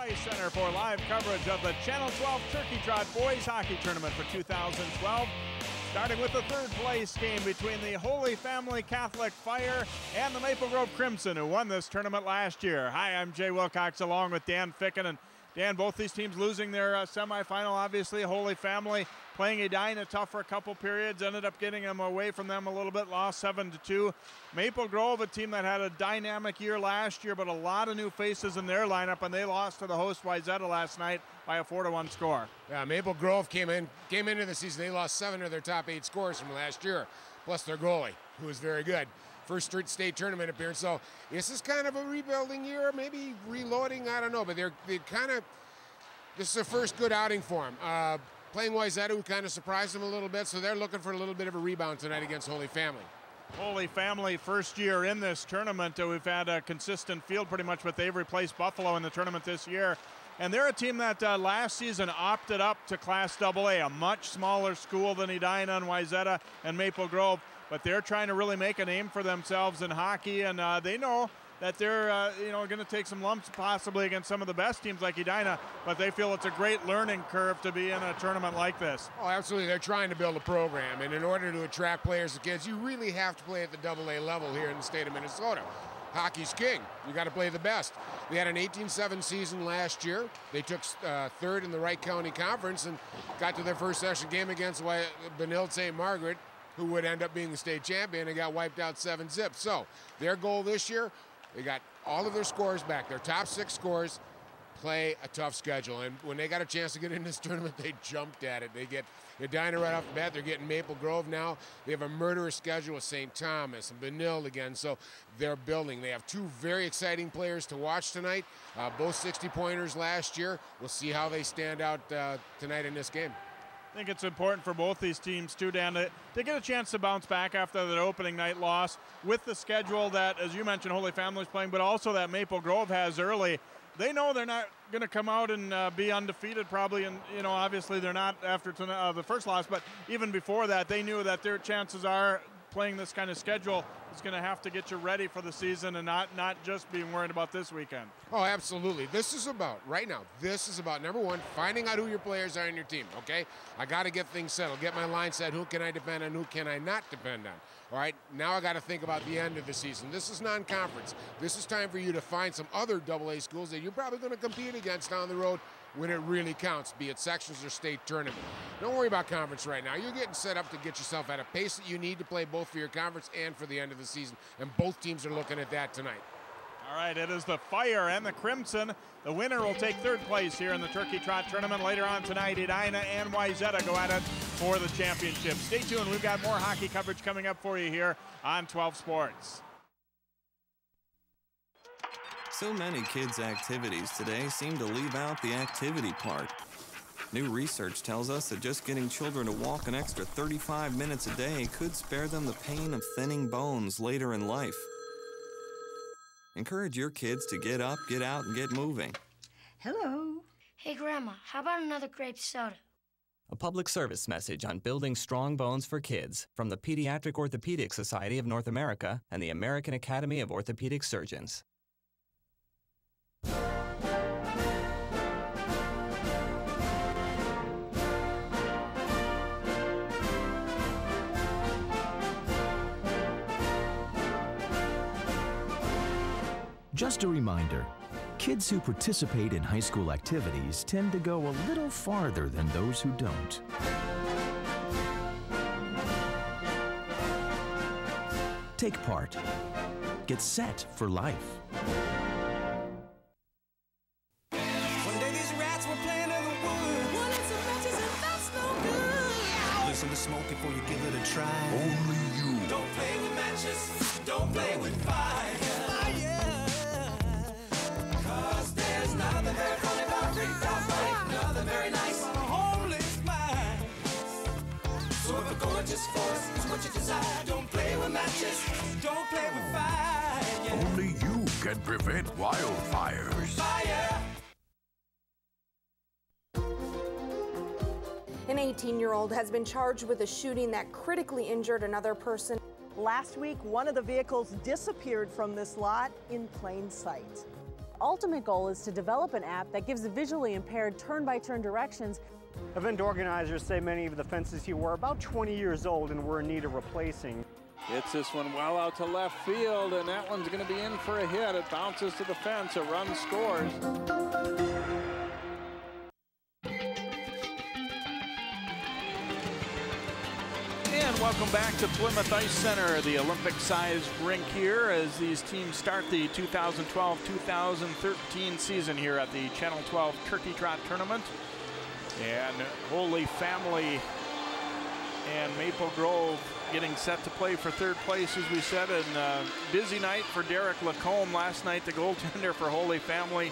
Ice Center for live coverage of the Channel 12 Turkey Trot Boys Hockey Tournament for 2012. Starting with the third place game between the Holy Family Catholic Fire and the Maple Grove Crimson, who won this tournament last year. Hi, I'm Jay Wilcox along with Dan Ficken. And Dan, both these teams losing their semifinal, obviously. Holy Family playing Edina tough for a couple periods, ended up getting them away from them a little bit, lost 7-2. Maple Grove, a team that had a dynamic year last year, but a lot of new faces in their lineup, and they lost to the host Wayzata last night by a 4-1 score. Yeah, Maple Grove came into the season. They lost 7 of their top 8 scores from last year, plus their goalie, who was very good. First state tournament appearance. So this is kind of a rebuilding year, maybe reloading, I don't know, but this is their first good outing for them. Playing Wayzata, who kind of surprised them a little bit, so they're looking for a little bit of a rebound tonight against Holy Family. Holy Family, first year in this tournament. We've had a consistent field pretty much, but they've replaced Buffalo in the tournament this year. And they're a team that last season opted up to Class AA, a much smaller school than Edina and Wayzata and Maple Grove. But they're trying to really make a name for themselves in hockey, and they know that they're going to take some lumps possibly against some of the best teams like Edina, but they feel it's a great learning curve to be in a tournament like this. Oh, absolutely. They're trying to build a program, and in order to attract players and kids, you really have to play at the AA level here in the state of Minnesota. Hockey's king. You got to play the best. They had an 18-7 season last year. They took third in the Wright County Conference and got to their first session game against Benilde St. Margaret, who would end up being the state champion, and got wiped out 7-0. So their goal this year, they got all of their scores back. Their top 6 scores, play a tough schedule. And when they got a chance to get in this tournament, they jumped at it. They get Edina right off the bat. They're getting Maple Grove now. They have a murderous schedule with St. Thomas and Benilde again. So they're building. They have 2 very exciting players to watch tonight. Both 60-pointers last year. We'll see how they stand out tonight in this game. I think it's important for both these teams, too, Dan, to get a chance to bounce back after the opening night loss with the schedule that, as you mentioned, Holy Family is playing, but also that Maple Grove has early. They know they're not going to come out and be undefeated probably, and, obviously they're not after the first loss, but even before that, they knew that their chances are playing this kind of schedule is going to have to get you ready for the season and not just being worried about this weekend. Oh, absolutely. This is about, number one, finding out who your players are in your team, okay? I got to get things settled, get my line set, who can I depend on, who can I not depend on, all right? Now I got to think about the end of the season. This is non-conference. This is time for you to find some other AA schools that you're probably going to compete against down the road when it really counts, be it sections or state tournament. Don't worry about conference right now. You're getting set up to get yourself at a pace that you need to play both for your conference and for the end of the season, and both teams are looking at that tonight. All right, it is the Fire and the Crimson. The winner will take third place here in the Turkey Trot Tournament. Later on tonight, Edina and Wayzata go at it for the championship. Stay tuned. We've got more hockey coverage coming up for you here on 12 Sports. So many kids' activities today seem to leave out the activity part. New research tells us that just getting children to walk an extra 35 minutes a day could spare them the pain of thinning bones later in life. Encourage your kids to get up, get out, and get moving. Hello. Hey, Grandma, how about another grape soda? A public service message on building strong bones for kids from the Pediatric Orthopedic Society of North America and the American Academy of Orthopedic Surgeons. Just a reminder, kids who participate in high school activities tend to go a little farther than those who don't. Take part. Get set for life. One day these rats were playing in the woods. Wanted some matches and that's no good. Listen to smoke before you give it a try. Only you. Don't play with matches. Don't play with fire. Nothing very funny about rigged out fight. Nothing very nice on a homeless mind. So if a gorgeous force is what you desire, don't play with matches. Don't play with fire. Yeah. Only you can prevent wildfires. Fire. An 18-year-old has been charged with a shooting that critically injured another person. Last week, one of the vehicles disappeared from this lot in plain sight. ultimate goal is to develop an app that gives the visually impaired turn-by-turn directions. Event organizers say many of the fences here were about 20 years old and were in need of replacing. Hits this one well out to left field, and that one's going to be in for a hit. It bounces to the fence. A run scores. And welcome back to Plymouth Ice Center, the Olympic-sized rink here as these teams start the 2012-2013 season here at the Channel 12 Turkey Trot Tournament. And Holy Family and Maple Grove getting set to play for third place, as we said. And busy night for Derek Lacombe last night, the goaltender for Holy Family.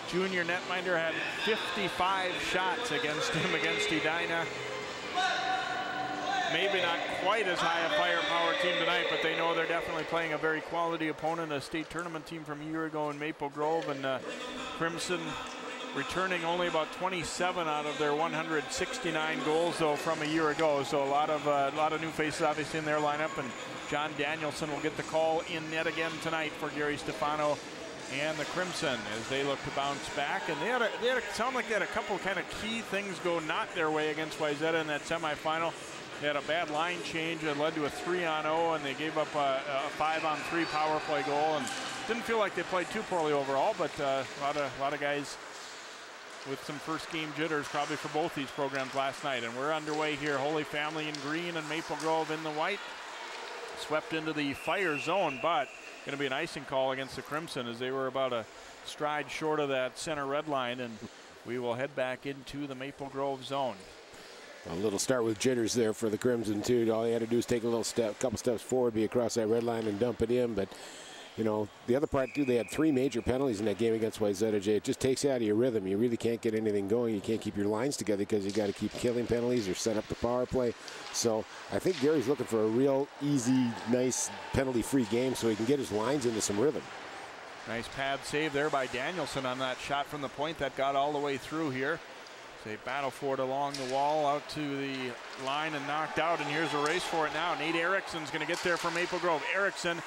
Junior netminder had 55 shots against him against Edina. Maybe not quite as high a firepower team tonight, but they know they're definitely playing a very quality opponent, a state tournament team from a year ago in Maple Grove. And Crimson returning only about 27 out of their 169 goals, though, from a year ago. So a lot of new faces obviously in their lineup, and John Danielson will get the call in net again tonight for Gary Stefano and the Crimson as they look to bounce back. And they had sound like they had a couple kind of key things go not their way against Wayzata in that semifinal. They had a bad line change that led to a 3-on-0, and they gave up a 5-on-3 power play goal, and didn't feel like they played too poorly overall, but a lot of guys with some first game jitters probably for both these programs last night. And we're underway here. Holy Family in green and Maple Grove in the white. Swept into the fire zone, but going to be an icing call against the Crimson as they were about a stride short of that center red line, and we will head back into the Maple Grove zone. A little start with jitters there for the Crimson too. All they had to do is take a couple steps forward, be across that red line and dump it in. But you know, the other part too, they had 3 major penalties in that game against Wayzata. Jay, it just takes you out of your rhythm. You really can't get anything going. You can't keep your lines together because you got to keep killing penalties or set up the power play. So I think Gary's looking for a real easy, nice penalty-free game so he can get his lines into some rhythm. Nice pad save there by Danielson on that shot from the point that got all the way through here. They battle for it along the wall out to the line and knocked out, and here's a race for it now. Nate Erickson's going to get there for Maple Grove. Erickson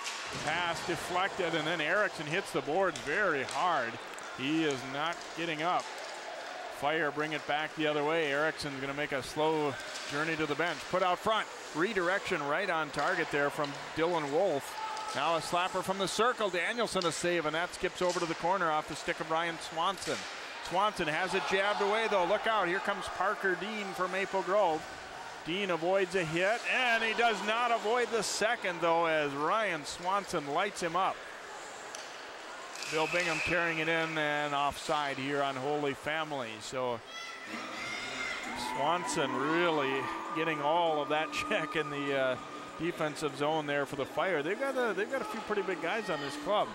pass deflected, and then Erickson hits the boards very hard. He is not getting up. Fire bring it back the other way. Erickson's going to make a slow journey to the bench. Put out front. Redirection right on target there from Dylan Wolf. Now a slapper from the circle. Danielson a save, and that skips over to the corner off the stick of Ryan Swanson. Swanson has it jabbed away, though. Look out, here comes Parker Dean for Maple Grove. Dean avoids a hit, and he does not avoid the second, though, as Ryan Swanson lights him up. Bill Bingham carrying it in and offside here on Holy Family. So Swanson really getting all of that check in the defensive zone there for the Fire. They've got a few pretty big guys on this club.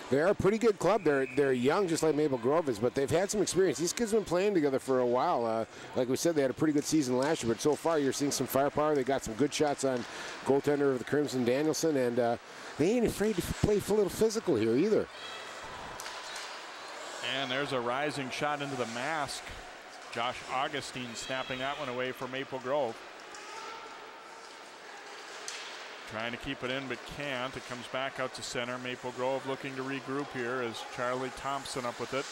They're a pretty good club. They're young, just like Maple Grove is, but they've had some experience. These kids have been playing together for a while. Like we said, they had a pretty good season last year, but so far you're seeing some firepower. They got some good shots on goaltender of the Crimson, Danielson, and they ain't afraid to play a little physical here either. And there's a rising shot into the mask. Josh Augustine snapping that one away for Maple Grove. Trying to keep it in, but can't. It comes back out to center. Maple Grove looking to regroup here as Charlie Thompson up with it.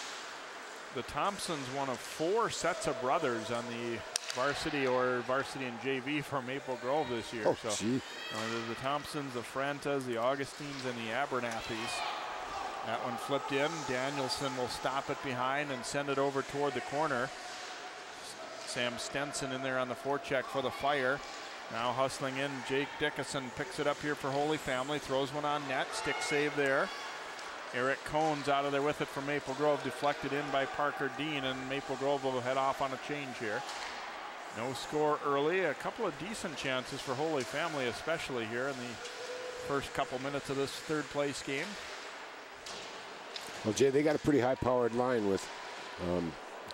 The Thompsons, one of 4 sets of brothers on the varsity and JV for Maple Grove this year. Oh, so there's the Thompsons, the Frentas, the Augustines, and the Abernathy's. That one flipped in. Danielson will stop it behind and send it over toward the corner. Sam Stenson in there on the forecheck for the Fire. Now hustling in, Jake Dickinson picks it up here for Holy Family, throws one on net, stick save there. Eric Cohn's out of there with it for Maple Grove, deflected in by Parker Dean, and Maple Grove will head off on a change here. No score early, a couple of decent chances for Holy Family, especially here in the first couple minutes of this third place game. Well, Jay, they got a pretty high-powered line with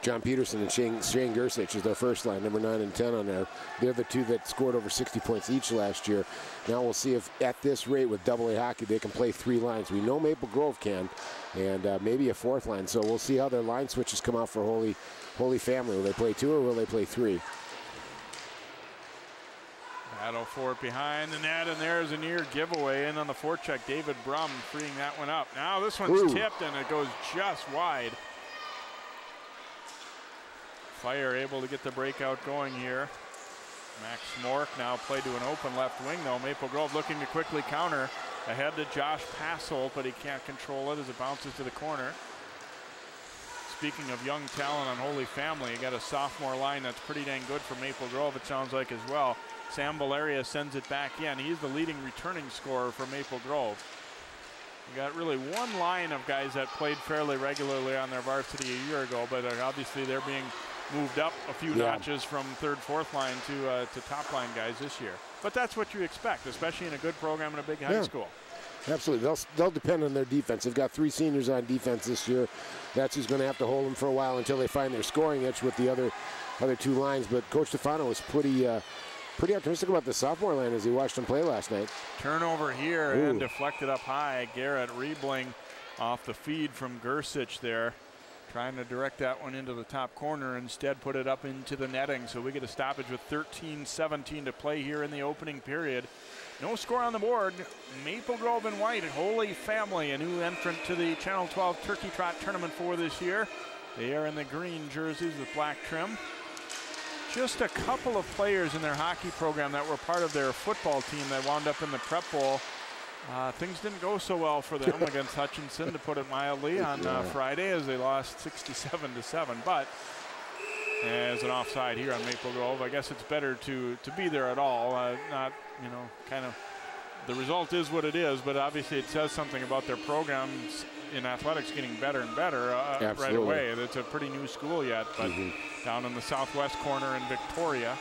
John Peterson and Shane Gersich is their first line, number 9 and 10 on there. They're the 2 that scored over 60 points each last year. Now we'll see if at this rate with AA hockey they can play 3 lines. We know Maple Grove can, and maybe a 4th line. So we'll see how their line switches come out for Holy Family. Will they play 2 or will they play 3? Battle for it behind the net, and there's a near giveaway. And on the forecheck, David Brum freeing that one up. Now this one's tipped, and it goes just wide. Fire able to get the breakout going here. Max Mork now played to an open left wing, though. Maple Grove looking to quickly counter. Ahead to Josh Passolt, but he can't control it as it bounces to the corner. Speaking of young talent on Holy Family, you got a sophomore line that's pretty dang good for Maple Grove, it sounds like, as well. Sam Valeria sends it back in. He's the leading returning scorer for Maple Grove. You got really one line of guys that played fairly regularly on their varsity a year ago, but obviously they're being moved up a few notches from third, fourth line to top line guys this year. But that's what you expect, especially in a good program in a big high school. Absolutely. They'll depend on their defense. They've got 3 seniors on defense this year. That's who's going to have to hold them for a while until they find their scoring itch with the other 2 lines. But Coach Stefano was pretty optimistic about the sophomore line as he watched them play last night. Turnover here and deflected up high. Garrett Riebling off the feed from Gersich there. Trying to direct that one into the top corner, instead put it up into the netting. So we get a stoppage with 13-17 to play here in the opening period. No score on the board. Maple Grove in white, Holy Family, a new entrant to the Channel 12 Turkey Trot Tournament for this year. They are in the green jerseys with black trim. Just a couple of players in their hockey program that were part of their football team that wound up in the Prep Bowl. Things didn't go so well for them against Hutchinson, to put it mildly, on Friday as they lost 67-7. But as an offside here on Maple Grove, I guess it's better to be there at all. Not, you know, kind of the result is what it is, but obviously it says something about their programs in athletics getting better and better right away. It's a pretty new school yet, but down in the southwest corner in Victoria.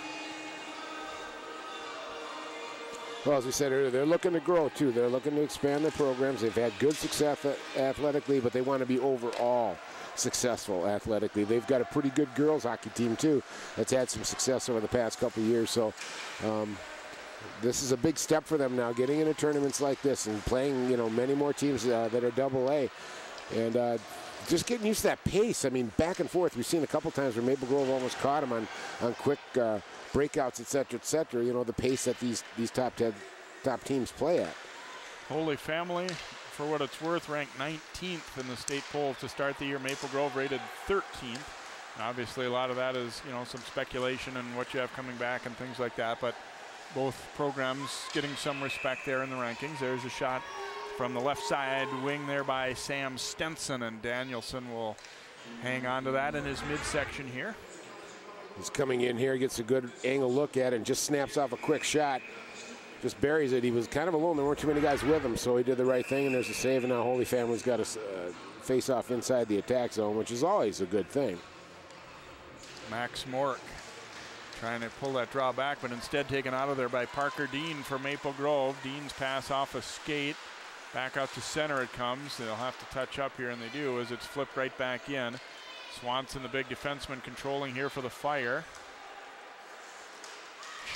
Well, as we said earlier, they're looking to grow, too. They're looking to expand their programs. They've had good success athletically, but they want to be overall successful athletically. They've got a pretty good girls hockey team, too, that's had some success over the past couple of years. So this is a big step for them now, getting into tournaments like this and playing, you know, many more teams that are AA. And just getting used to that pace. I mean, back and forth. We've seen a couple times where Maple Grove almost caught them on quick breakouts, et cetera, you know, the pace that these top teams play at. Holy Family, for what it's worth, ranked 19th in the state polls to start the year. Maple Grove rated 13th. Obviously, a lot of that is, you know, some speculation and what you have coming back and things like that, but both programs getting some respect there in the rankings. There's a shot from the left side wing there by Sam Stenson, and Danielson will hang on to that in his midsection here. He's coming in here, gets a good angle look at it, and just snaps off a quick shot. Just buries it. He was kind of alone. There weren't too many guys with him, so he did the right thing, and there's a save, and now Holy Family's got a face-off inside the attack zone, which is always a good thing. Max Mork trying to pull that draw back, but instead taken out of there by Parker Dean for Maple Grove. Dean's pass off a skate. Back out to center it comes. They'll have to touch up here, and they do, as it's flipped right back in. Swanson, the big defenseman, controlling here for the Fire.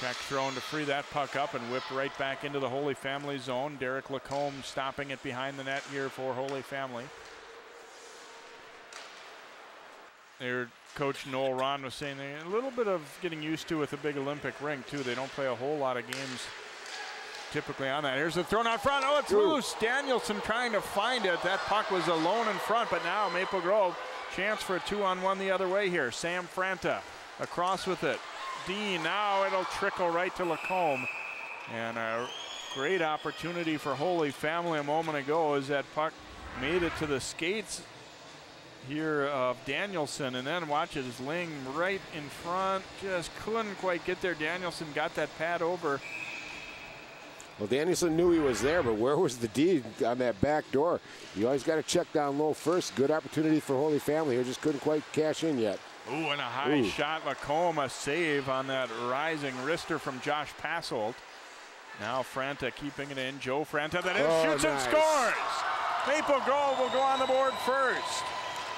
Check thrown to free that puck up and whipped right back into the Holy Family zone. Derek Lacombe stopping it behind the net here for Holy Family. Their coach Noel Ron was saying they're a little bit of getting used to with a big Olympic rink too. They don't play a whole lot of games typically on that. Here's the thrown out front. Oh, it's loose. Danielson trying to find it. That puck was alone in front, but now Maple Grove chance for a 2-on-1 the other way here. Sam Franta across with it. Dean, now it'll trickle right to Lacombe. And a great opportunity for Holy Family a moment ago as that puck made it to the skates here of Danielson, and then watch it, his Ling right in front, just couldn't quite get there. Danielson got that pad over. Well, Danielson knew he was there, but where was the D on that back door? You always got to check down low first. Good opportunity for Holy Family here, just couldn't quite cash in yet. Ooh, and a high shot. Lacombe, a save on that rising wrister from Josh Passolt. Now Franta keeping it in. Joe Franta, that is, shoots and scores! Maple Grove will go on the board first.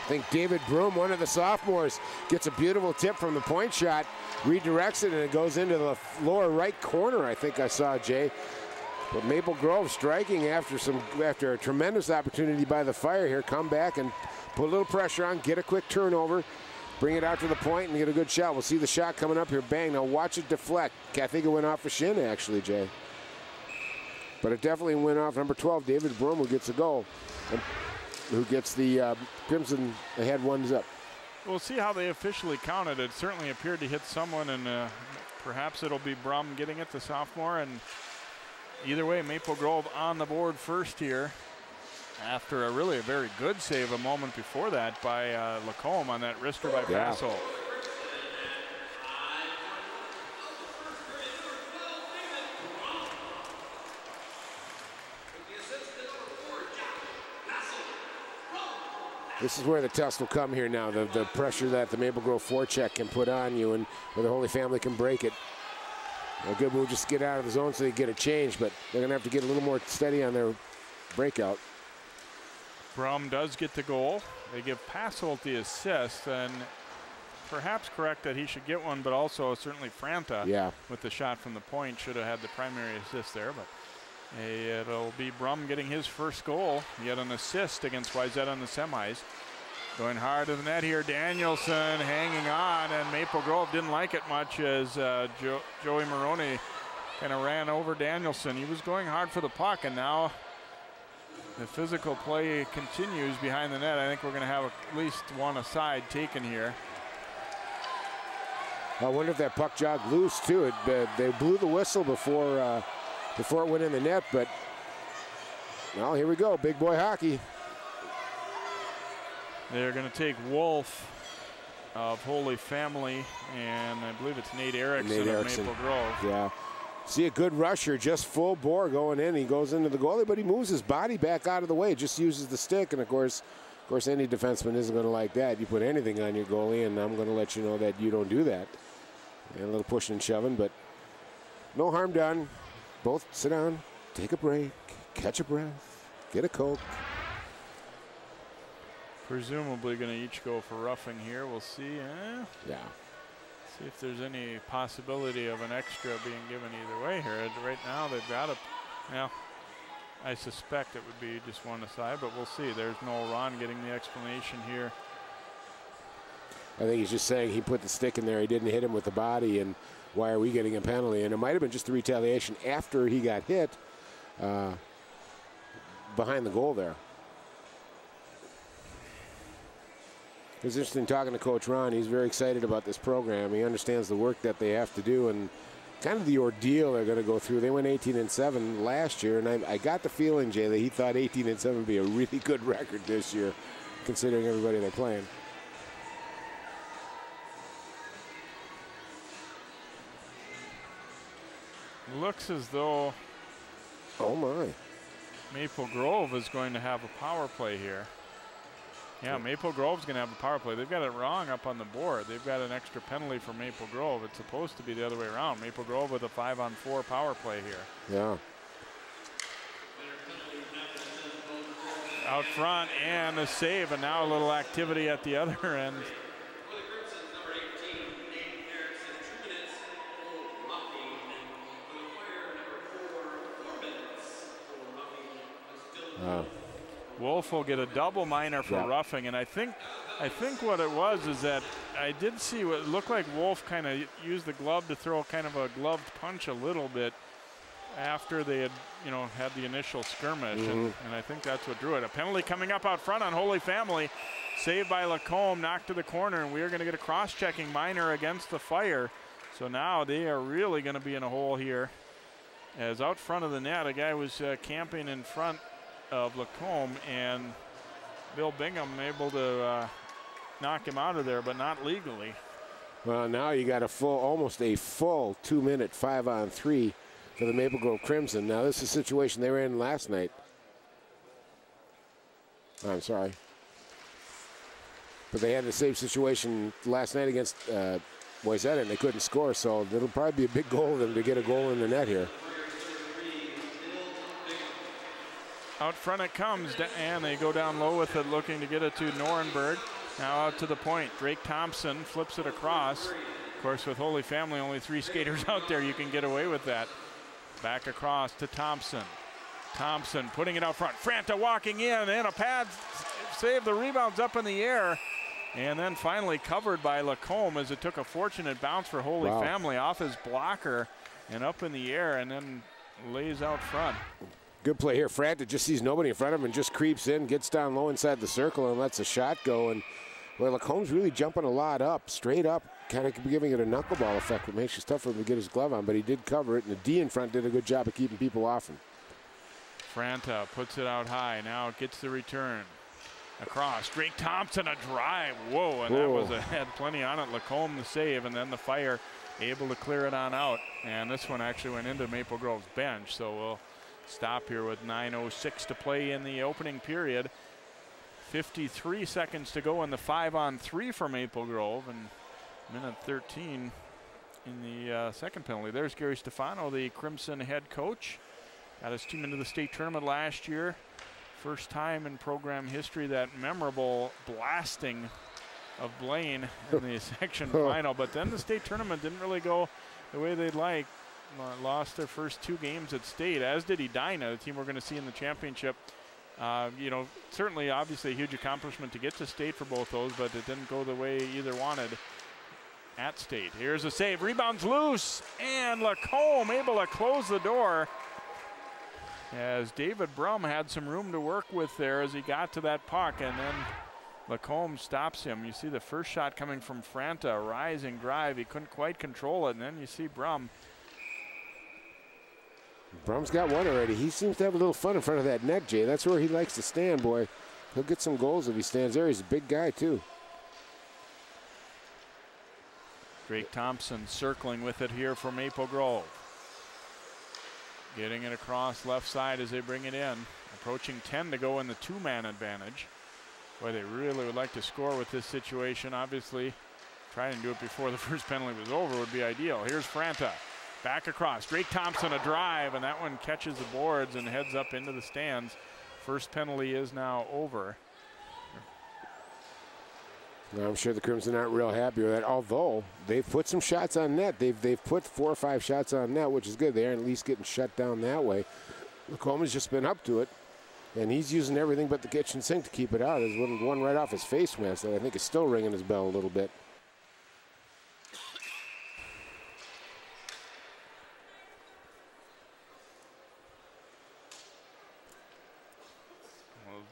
I think David Broom, one of the sophomores, gets a beautiful tip from the point shot, redirects it, and it goes into the lower right corner, I think I saw, Jay. But Maple Grove striking after a tremendous opportunity by the Fire here, come back and put a little pressure on, get a quick turnover. bring it out to the point and get a good shot. We'll see the shot coming up here. Bang. Now watch it deflect. I think it went off a shin, actually, Jay. But it definitely went off number 12, David Broom, who gets a goal. And who gets the Crimson ahead 1-0. We'll see how they officially count it. It certainly appeared to hit someone, and perhaps it'll be Brum getting it, the sophomore. And either way, Maple Grove on the board first here after a really very good save a moment before that by Lacombe on that wrister by Passel. This is where the test will come here now, the pressure that the Maple Grove forecheck can put on you and where the Holy Family can break it. A good move just to get out of the zone so they get a change, but they're going to have to get a little more steady on their breakout. Brum does get the goal. They give Passolt the assist, and perhaps correct that he should get one, but also certainly Franta with the shot from the point should have had the primary assist there. But it'll be Brum getting his first goal, yet an assist against Wayzata in the semis. Going hard to the net here, Danielson hanging on, and Maple Grove didn't like it much as Joey Maroney kind of ran over Danielson. He was going hard for the puck, and now the physical play continues behind the net. I think we're going to have at least one aside taken here. I wonder if that puck jogged loose too. They blew the whistle before it went in the net, but well, here we go, big boy hockey. They're going to take Wolf of Holy Family, and I believe it's Nate Erickson of Maple Grove. Yeah. See a good rusher, just full bore going in. He goes into the goalie, but he moves his body back out of the way, just uses the stick. And of course, any defenseman isn't going to like that. You put anything on your goalie, and I'm going to let you know that you don't do that. And a little pushing and shoving, but no harm done. Both sit down, take a break, catch a breath, get a Coke. Presumably going to each go for roughing here. We'll see. Yeah. See if there's any possibility of an extra being given either way here. Right now they've got I suspect it would be just one aside, but we'll see. There's Noel Ron getting the explanation here. I think he's just saying he put the stick in there. He didn't hit him with the body, and why are we getting a penalty? And it might have been just the retaliation after he got hit behind the goal there. It was interesting talking to Coach Ron. He's very excited about this program. He understands the work that they have to do and kind of the ordeal they're going to go through. They went 18-7 last year, and I got the feeling, Jay, that he thought 18-7 would be a really good record this year, considering everybody they're playing. Looks as though Maple Grove is going to have a power play here. Yeah, Maple Grove's going to have a power play. They've got it wrong up on the board. They've got an extra penalty for Maple Grove. It's supposed to be the other way around. Maple Grove with a 5-on-4 power play here. Yeah. Out front and a save, and now a little activity at the other end. Wolf will get a double minor for roughing, and I think what it was is that I did see what looked like Wolf kind of used the glove to throw kind of a gloved punch a little bit after they had had the initial skirmish, and I think that's what drew it. A penalty coming up out front on Holy Family, saved by Lacombe, knocked to the corner, and we are going to get a cross-checking minor against the Fire. So now they are really going to be in a hole here, as out front of the net, a guy was camping in front of Lacombe, and Bill Bingham able to knock him out of there, but not legally. Well, now you got almost a full 2-minute 5-on-3 for the Maple Grove Crimson. Now this is a situation they were in last night. I'm sorry. But they had the same situation last night against Wayzata, and they couldn't score, so it'll probably be a big goal of them to get a goal in the net here. Out front it comes, and they go down low with it, looking to get it to Norenberg. Now out to the point. Drake Thompson flips it across. Of course, with Holy Family, only 3 skaters out there, you can get away with that. Back across to Thompson. Thompson putting it out front. Franta walking in, and a pad save. The rebound's up in the air, And then finally covered by Lacombe as it took a fortunate bounce for Holy Family off his blocker and up in the air and then lays out front. Good play here. Franta just sees nobody in front of him and just creeps in, gets down low inside the circle and lets a shot go. And well, Lacombe's really jumping a lot up, straight up, kind of giving it a knuckleball effect, which makes it tough for him to get his glove on, but he did cover it, and the D in front did a good job of keeping people off him. Franta puts it out high, now gets the return. Across, Drake Thompson, a drive, whoa, and that was had plenty on it. Lacombe the save, and then the Fire able to clear it on out. And this one actually went into Maple Grove's bench, so we'll stop here with 9:06 to play in the opening period. 53 seconds to go in the 5-on-3 for Maple Grove, and minute 13 in the second penalty. There's Gary Stefano, the Crimson head coach. Got his team into the state tournament last year. First time in program history that memorable blasting of Blaine in the section final. But then the state tournament didn't really go the way they'd like. Lost their first 2 games at state, as did Edina, the team we're going to see in the championship. You know, certainly, obviously, a huge accomplishment to get to state for both those, but it didn't go the way either wanted at state. Here's a save, rebounds loose, and Lacombe able to close the door as David Brum had some room to work with there as he got to that puck, and then Lacombe stops him. You see the first shot coming from Franta, a rising drive. He couldn't quite control it, and then you see Brum. Brum's got one already. He seems to have a little fun in front of that net, Jay. That's where he likes to stand, boy. He'll get some goals if he stands there. He's a big guy, too. Drake Thompson circling with it here for Maple Grove. Getting it across left side as they bring it in. Approaching 10 to go in the 2-man advantage. Boy, they really would like to score with this situation. Obviously, trying to do it before the first penalty was over would be ideal. Here's Franta. Back across. Drake Thompson, a drive, and that one catches the boards and heads up into the stands. First penalty is now over. Now, I'm sure the Crimson aren't real happy with that, although they've put some shots on net. They've put 4 or 5 shots on net, which is good. They aren't at least getting shut down that way. Lacombe has just been up to it, and he's using everything but the kitchen sink to keep it out. There's one right off his face mask that I think is still ringing his bell a little bit.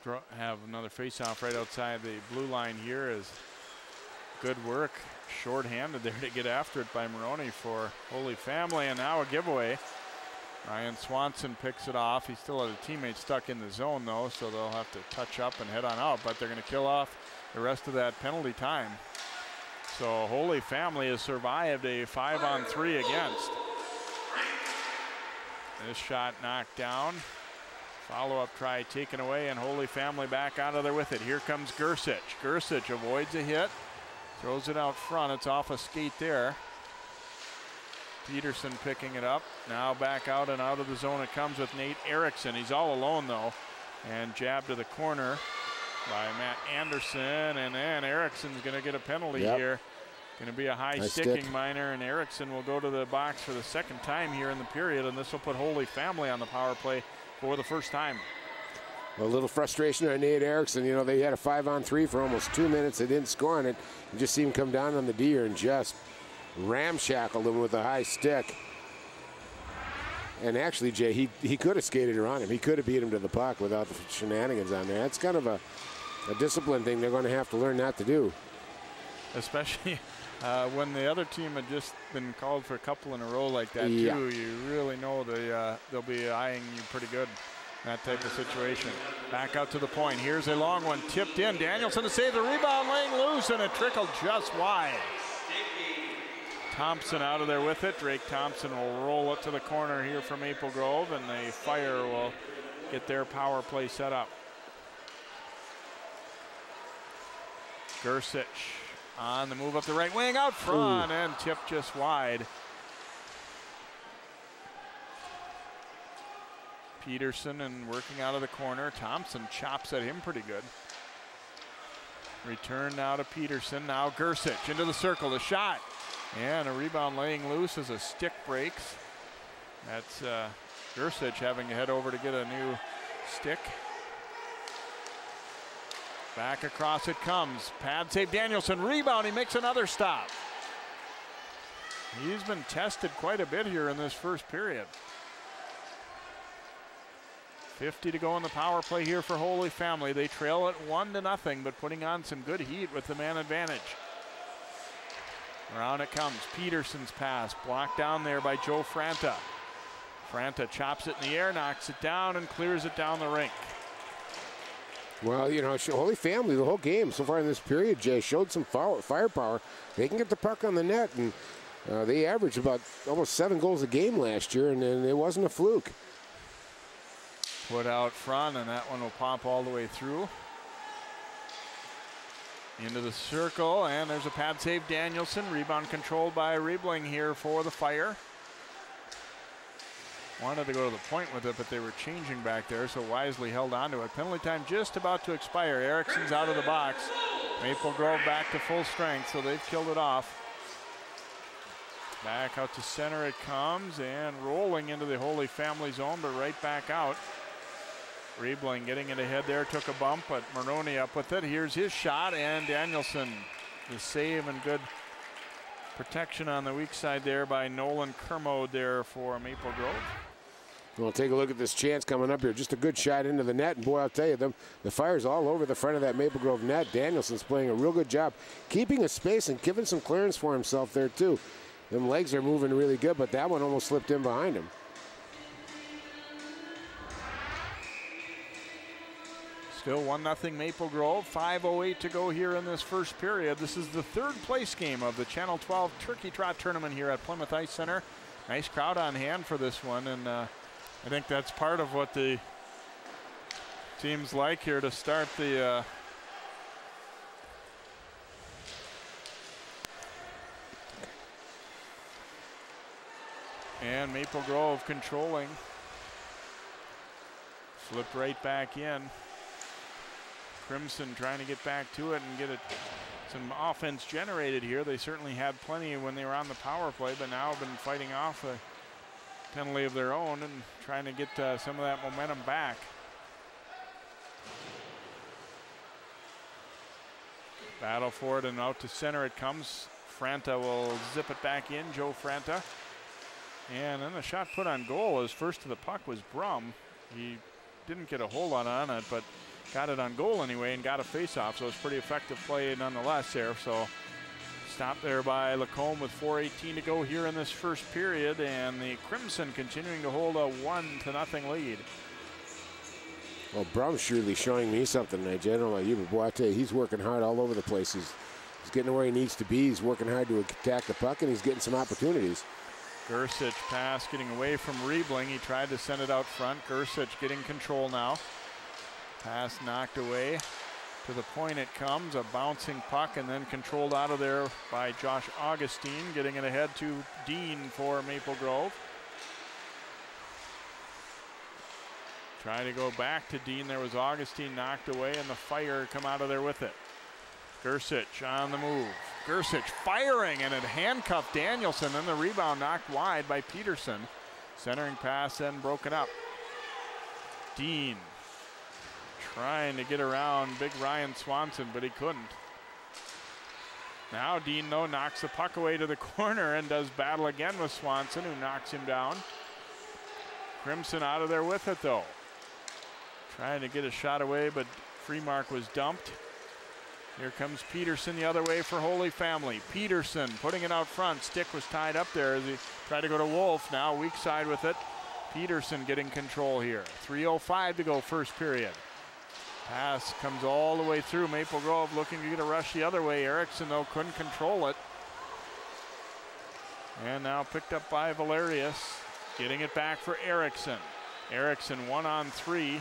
We'll have another face-off right outside the blue line here. Is good work, short-handed there to get after it by Maroney for Holy Family, and now a giveaway. Ryan Swanson picks it off. He still has a teammate stuck in the zone, though, so they'll have to touch up and head on out, but they're going to kill off the rest of that penalty time. So Holy Family has survived a 5-on-3 against. This shot knocked down. Follow-up try taken away, and Holy Family back out of there with it. Here comes Gersich. Gersich avoids a hit, throws it out front. It's off a skate there. Peterson picking it up. Now back out and out of the zone it comes with Nate Erickson. He's all alone, though. And jab to the corner by Matt Anderson, and then Erickson's going to get a penalty here. Going to be a high sticking minor, and Erickson will go to the box for the second time here in the period, and this will put Holy Family on the power play for the first time. A little frustration on Nate Erickson. You know, they had a 5-on-3 for almost 2 minutes. They didn't score on it. You just see him come down on the D and just ramshackled him with a high stick. And actually, Jay, he could have skated around him. He could have beat him to the puck without the shenanigans on there. That's kind of a discipline thing they're going to have to learn not to do. Especially when the other team had just been called for a couple in a row like that, too. You really know they'll be eyeing you pretty good in that type of situation. Back out to the point. Here's a long one tipped in. Danielson to save the rebound, laying loose, and it trickled just wide. Thompson out of there with it. Drake Thompson will roll it to the corner here from Maple Grove, and the Fire will get their power play set up. Gersich on the move up the right wing, out front, and tipped just wide. Peterson and working out of the corner. Thompson chops at him pretty good. Return now to Peterson. Now Gersich into the circle. The shot. And a rebound laying loose as a stick breaks. That's Gersich having to head over to get a new stick. Back across it comes. Pad save Danielson. Rebound. He makes another stop. He's been tested quite a bit here in this first period. 50 to go in the power play here for Holy Family. They trail it 1-0, but putting on some good heat with the man advantage. Around it comes. Peterson's pass blocked down there by Joe Franta. Franta chops it in the air, knocks it down, and clears it down the rink. Well, you know, Holy Family, the whole game so far in this period, Jay, showed some firepower. They can get the puck on the net, and they averaged about almost 7 goals a game last year, and it wasn't a fluke. Put out front, and that one will pop all the way through. Into the circle, and there's a pad save Danielson. Rebound controlled by Riebling here for the Fire. Wanted to go to the point with it, but they were changing back there, so wisely held on to it. Penalty time just about to expire. Erickson's out of the box. Maple Grove back to full strength, so they've killed it off. Back out to center it comes, and rolling into the Holy Family zone, but right back out. Riebling getting it ahead there, took a bump, but Maroney up with it. Here's his shot, and Danielson, the save and good protection on the weak side there by Nolan Kermode there for Maple Grove. We'll take a look at this chance coming up here. Just a good shot into the net, and boy, I'll tell you, the Fire's all over the front of that Maple Grove net. Danielson's playing a real good job, keeping a space and giving some clearance for himself there too. Them legs are moving really good, but that one almost slipped in behind him. Still 1-0 Maple Grove, 5:08 to go here in this first period. This is the third place game of the Channel 12 Turkey Trot Tournament here at Plymouth Ice Center. Nice crowd on hand for this one, and I think that's part of what the teams like here to start the and Maple Grove controlling. Flipped right back in. Crimson trying to get back to it and get it some offense generated here. They certainly had plenty when they were on the power play, but now have been fighting off a penalty of their own and trying to get some of that momentum back. Battle for it, and out to center it comes. Franta will zip it back in, Joe Franta. And then the shot put on goal as first to the puck was Brum. He didn't get a hold on it, but got it on goal anyway and got a face-off, so it's pretty effective play nonetheless there. So stopped there by Lacombe with 4:18 to go here in this first period, and the Crimson continuing to hold a 1-0 lead. Well, Brum's surely showing me something tonight. I don't know about you, but boy, I tell you, he's working hard all over the place. He's getting where he needs to be. He's working hard to attack the puck, and he's getting some opportunities. Gersich pass getting away from Riebling. He tried to send it out front. Gersich getting control now. Pass knocked away. To the point it comes, a bouncing puck, and then controlled out of there by Josh Augustine, getting it ahead to Dean for Maple Grove. Trying to go back to Dean. There was Augustine knocked away, and the Fire come out of there with it. Gersich on the move. Gersich firing, and it handcuffed Danielson. Then the rebound knocked wide by Peterson. Centering pass then broken up. Dean trying to get around big Ryan Swanson, but he couldn't. Now Dean, though, knocks the puck away to the corner and does battle again with Swanson, who knocks him down. Crimson out of there with it, though. Trying to get a shot away, but Freemark was dumped. Here comes Peterson the other way for Holy Family. Peterson putting it out front. Stick was tied up there as he tried to go to Wolf. Now weak side with it. Peterson getting control here. 3:05 to go first period. Pass comes all the way through. Maple Grove looking to get a rush the other way. Erickson, though, couldn't control it. And now picked up by Valerius. Getting it back for Erickson. Erickson 1-on-3.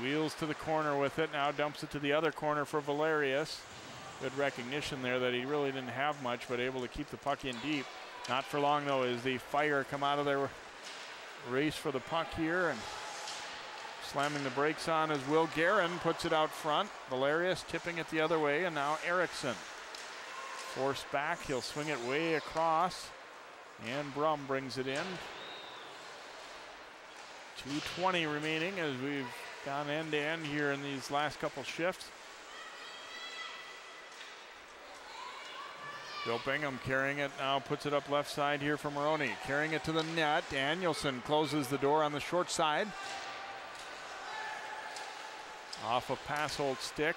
Wheels to the corner with it. Now dumps it to the other corner for Valerius. Good recognition there that he really didn't have much, but able to keep the puck in deep. Not for long, though, as the Fire come out of their race for the puck here. And slamming the brakes on as Will Guerin puts it out front. Valerius tipping it the other way, and now Erickson. Forced back, he'll swing it way across, and Brum brings it in. 2:20 remaining as we've gone end to end here in these last couple shifts. Bill Bingham carrying it now, puts it up left side here for Maroney. Carrying it to the net. Danielson closes the door on the short side. Off a pass hold stick.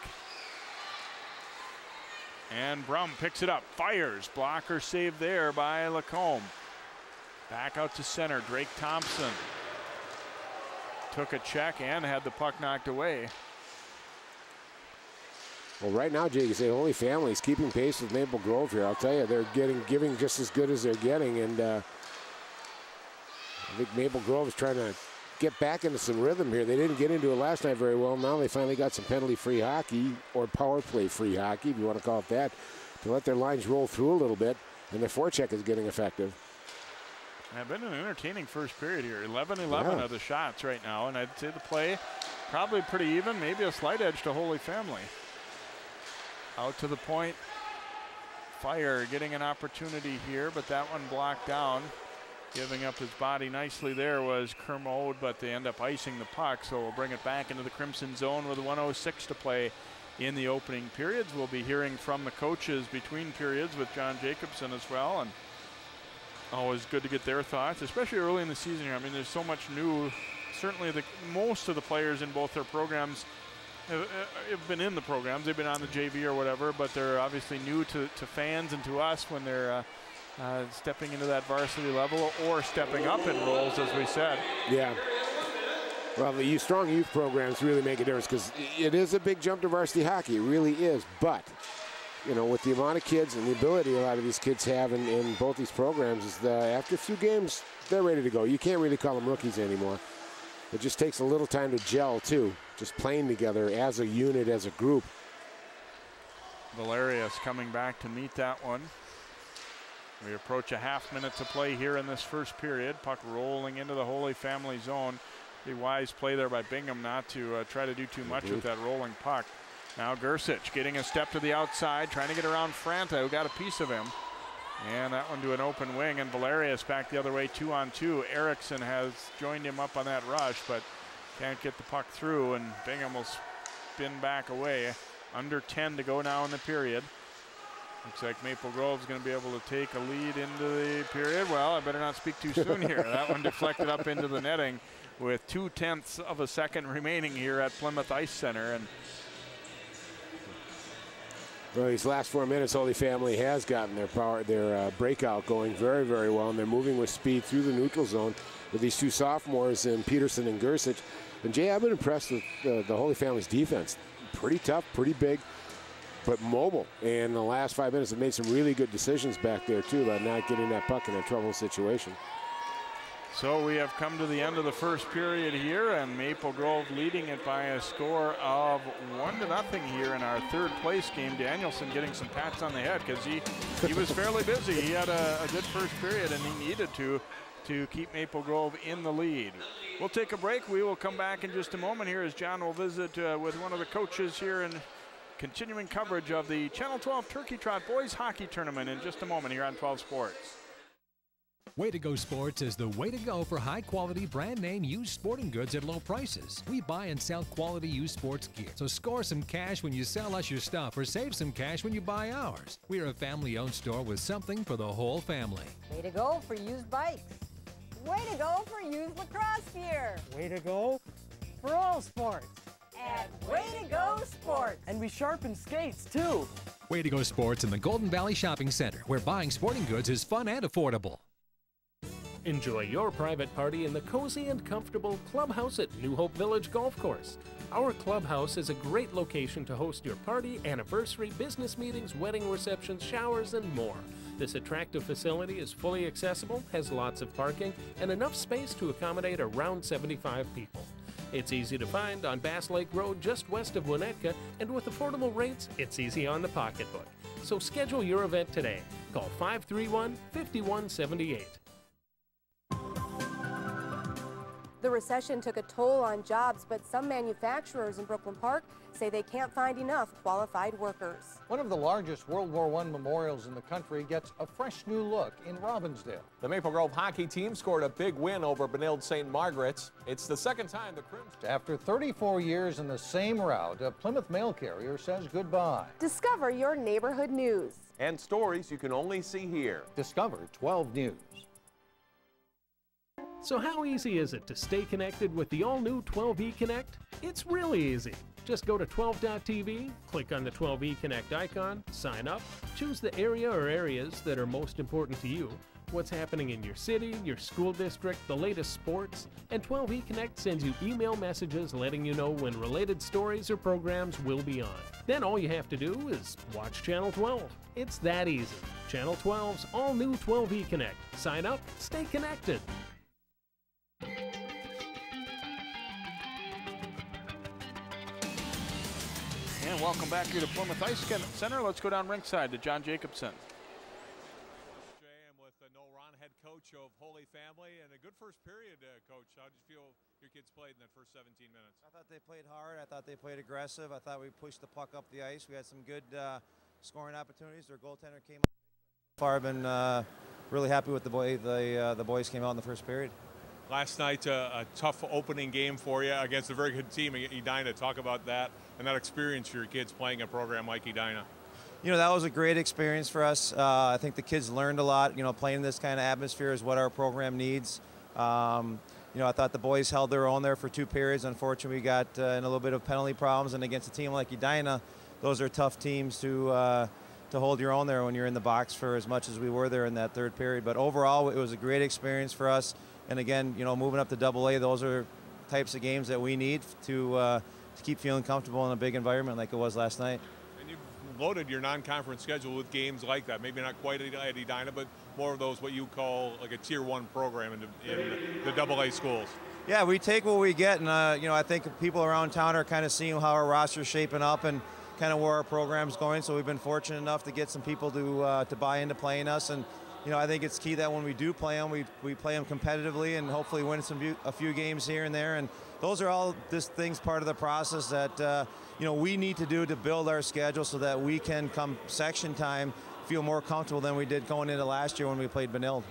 And Brum picks it up, fires. Blocker save there by Lacombe. Back out to center, Drake Thompson. Took a check and had the puck knocked away. Well, right now, Jake, you say Holy Family is keeping pace with Maple Grove here. I'll tell you, they're giving just as good as they're getting, and I think Maple Grove is trying to get back into some rhythm here. They didn't get into it last night very well. Now they finally got some penalty-free hockey, or power play-free hockey, if you want to call it that, to let their lines roll through a little bit, and their forecheck is getting effective. It's been an entertaining first period here. 11-11 of the shots right now, and I'd say the play probably pretty even, maybe a slight edge to Holy Family. Out to the point. Fire getting an opportunity here, but that one blocked down. Giving up his body nicely there was Kermode, but they end up icing the puck, so we'll bring it back into the Crimson Zone with 1:06 to play in the opening periods. We'll be hearing from the coaches between periods with John Jacobson as well, and always good to get their thoughts, especially early in the season here. I mean, there's so much new. Certainly most of the players in both their programs have been in the programs. They've been on the JV or whatever, but they're obviously new to fans and to us when they're stepping into that varsity level or stepping up in roles, as we said. Yeah. Well, the strong youth programs really make a difference because it is a big jump to varsity hockey. It really is. But, you know, with the amount of kids and the ability a lot of these kids have in both these programs, is after a few games, they're ready to go. You can't really call them rookies anymore. It just takes a little time to gel, too, just playing together as a unit, as a group. Valerius coming back to meet that one. We approach a half minute to play here in this first period. Puck rolling into the Holy Family zone. Pretty wise play there by Bingham not to try to do too much with that rolling puck. Now Gersich getting a step to the outside, trying to get around Franta, who got a piece of him. And that one to an open wing, and Valerius back the other way, 2-on-2. Erickson has joined him up on that rush, but can't get the puck through, and Bingham will spin back away. Under 10 to go now in the period. Looks like Maple Grove's going to be able to take a lead into the period. Well, I better not speak too soon here. That one deflected up into the netting with 0.2 of a second remaining here at Plymouth Ice Center. And well, these last 4 minutes, Holy Family has gotten their breakout going very, very well, and they're moving with speed through the neutral zone with these two sophomores in Peterson and Gersich. And Jay, I've been impressed with the Holy Family's defense. Pretty tough, pretty big, but mobile. And the last 5 minutes have made some really good decisions back there too by not getting that puck in a trouble situation. So we have come to the end of the first period here, and Maple Grove leading it by a score of 1-0 here in our third place game. Danielson getting some pats on the head because he was fairly busy. He had a good first period, and he needed to keep Maple Grove in the lead. We'll take a break. We will come back in just a moment here as John will visit with one of the coaches here in continuing coverage of the Channel 12 Turkey Trot Boys Hockey Tournament in just a moment here on 12 Sports. Way to Go Sports is the way to go for high-quality brand-name used sporting goods at low prices. We buy and sell quality used sports gear, so score some cash when you sell us your stuff or save some cash when you buy ours. We're a family-owned store with something for the whole family. Way to go for used bikes. Way to go for used lacrosse gear. Way to go For all sports. At Way to Go Sports. And we sharpen skates, too. Way to Go Sports in the Golden Valley Shopping Center, where buying sporting goods is fun and affordable. Enjoy your private party in the cozy and comfortable Clubhouse at New Hope Village Golf Course. Our clubhouse is a great location to host your party, anniversary, business meetings, wedding receptions, showers, and more. This attractive facility is fully accessible, has lots of parking, and enough space to accommodate around 75 people. It's easy to find on Bass Lake Road just west of Winnetka, and with affordable rates, it's easy on the pocketbook. So schedule your event today. Call 531-5178. The recession took a toll on jobs, but some manufacturers in Brooklyn Park say they can't find enough qualified workers. One of the largest World War I memorials in the country gets a fresh new look in Robbinsdale. The Maple Grove hockey team scored a big win over Benilde St. Margaret's. It's the second time the Crimson... After 34 years in the same route, a Plymouth mail carrier says goodbye. Discover your neighborhood news. And stories you can only see here. Discover 12 News. So how easy is it to stay connected with the all-new 12E Connect? It's really easy. Just go to 12.tv, click on the 12E Connect icon, sign up, choose the area or areas that are most important to you, what's happening in your city, your school district, the latest sports, and 12E Connect sends you email messages letting you know when related stories or programs will be on. Then all you have to do is watch Channel 12. It's that easy. Channel 12's all-new 12E Connect. Sign up, stay connected. And welcome back here to Plymouth Ice Center. Let's go down ringside to John Jacobson. I'm with Noel Ron, head coach of Holy Family, and a good first period, Coach. How did you feel your kids played in that first 17 minutes? I thought they played hard. I thought they played aggressive. I thought we pushed the puck up the ice. We had some good scoring opportunities. Their goaltender came up. So far, I've been really happy with the way the boys came out in the first period. Last night, a tough opening game for you against a very good team, Edina. Talk about that and that experience for your kids playing a program like Edina. You know, that was a great experience for us. I think the kids learned a lot. You know, playing in this kind of atmosphere is what our program needs. You know, I thought the boys held their own there for 2 periods. Unfortunately, we got in a little bit of penalty problems, and against a team like Edina, those are tough teams to hold your own there when you're in the box for as much as we were there in that third period. But overall, it was a great experience for us. And again, you know, moving up to AA, those are types of games that we need to keep feeling comfortable in a big environment like it was last night. And you've loaded your non-conference schedule with games like that. Maybe not quite at Edina, but more of those what you call like a Tier 1 program in the AA schools. Yeah, we take what we get, and you know, I think people around town are kind of seeing how our roster's shaping up and kind of where our program's going. So we've been fortunate enough to get some people to buy into playing us, and you know, I think it's key that when we do play them, we play them competitively and hopefully win a few games here and there. And those are all just things part of the process that you know, we need to do to build our schedule so that we can, come section time, feel more comfortable than we did going into last year when we played Benilde.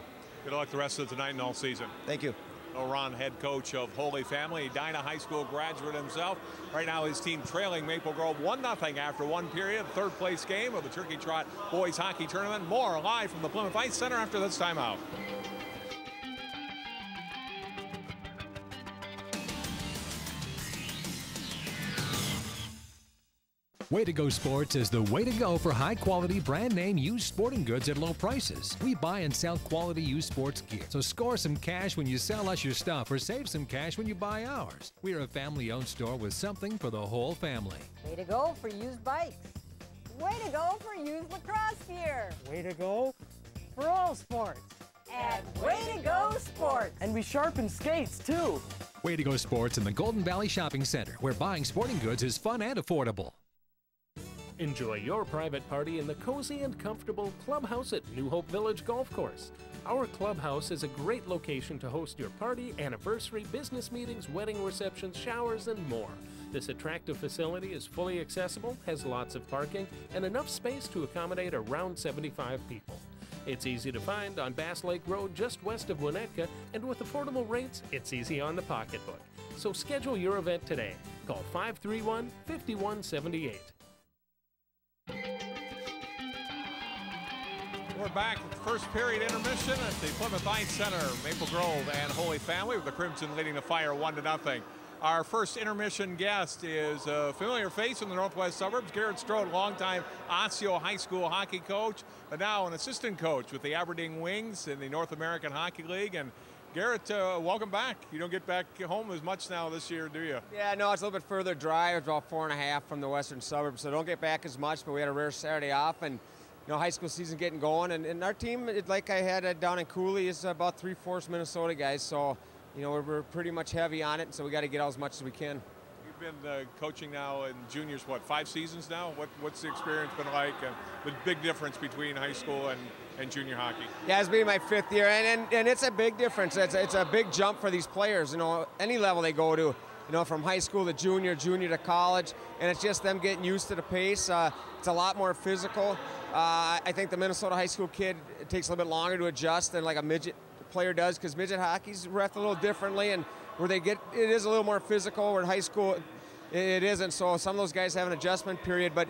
Good luck the rest of tonight and all season. Thank you. Ron, head coach of Holy Family, Edina High School graduate himself. Right now his team trailing Maple Grove 1-0 after 1 period. Third place game of the Turkey Trot Boys Hockey Tournament. More live from the Plymouth Ice Center after this timeout. Way to Go Sports is the way to go for high-quality brand name used sporting goods at low prices. We buy and sell quality used sports gear, so score some cash when you sell us your stuff or save some cash when you buy ours. We're a family-owned store with something for the whole family. Way to go for used bikes. Way to go for used lacrosse gear. Way to go for all sports. At Way to Go Sports. And we sharpen skates, too. Way to Go Sports in the Golden Valley Shopping Center, where buying sporting goods is fun and affordable. Enjoy your private party in the cozy and comfortable clubhouse at New Hope Village Golf Course. Our clubhouse is a great location to host your party, anniversary, business meetings, wedding receptions, showers, and more. This attractive facility is fully accessible, has lots of parking, and enough space to accommodate around 75 people. It's easy to find on Bass Lake Road just west of Winnetka, and with affordable rates, it's easy on the pocketbook. So schedule your event today. Call 531-5178. We're back at the first period intermission at the Plymouth Ice Center. Maple Grove and Holy Family with the Crimson leading the Fire 1-0. Our first intermission guest is a familiar face in the northwest suburbs, Garrett Trot, longtime Osseo High School hockey coach, but now an assistant coach with the Aberdeen Wings in the North American Hockey League. And Garrett, welcome back. You don't get back home as much now this year, do you? Yeah, no, it's a little bit further drive. It's about 4.5 from the western suburbs, so don't get back as much, but we had a rare Saturday off, and you know, high school season getting going, and our team, like I had down in Cooley, is about 3/4 Minnesota guys, so you know, we're pretty much heavy on it, so we got to get out as much as we can. You've been coaching now in juniors, what, 5 seasons now? What's the experience been like? The big difference between high school in junior hockey? Yeah, it's been my 5th year, and it's a big difference. It's a big jump for these players. You know, any level they go to, you know, from high school to junior to college, and it's just them getting used to the pace. It's a lot more physical. I think the Minnesota high school kid, it takes a little bit longer to adjust than like a midget player does, because midget hockey's ref a little differently, and where it is a little more physical, where in high school it isn't. So some of those guys have an adjustment period, but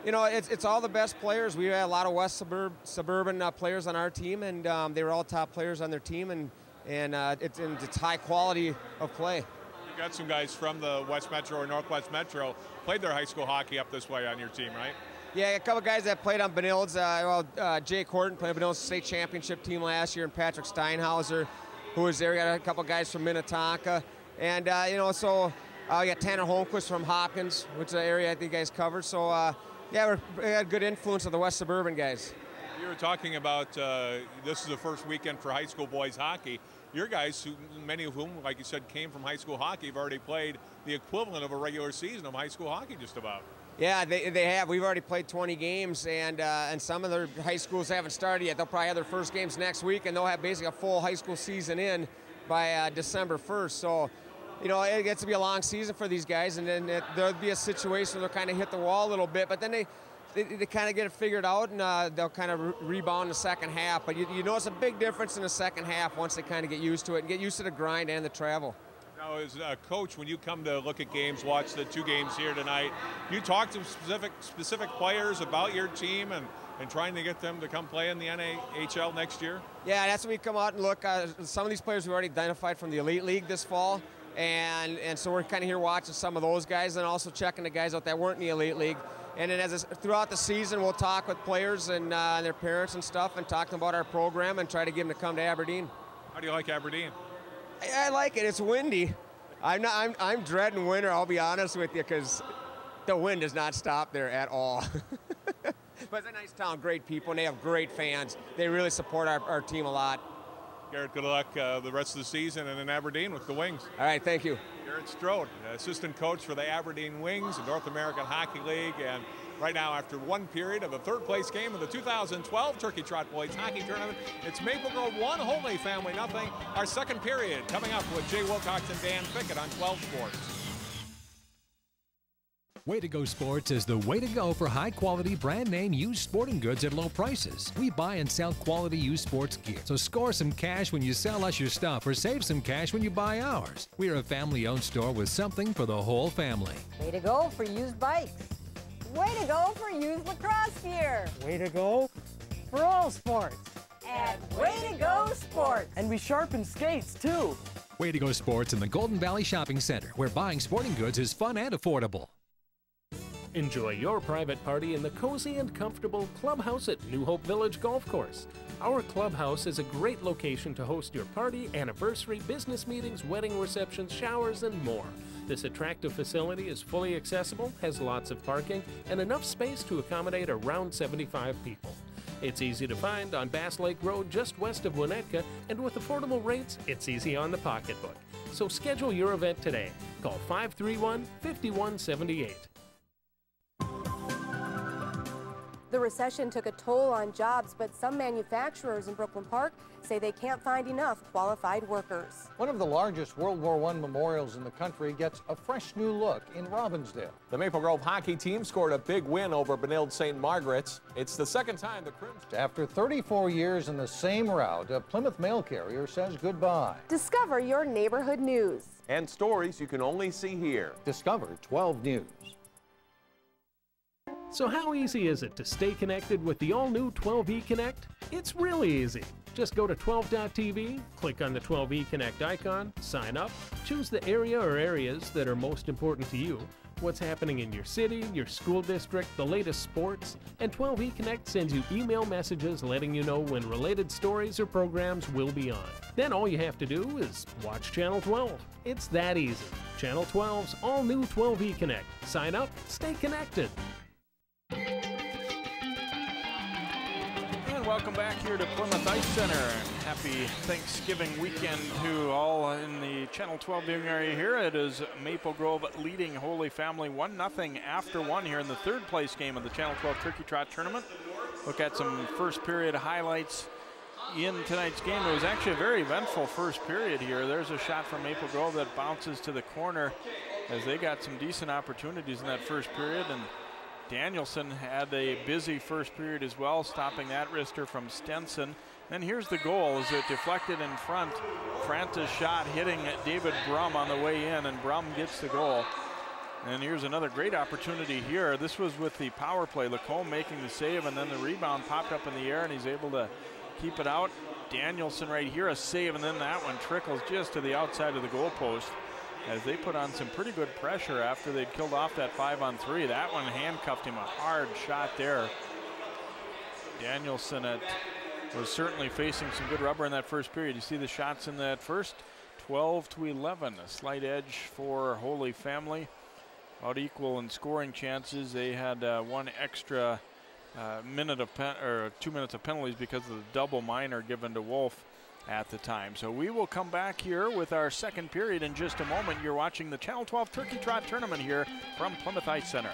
you know, it's all the best players. We had a lot of suburban players on our team, and they were all top players on their team, and it's high quality of play. You got some guys from the West Metro or Northwest Metro, played their high school hockey up this way on your team, right? Yeah, a couple guys that played on Benilde's. Jake Horton played on Benilde's state championship team last year, and Patrick Steinhauser, who was there. We got a couple guys from Minnetonka, and you know, so we got Tanner Holmquist from Hopkins, which is an area I think you guys covered. So yeah, we had good influence of the West Suburban guys. You were talking about this is the first weekend for high school boys hockey. Your guys, many of whom, like you said, came from high school hockey, have already played the equivalent of a regular season of high school hockey just about. Yeah, they have. We've already played 20 games, and some of their high schools haven't started yet. They'll probably have their first games next week, and they'll have basically a full high school season in by December 1st. So, you know, it gets to be a long season for these guys, and then there'll be a situation where they'll kind of hit the wall a little bit, but then they kind of get it figured out, and they'll kind of rebound in the second half. But you notice a big difference in the second half once they kind of get used to it and get used to the grind and the travel. Now, as a coach, when you come to look at games, watch the 2 games here tonight, you talk to specific players about your team and trying to get them to come play in the NHL next year? Yeah, that's when we come out and look. Some of these players we've already identified from the Elite League this fall, and so we're kind of here watching some of those guys and also checking the guys out that weren't in the Elite League. And then throughout the season, we'll talk with players and their parents and stuff and talk to them about our program and try to get them to come to Aberdeen. How do you like Aberdeen? I like it. It's windy. I'm dreading winter, I'll be honest with you, because the wind does not stop there at all. But it's a nice town, great people, and they have great fans. They really support our team a lot. Garrett, good luck the rest of the season and in Aberdeen with the Wings. All right, thank you. Garrett Trot, assistant coach for the Aberdeen Wings, the North American Hockey League, and right now, after one period of the third-place game of the 2012 Turkey Trot Boys Hockey Tournament, it's Maple Grove 1, Holy Family nothing. Our second period coming up with Jay Wilcox and Dan Pickett on 12 Sports. Way to Go Sports is the way to go for high-quality brand-name used sporting goods at low prices. We buy and sell quality used sports gear, so score some cash when you sell us your stuff or save some cash when you buy ours. We are a family-owned store with something for the whole family. Way to go for used bikes. Way to go for used lacrosse gear. Way to go for all sports. And Way to Go Sports. And we sharpen skates, too. Way to Go Sports in the Golden Valley Shopping Center, where buying sporting goods is fun and affordable. Enjoy your private party in the cozy and comfortable clubhouse at New Hope Village Golf Course. Our clubhouse is a great location to host your party, anniversary, business meetings, wedding receptions, showers, and more. This attractive facility is fully accessible, has lots of parking, and enough space to accommodate around 75 people. It's easy to find on Bass Lake Road just west of Winnetka, and with affordable rates, it's easy on the pocketbook. So schedule your event today. Call 531-5178. The recession took a toll on jobs, but some manufacturers in Brooklyn Park say they can't find enough qualified workers. One of the largest World War I memorials in the country gets a fresh new look in Robbinsdale. The Maple Grove hockey team scored a big win over Benilde St. Margaret's. It's the second time the Crimson... After 34 years in the same route, a Plymouth mail carrier says goodbye. Discover your neighborhood news. And stories you can only see here. Discover 12 News. So how easy is it to stay connected with the all-new 12E Connect? It's really easy. Just go to 12.tv, click on the 12E Connect icon, sign up, choose the area or areas that are most important to you, what's happening in your city, your school district, the latest sports, and 12E Connect sends you email messages letting you know when related stories or programs will be on. Then all you have to do is watch Channel 12. It's that easy. Channel 12's all-new 12E Connect. Sign up, stay connected. And welcome back here to Plymouth Ice Center. Happy Thanksgiving weekend to all in the Channel 12 viewing area here. It is Maple Grove leading Holy Family 1-0 after 1 here in the third place game of the Channel 12 Turkey Trot Tournament. look at some first period highlights in tonight's game. It was actually a very eventful first period here. There's a shot from Maple Grove that bounces to the corner as they got some decent opportunities in that first period, and Danielson had a busy first period as well, stopping that wrister from Stenson. Then here's the goal as it deflected in front. Franta's shot hitting David Brum on the way in, and Brum gets the goal. And here's another great opportunity here. This was with the power play. Lacombe making the save, and then the rebound popped up in the air, and he's able to keep it out. Danielson right here, a save, and then that one trickles just to the outside of the goalpost as they put on some pretty good pressure after they'd killed off that 5-on-3. That one handcuffed him, a hard shot there. Danielson was certainly facing some good rubber in that first period. You see the shots in that first, 12-11, a slight edge for Holy Family. About equal in scoring chances. They had one extra 2 minutes of penalties because of the double minor given to Wolf at the time. So we will come back here with our second period in just a moment. You're watching the Channel 12 Turkey Trot Tournament here from Plymouth Ice Center.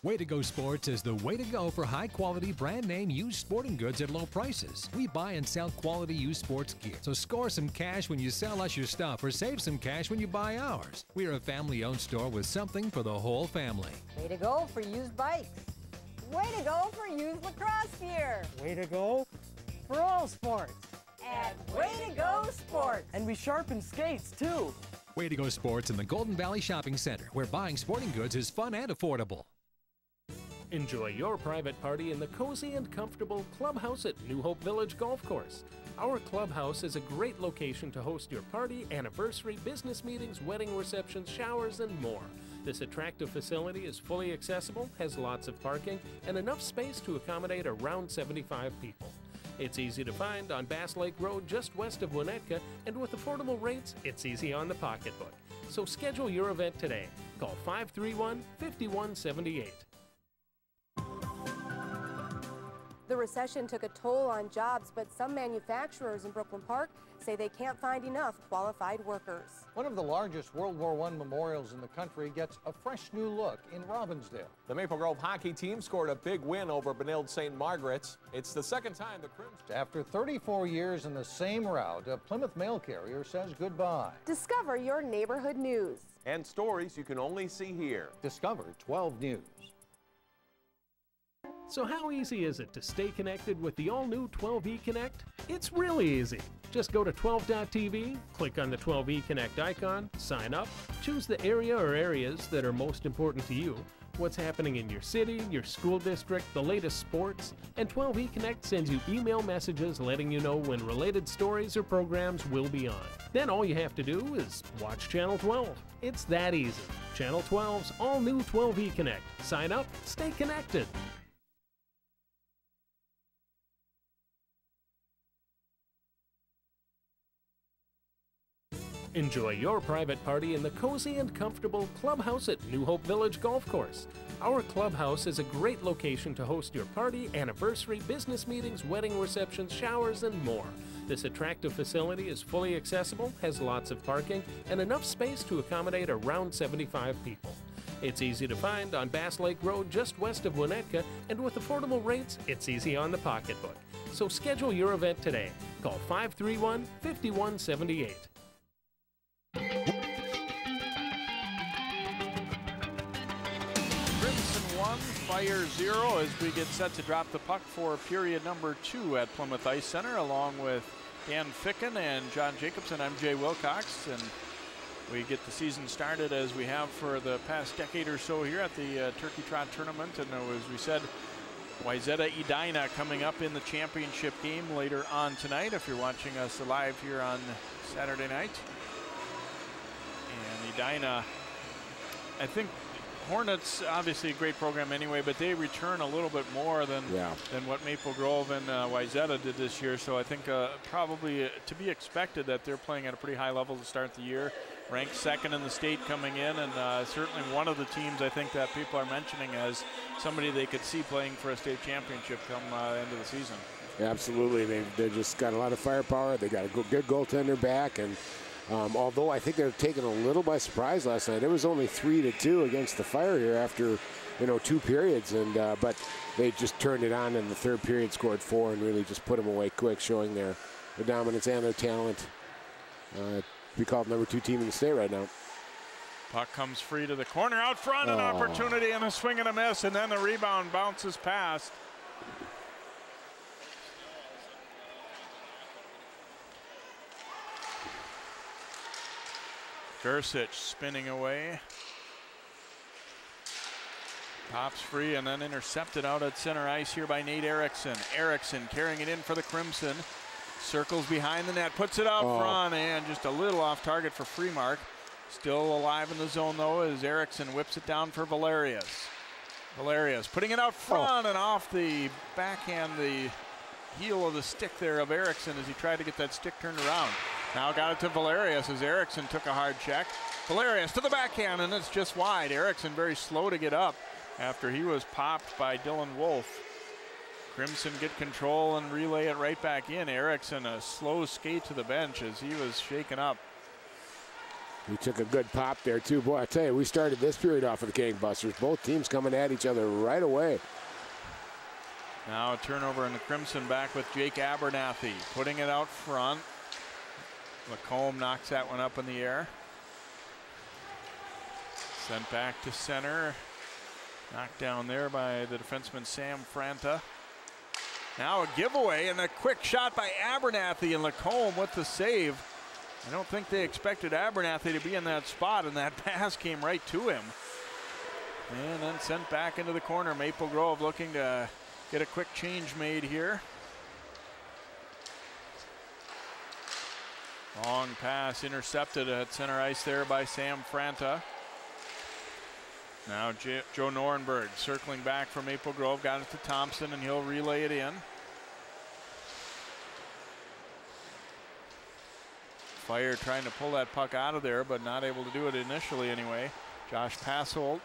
Way to Go Sports is the way to go for high-quality brand name used sporting goods at low prices. We buy and sell quality used sports gear. So score some cash when you sell us your stuff or save some cash when you buy ours. We are a family-owned store with something for the whole family. Way to go for used bikes. Way to go for used lacrosse gear. Way to go for all sports. At Way to Go Sports. And we sharpen skates too. Way to Go Sports in the Golden Valley Shopping Center, where buying sporting goods is fun and affordable. Enjoy your private party in the cozy and comfortable clubhouse at New Hope Village Golf Course. Our clubhouse is a great location to host your party, anniversary, business meetings, wedding receptions, showers, and more. This attractive facility is fully accessible, has lots of parking, and enough space to accommodate around 75 people. It's easy to find on Bass Lake Road just west of Winnetka, and with affordable rates, it's easy on the pocketbook. So schedule your event today. Call 531-5178. The recession took a toll on jobs, but some manufacturers in Brooklyn Park say they can't find enough qualified workers. One of the largest World War I memorials in the country gets a fresh new look in Robbinsdale. The Maple Grove hockey team scored a big win over Benilde St. Margaret's. It's the second time the Crimson... After 34 years in the same route, a Plymouth mail carrier says goodbye. Discover your neighborhood news. And stories you can only see here. Discover 12 News. So how easy is it to stay connected with the all-new 12E Connect? It's really easy. Just go to 12.tv, click on the 12E Connect icon, sign up, choose the area or areas that are most important to you, what's happening in your city, your school district, the latest sports, and 12E Connect sends you email messages letting you know when related stories or programs will be on. Then all you have to do is watch Channel 12. It's that easy. Channel 12's all-new 12E Connect. Sign up, stay connected. Enjoy your private party in the cozy and comfortable clubhouse at New Hope Village Golf Course. Our clubhouse is a great location to host your party, anniversary, business meetings, wedding receptions, showers, and more. This attractive facility is fully accessible, has lots of parking, and enough space to accommodate around 75 people. It's easy to find on Bass Lake Road just west of Winnetka, and with affordable rates, it's easy on the pocketbook. So schedule your event today. Call 531-5178. Crimson 1, Fire 0 as we get set to drop the puck for period number 2 at Plymouth Ice Center, along with Dan Ficken and John Jacobson. I'm Jay Wilcox, and we get the season started as we have for the past decade or so here at the Turkey Trot Tournament. And as we said, Wayzata Edina coming up in the championship game later on tonight if you're watching us live here on Saturday night. And Edina, I think Hornets, obviously a great program anyway, but they return a little bit more than what Maple Grove and Wayzata did this year. So I think probably to be expected that they're playing at a pretty high level to start the year. Ranked second in the state coming in, and certainly one of the teams I think that people are mentioning as somebody they could see playing for a state championship come end of the season. Absolutely, they've just got a lot of firepower. They got a good goaltender back, and Although I think they're taken a little by surprise last night. It was only 3-2 against the Fire here after 2 periods, and but they just turned it on in the third period, scored 4, and really just put them away quick, showing their dominance and their talent. We call it number 2 team in the state right now. Puck comes free to the corner out front, an opportunity and a swing and a miss, and then the rebound bounces past. Gersich spinning away. Pops free and then intercepted out at center ice here by Nate Erickson. Erickson carrying it in for the Crimson. Circles behind the net, puts it out front, and just a little off target for Freemark. Still alive in the zone though as Erickson whips it down for Valerius. Valerius putting it out front and off the backhand, the heel of the stick there of Erickson as he tried to get that stick turned around. Now got it to Valerius as Erickson took a hard check. Valerius to the backhand, and it's just wide. Erickson very slow to get up after he was popped by Dylan Wolf. Crimson get control and relay it right back in. Erickson a slow skate to the bench as he was shaken up. He took a good pop there too. Boy, I tell you, we started this period off with the gangbusters. Both teams coming at each other right away. Now a turnover in the Crimson, back with Jake Abernathy putting it out front. Lacombe knocks that one up in the air. Sent back to center. Knocked down there by the defenseman Sam Franta. Now a giveaway and a quick shot by Abernathy, and Lacombe with the save. I don't think they expected Abernathy to be in that spot, and that pass came right to him. And then sent back into the corner. Maple Grove looking to get a quick change made here. Long pass intercepted at center ice there by Sam Franta. Now Joe Norenberg circling back from Maple Grove, got it to Thompson, and he'll relay it in. Fire trying to pull that puck out of there, but not able to do it initially anyway. Josh Passolt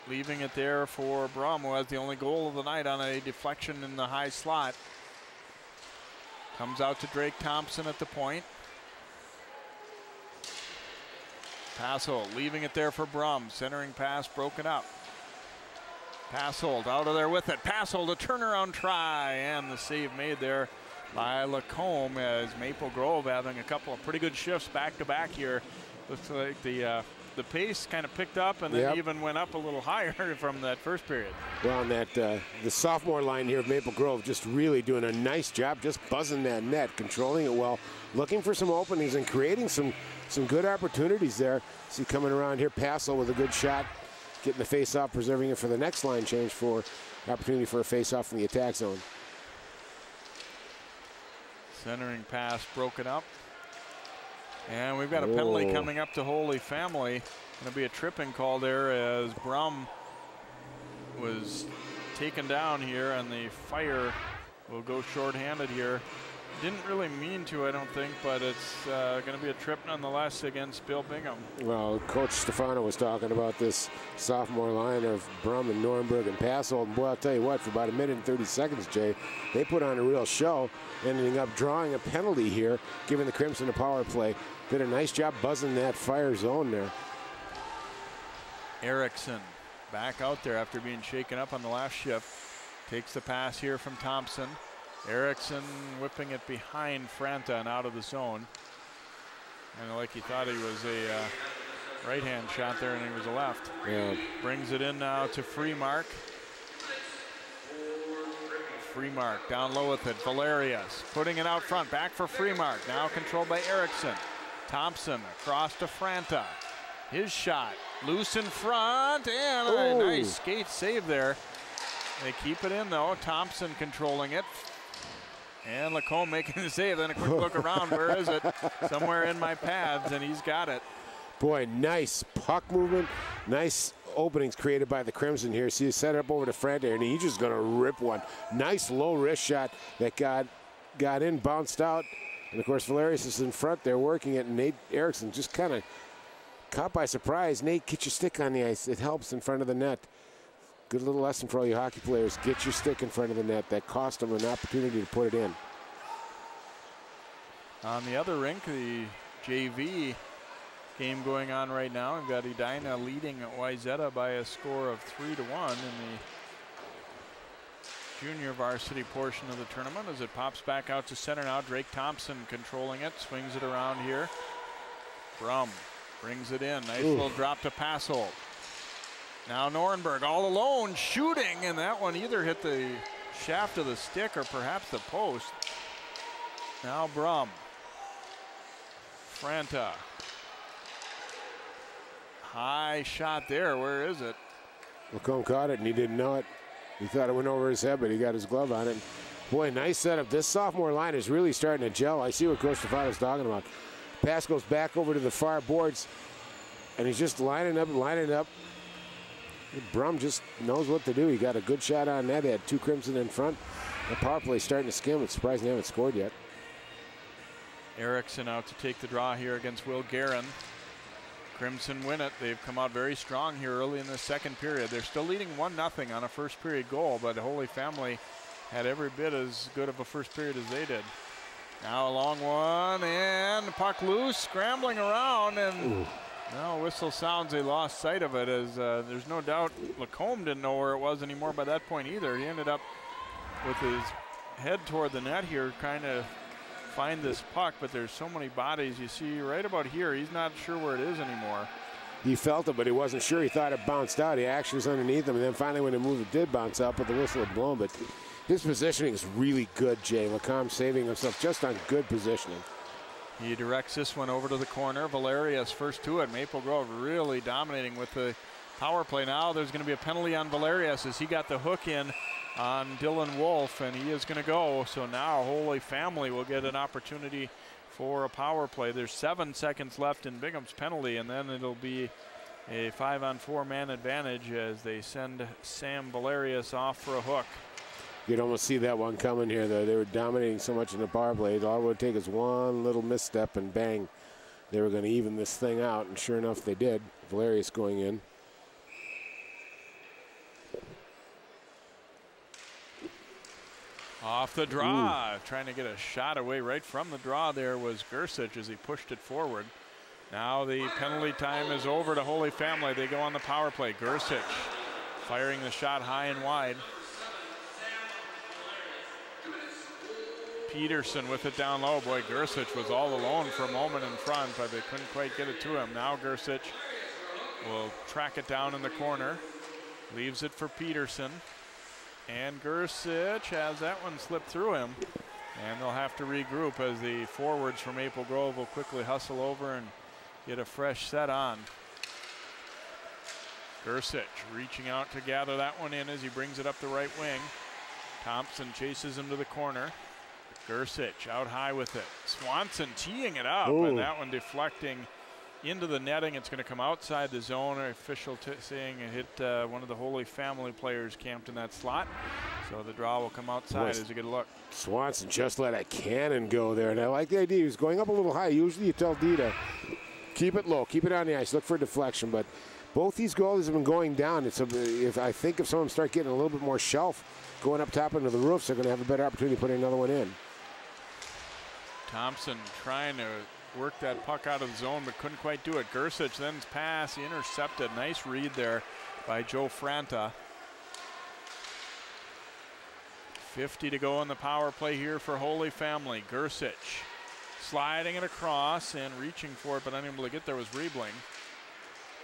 leaving it there for Brum, who has the only goal of the night on a deflection in the high slot. Comes out to Drake Thompson at the point. Passolt leaving it there for Brum. Centering pass broken up. Passolt out of there with it. Passolt a turnaround try, and the save made there by Lacombe as Maple Grove having a couple of pretty good shifts back to back here. Looks like the pace kind of picked up and then even went up a little higher from that first period. Well, and that the sophomore line here of Maple Grove just really doing a nice job, just buzzing that net, controlling it well, looking for some openings and creating some good opportunities there. See coming around here, Passel with a good shot, getting the face-off, preserving it for the next line change for opportunity for a face-off from the attack zone. Centering pass broken up. And we've got a penalty coming up to Holy Family. Going to be a tripping call there as Brum was taken down here, and the Fire will go shorthanded here. Didn't really mean to, I don't think, but it's going to be a trip nonetheless against Bill Bingham. Well, Coach Stefano was talking about this sophomore line of Brum and Norenberg and Passolt. And boy, I'll tell you what, for about a minute and 30 seconds, Jay, they put on a real show, ending up drawing a penalty here, giving the Crimson a power play. Did a nice job buzzing that Fire zone there. Erickson back out there after being shaken up on the last shift. Takes the pass here from Thompson. Erickson whipping it behind Franta and out of the zone. And like he thought he was a right-hand shot there, and he was a left. Yeah. Brings it in now to Freemark. Freemark down low with it. Valerius putting it out front. Back for Freemark. Now controlled by Erickson. Thompson across to Franta. His shot loose in front, and a nice skate save there. They keep it in though. Thompson controlling it. And Lacombe making the save. Then a quick look around. Where is it? Somewhere in my pads, and he's got it. Boy, nice puck movement. Nice openings created by the Crimson here. See, he set it up over to Franta, and he's just going to rip one. Nice low wrist shot that got in, bounced out. And, of course, Valerius is in front there working it, and Nate Erickson just kind of caught by surprise. Nate, get your stick on the ice. It helps in front of the net. Good little lesson for all you hockey players. Get your stick in front of the net. That cost them an opportunity to put it in. On the other rink, the JV game going on right now. We've got Edina leading Wayzata by a score of 3-1 in the junior varsity portion of the tournament as it pops back out to center now. Drake Thompson controlling it, swings it around here. Brum brings it in. Nice little drop to pass hold. Now Norenberg all alone shooting, and that one either hit the shaft of the stick or perhaps the post. Now Brum. Franta. High shot there. Where is it? Lacombe caught it and he didn't know it. He thought it went over his head, but he got his glove on it. Boy, nice setup. This sophomore line is really starting to gel. I see what Coach Stefano's talking about. Pass goes back over to the far boards, and he's just lining up. Brum just knows what to do. He got a good shot on that. They had 2 Crimson in front. The power play starting to skim. It's surprising they haven't scored yet. Erickson out to take the draw here against Will Guerin. Crimson win it. They've come out very strong here early in the second period. They're still leading 1-0 on a first period goal, but the Holy Family had every bit as good of a first period as they did. Now a long one, and the puck loose, scrambling around, and now whistle sounds. They lost sight of it, as there's no doubt Lacombe didn't know where it was anymore by that point either. He ended up with his head toward the net here, trying to find this puck, but there's so many bodies. You see right about here, he's not sure where it is anymore. He felt it, but he wasn't sure. He thought it bounced out. He actually was underneath him, and then finally when it moved, it did bounce out, but the whistle had blown. But his positioning is really good, Jay. Lacombe saving himself just on good positioning. He directs this one over to the corner. Valerius first to it. Maple Grove really dominating with the power play. Now there's going to be a penalty on Valerius as he got the hook in on Dylan Wolf, and he is going to go. So now Holy Family will get an opportunity for a power play. There's 7 seconds left in Bingham's penalty, and then it'll be a 5-on-4 man advantage as they send Sam Valerius off for a hook. You'd almost see that one coming here, though. They were dominating so much in the power play. All it would take is one little misstep, and bang, they were going to even this thing out, and sure enough, they did. Valerius going in. Off the draw, trying to get a shot away right from the draw there was Gersich as he pushed it forward. Now the penalty time is over to Holy Family. They go on the power play. Gersich firing the shot high and wide. Peterson with it down low. Boy, Gersich was all alone for a moment in front, but they couldn't quite get it to him. Now Gersich will track it down in the corner. Leaves it for Peterson. And Gersich has that one slip through him. And they'll have to regroup as the forwards from Maple Grove will quickly hustle over and get a fresh set on. Gersich reaching out to gather that one in as he brings it up the right wing. Thompson chases him to the corner. Gersich out high with it. Swanson teeing it up, and that one deflecting into the netting. It's going to come outside the zone. Our official saying it hit one of the Holy Family players camped in that slot. So the draw will come outside as a good look. Swanson just let a cannon go there, and I like the idea. He was going up a little high. Usually you tell D to keep it low, keep it on the ice, look for a deflection, but both these goalies have been going down. I think if some of them start getting a little bit more shelf going up top into the roofs, they're going to have a better opportunity to put another one in. Thompson trying to work that puck out of the zone, but couldn't quite do it. Gersich then pass intercepted. Nice read there by Joe Franta. 50 to go in the power play here for Holy Family. Gersich sliding it across and reaching for it, but unable to get there was Riebling.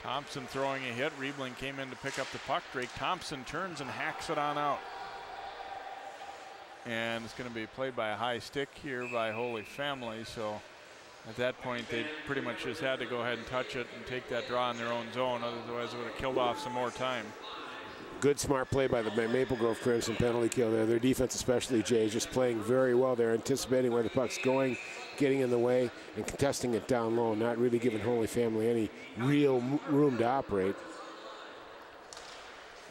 Thompson throwing a hit. Riebling came in to pick up the puck. Drake Thompson turns and hacks it on out. And it's going to be played by a high stick here by Holy Family. So at that point, they pretty much just had to go ahead and touch it and take that draw in their own zone. Otherwise, it would have killed off some more time. Good, smart play by the Maple Grove Crimson, penalty kill there. Their defense, especially, Jay, is just playing very well. They're anticipating where the puck's going, getting in the way, and contesting it down low, not really giving Holy Family any real room to operate.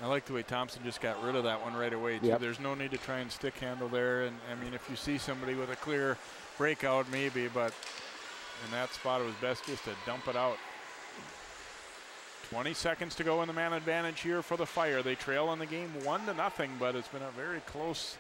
I like the way Thompson just got rid of that one right away, too. Yep. There's no need to try and stick handle there. And, I mean, if you see somebody with a clear breakout, maybe, but in that spot, it was best just to dump it out. 20 seconds to go in the man advantage here for the Fire. They trail in the game 1-0, but it's been a very close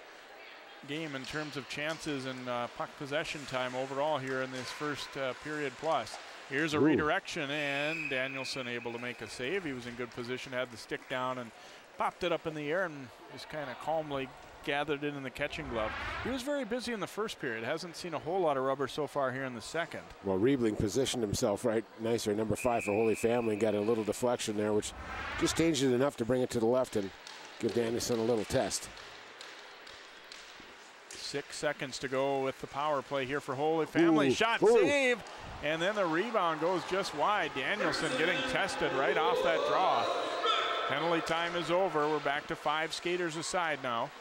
game in terms of chances and puck possession time overall here in this first period plus. Here's a redirection, and Danielson able to make a save. He was in good position, had the stick down, and popped it up in the air and just kind of calmly gathered it in the catching glove. He was very busy in the first period. Hasn't seen a whole lot of rubber so far here in the second. Well, Riebling positioned himself right nicer, number 5 for Holy Family, and got a little deflection there, which just changed it enough to bring it to the left and give Danielson a little test. 6 seconds to go with the power play here for Holy Family. Shot, save, and then the rebound goes just wide. Danielson getting tested right off that draw. Penalty time is over. We're back to 5 skaters aside now.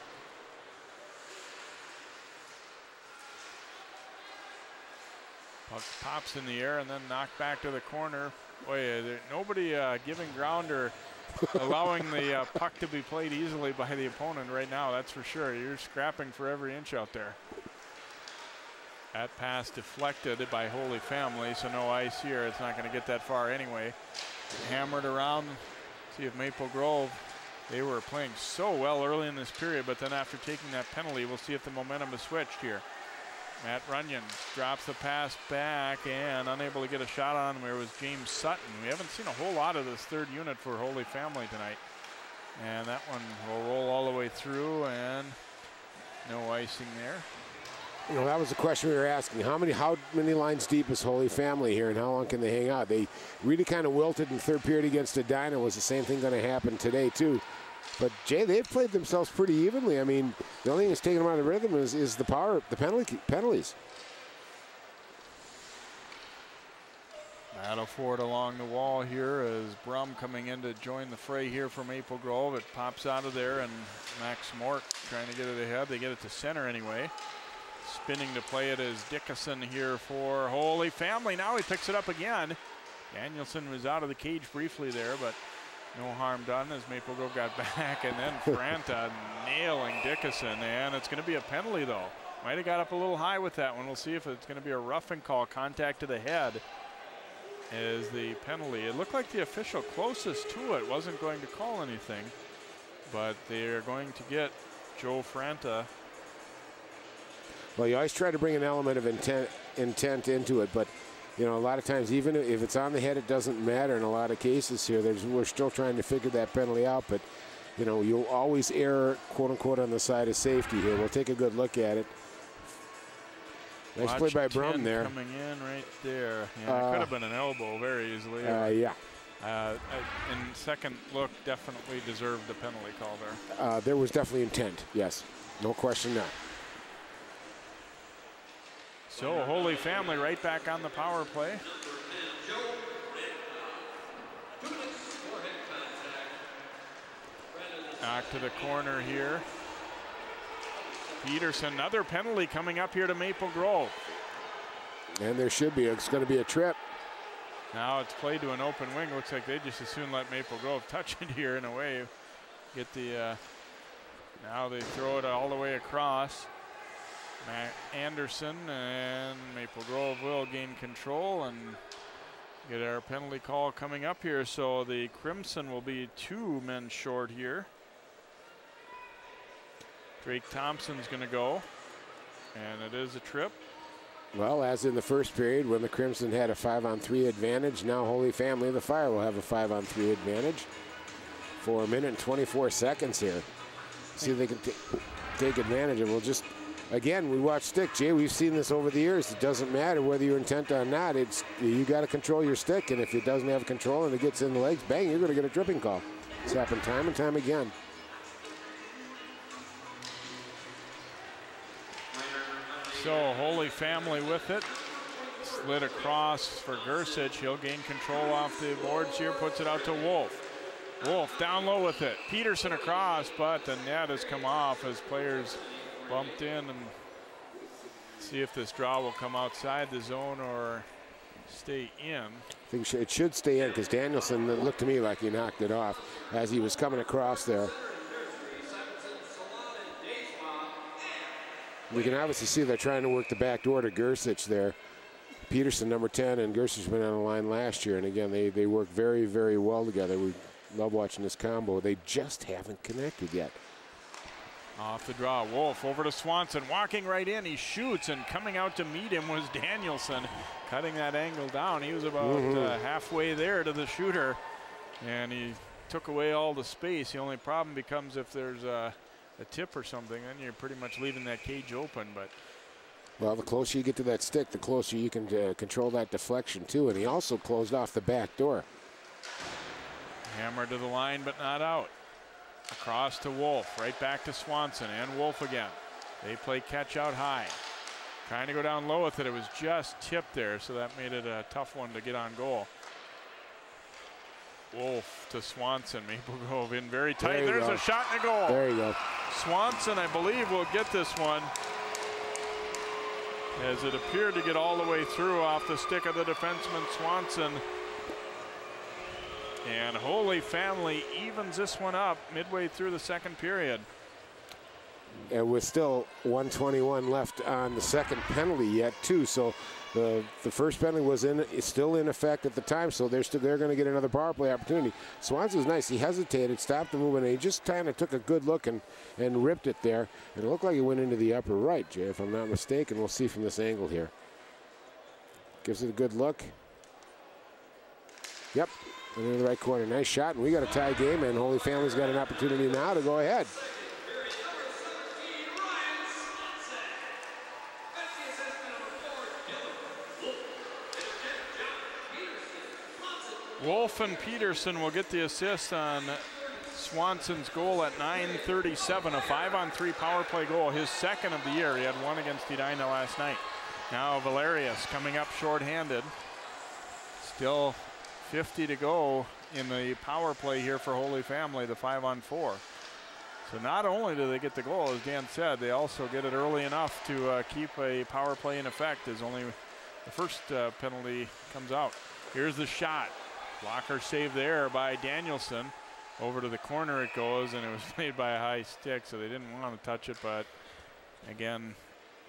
Puck pops in the air and then knocked back to the corner. Boy, nobody giving ground or allowing the puck to be played easily by the opponent right now, that's for sure. You're scrapping for every inch out there. That pass deflected by Holy Family, so no ice here. It's not going to get that far anyway. Hammered around. See if Maple Grove, they were playing so well early in this period, but then after taking that penalty, we'll see if the momentum has switched here. Matt Runyon drops the pass back and unable to get a shot on him. Where was James Sutton? We haven't seen a whole lot of this third unit for Holy Family tonight. And that one will roll all the way through, and no icing there. You know, that was the question we were asking. How many lines deep is Holy Family here, and how long can they hang out? They really kind of wilted in the third period against Edina. Was the same thing going to happen today, too? But, Jay, they've played themselves pretty evenly. I mean, the only thing that's taken them out of rhythm is the penalties. Battle for it along the wall here as Brum coming in to join the fray here for Maple Grove. It pops out of there, and Max Mort trying to get it ahead. They get it to center anyway. Spinning to play it is Dickinson here for Holy Family. Now he picks it up again. Danielson was out of the cage briefly there, but no harm done as Maple Grove got back, and then Franta nailing Dickinson, and it's going to be a penalty though. Might have got up a little high with that one. We'll see if it's going to be a roughing call. Contact to the head is the penalty. It looked like the official closest to it wasn't going to call anything, but they're going to get Joe Franta. Well, you always try to bring an element of intent into it, but you know, a lot of times, even if it's on the head, it doesn't matter in a lot of cases here. We're still trying to figure that penalty out, but, you know, you'll always err, quote-unquote, on the side of safety here. We'll take a good look at it. Nice play by Brum there. Coming in right there. Yeah, it could have been an elbow very easily. Yeah. In second look, definitely deserved the penalty call there. There was definitely intent, yes. No question there. So Holy Family right back on the power play. Back to the corner here. Peterson, another penalty coming up here to Maple Grove. And there should be. It's going to be a trip. Now it's played to an open wing. Looks like they just as soon let Maple Grove touch it here in a way. Get the, now they throw it all the way across. Matt Anderson, and Maple Grove will gain control and get our penalty call coming up here. So the Crimson will be 2 men short here. Drake Thompson's going to go, and it is a trip. Well, as in the first period when the Crimson had a 5-on-3 advantage, now Holy Family, the Fire, will have a 5-on-3 advantage for 1 minute and 24 seconds here. See if they can take advantage of it. We'll just, again, we watch stick, Jay. We've seen this over the years. It doesn't matter whether you're intent or not. It's you got to control your stick, and if it doesn't have control and it gets in the legs, bang, you're going to get a tripping call. It's happened time and time again. So Holy Family with it. Slid across for Gersich. He'll gain control off the boards here. Puts it out to Wolf. Wolf down low with it. Peterson across, but the net has come off as players bumped in, and see if this draw will come outside the zone or stay in. I think it should stay in because Danielson looked to me like he knocked it off as he was coming across there. We can obviously see they're trying to work the back door to Gersich there. Peterson, number 10, and Gersich been on the line last year, and again, they work very, very well together. We love watching this combo. They just haven't connected yet. Off the draw, Wolf over to Swanson, walking right in, he shoots, and coming out to meet him was Danielson, cutting that angle down. He was about halfway there to the shooter, and he took away all the space. The only problem becomes if there's a tip or something, then you're pretty much leaving that cage open. But well, the closer you get to that stick, the closer you can control that deflection too, and he also closed off the back door. Hammer to the line, but not out. Across to Wolf, right back to Swanson, and Wolf again. They play catch out high. Trying to go down low with it. It was just tipped there, so that made it a tough one to get on goal. Wolf to Swanson. Maple Grove in very tight. There's a shot and a goal. There you go. Swanson, I believe, will get this one, as it appeared to get all the way through off the stick of the defenseman Swanson. And Holy Family evens this one up midway through the second period. And with still 1:21 left on the second penalty yet too. So the first penalty was still in effect at the time. So they're going to get another power play opportunity. Swanson's nice. He hesitated, stopped the movement, and he just kind of took a good look and ripped it there. And it looked like it went into the upper right, Jay, if I'm not mistaken. We'll see from this angle here. Gives it a good look. Yep. In the right corner. Nice shot, and we got a tie game, and Holy Family's got an opportunity now to go ahead. Wolf and Peterson will get the assist on Swanson's goal at 9:37, a 5-on-3 power play goal, his second of the year. He had one against Edina last night. Now Valerius coming up shorthanded. Still 50 to go in the power play here for Holy Family, the 5-on-4. So not only do they get the goal, as Dan said, they also get it early enough to keep a power play in effect as only the first penalty comes out. Here's the shot. Blocker save there by Danielson. Over to the corner it goes, and it was made by a high stick, so they didn't want to touch it, but again,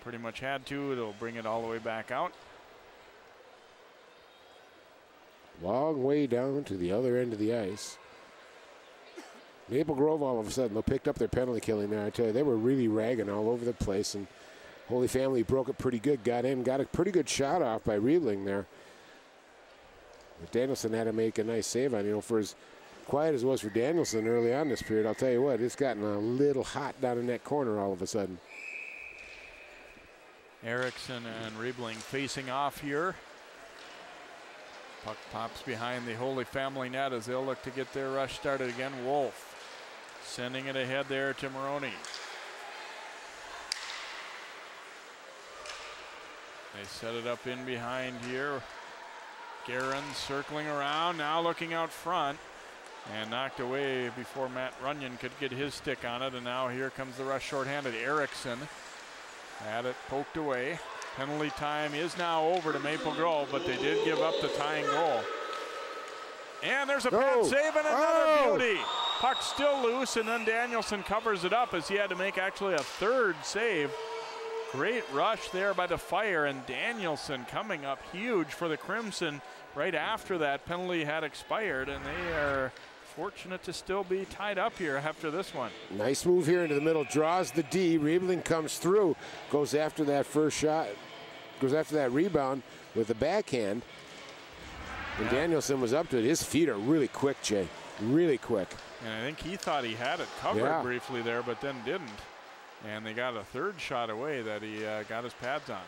pretty much had to. It'll bring it all the way back out. Long way down to the other end of the ice. Maple Grove, all of a sudden, they picked up their penalty killing there. I tell you, they were really ragging all over the place, and Holy Family broke it pretty good, got in, got a pretty good shot off by Riebling there. But Danielson had to make a nice save on, for as quiet as it was for Danielson early on this period, I'll tell you what, it's gotten a little hot down in that corner all of a sudden. Erickson and Riebling facing off here. Puck pops behind the Holy Family net as they'll look to get their rush started again. Wolf sending it ahead there to Maroney. They set it up in behind here. Guerin circling around, now looking out front, and knocked away before Matt Runyon could get his stick on it. And now here comes the rush shorthanded. Erickson had it poked away. Penalty time is now over to Maple Grove, but they did give up the tying goal. And there's a pad save and another beauty. Puck still loose, and then Danielson covers it up as he had to make actually a third save. Great rush there by the Fire, and Danielson coming up huge for the Crimson right after that penalty had expired, and they are fortunate to still be tied up here after this one. Nice move here into the middle, draws the D. Riebling comes through, goes after that first shot, goes after that rebound with the backhand. And Danielson was up to it. His feet are really quick, Jay, really quick. And I think he thought he had it covered briefly there, but then didn't. And they got a third shot away that he got his pads on.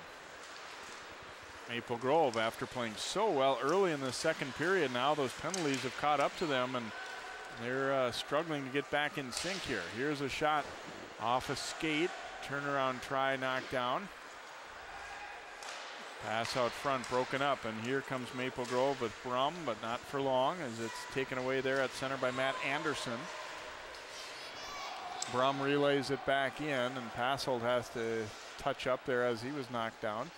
Maple Grove, after playing so well early in the second period, now those penalties have caught up to them, and they're struggling to get back in sync here. Here's a shot off a skate, turnaround try, knocked down. Pass out front, broken up, and here comes Maple Grove with Brum, but not for long, as it's taken away there at center by Matt Anderson. Brum relays it back in, and Passold has to touch up there as he was knocked down.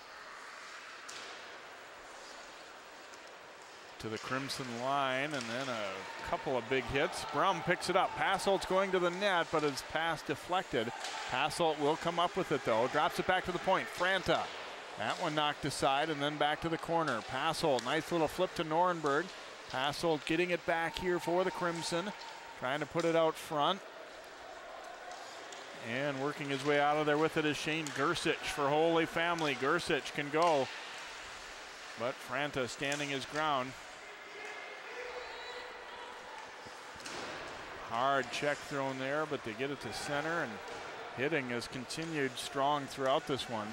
To the Crimson line, and then a couple of big hits. Brum picks it up. Passold's going to the net, but his pass deflected. Passold will come up with it, though. Drops it back to the point. Franta. That one knocked aside, and then back to the corner. Passold, nice little flip to Norenberg. Passold getting it back here for the Crimson. Trying to put it out front. And working his way out of there with it is Shane Gersich for Holy Family. Gersich can go, but Franta standing his ground. Hard check thrown there, but they get it to center, and hitting has continued strong throughout this one.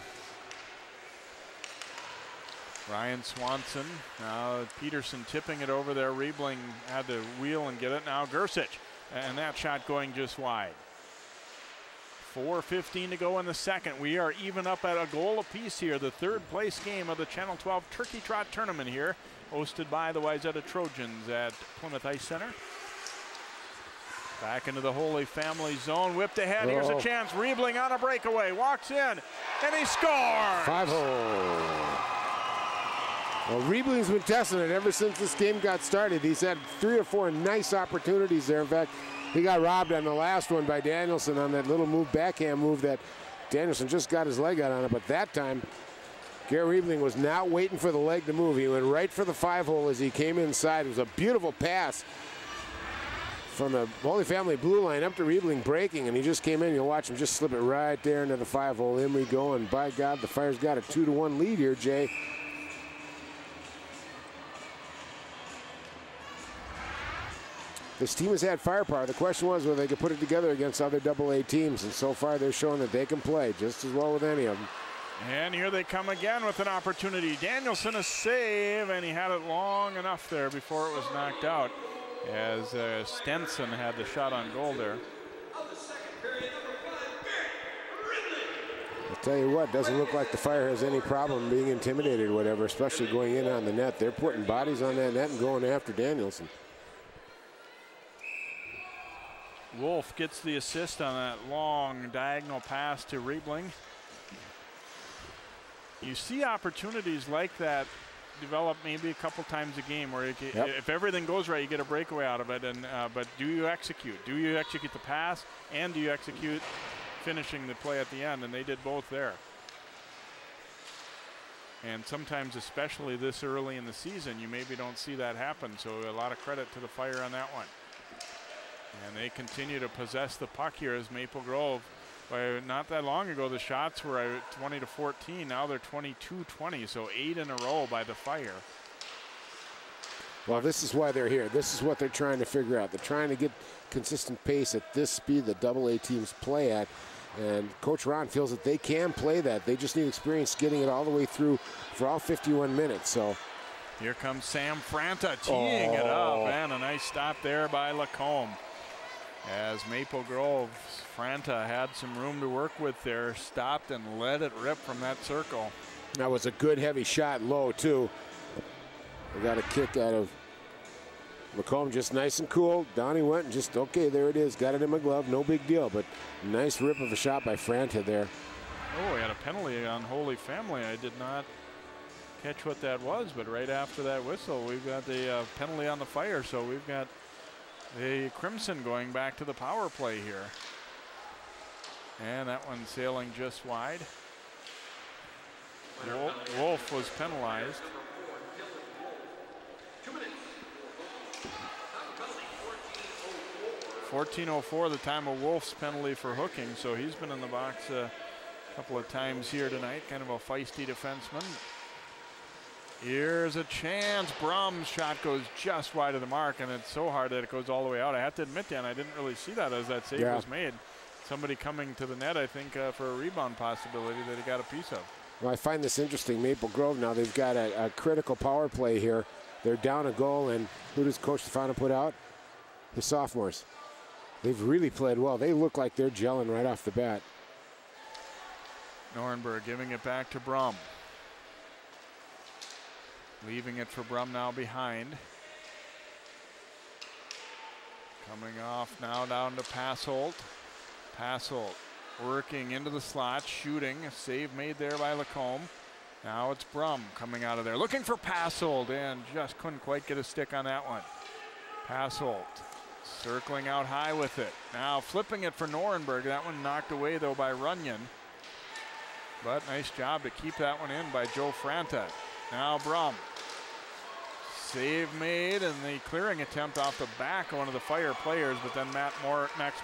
Ryan Swanson, now Peterson tipping it over there. Riebling had to wheel and get it. Now Gersich, and that shot going just wide. 4:15 to go in the second. We are even up at a goal apiece here. The third place game of the Channel 12 Turkey Trot Tournament here, hosted by the Wayzata Trojans at Plymouth Ice Center. Back into the Holy Family zone, whipped ahead. Here's a chance. Riebling on a breakaway, walks in, and he scores! 5-hole. Well, Riebling's been testing it ever since this game got started. He's had 3 or 4 nice opportunities there. In fact, he got robbed on the last one by Danielson on that little move, backhand move that Danielson just got his leg out on it. But that time, Gary Riebling was not waiting for the leg to move. He went right for the 5-hole as he came inside. It was a beautiful pass from the Holy Family blue line up to Riebling breaking, and he just came in. You'll watch him just slip it right there into the 5-hole. In we go, and by God, the Fire's got a 2-1 lead here, Jay. This team has had firepower. The question was whether they could put it together against other AA teams, and so far they're showing that they can play just as well with any of them. And here they come again with an opportunity. Danielson a save, and he had it long enough there before it was knocked out, as Stenson had the shot on goal there. I'll tell you what, doesn't look like the Fire has any problem being intimidated or whatever, especially going in on the net. They're putting bodies on that net and going after Danielson. Wolf gets the assist on that long diagonal pass to Riebling. You see opportunities like that develop maybe a couple times a game where you can, if everything goes right, you get a breakaway out of it. And but do you execute? Do you execute the pass, and do you execute finishing the play at the end? And they did both there. And sometimes, especially this early in the season, you maybe don't see that happen. So a lot of credit to the Fire on that one. And they continue to possess the puck here as Maple Grove. Not that long ago, the shots were 20-14. Now they're 22-20, so 8 in a row by the Fire. Well, this is why they're here. This is what they're trying to figure out. They're trying to get consistent pace at this speed that AA teams play at. And Coach Ron feels that they can play that. They just need experience getting it all the way through for all 51 minutes. So here comes Sam Franta teeing it up, and a nice stop there by Lacombe. As Maple Grove's Franta had some room to work with there, stopped and let it rip from that circle. That was a good heavy shot low too. We got a kick out of Lacombe, just nice and cool. Down he went and just, okay, there it is. Got it in my glove, no big deal, but nice rip of a shot by Franta there. Oh, we had a penalty on Holy Family. I did not catch what that was, but right after that whistle, we've got the penalty on the Fire, so we've got the Crimson going back to the power play here. And that one sailing just wide. Wolf was penalized. 14:04 the time of Wolf's penalty for hooking, so he's been in the box a couple of times here tonight. Kind of a feisty defenseman. Here's a chance. Brum's shot goes just wide of the mark, and it's so hard that it goes all the way out. I have to admit, Dan, I didn't really see that as that save was made. Somebody coming to the net, I think, for a rebound possibility that he got a piece of. Well, I find this interesting. Maple Grove now, they've got a critical power play here. They're down a goal, and who does Coach Stefano put out? The sophomores. They've really played well. They look like they're gelling right off the bat. Norenberg giving it back to Brum. Leaving it for Brum now behind. Coming off now down to Passolt. Passolt working into the slot, shooting. A save made there by Lacombe. Now it's Brum coming out of there, looking for Passolt, and just couldn't quite get a stick on that one. Passolt circling out high with it. Now flipping it for Norenberg. That one knocked away though by Runyon. But nice job to keep that one in by Joe Franta. Now Brum. Save made, and the clearing attempt off the back of one of the Fire players, but then Max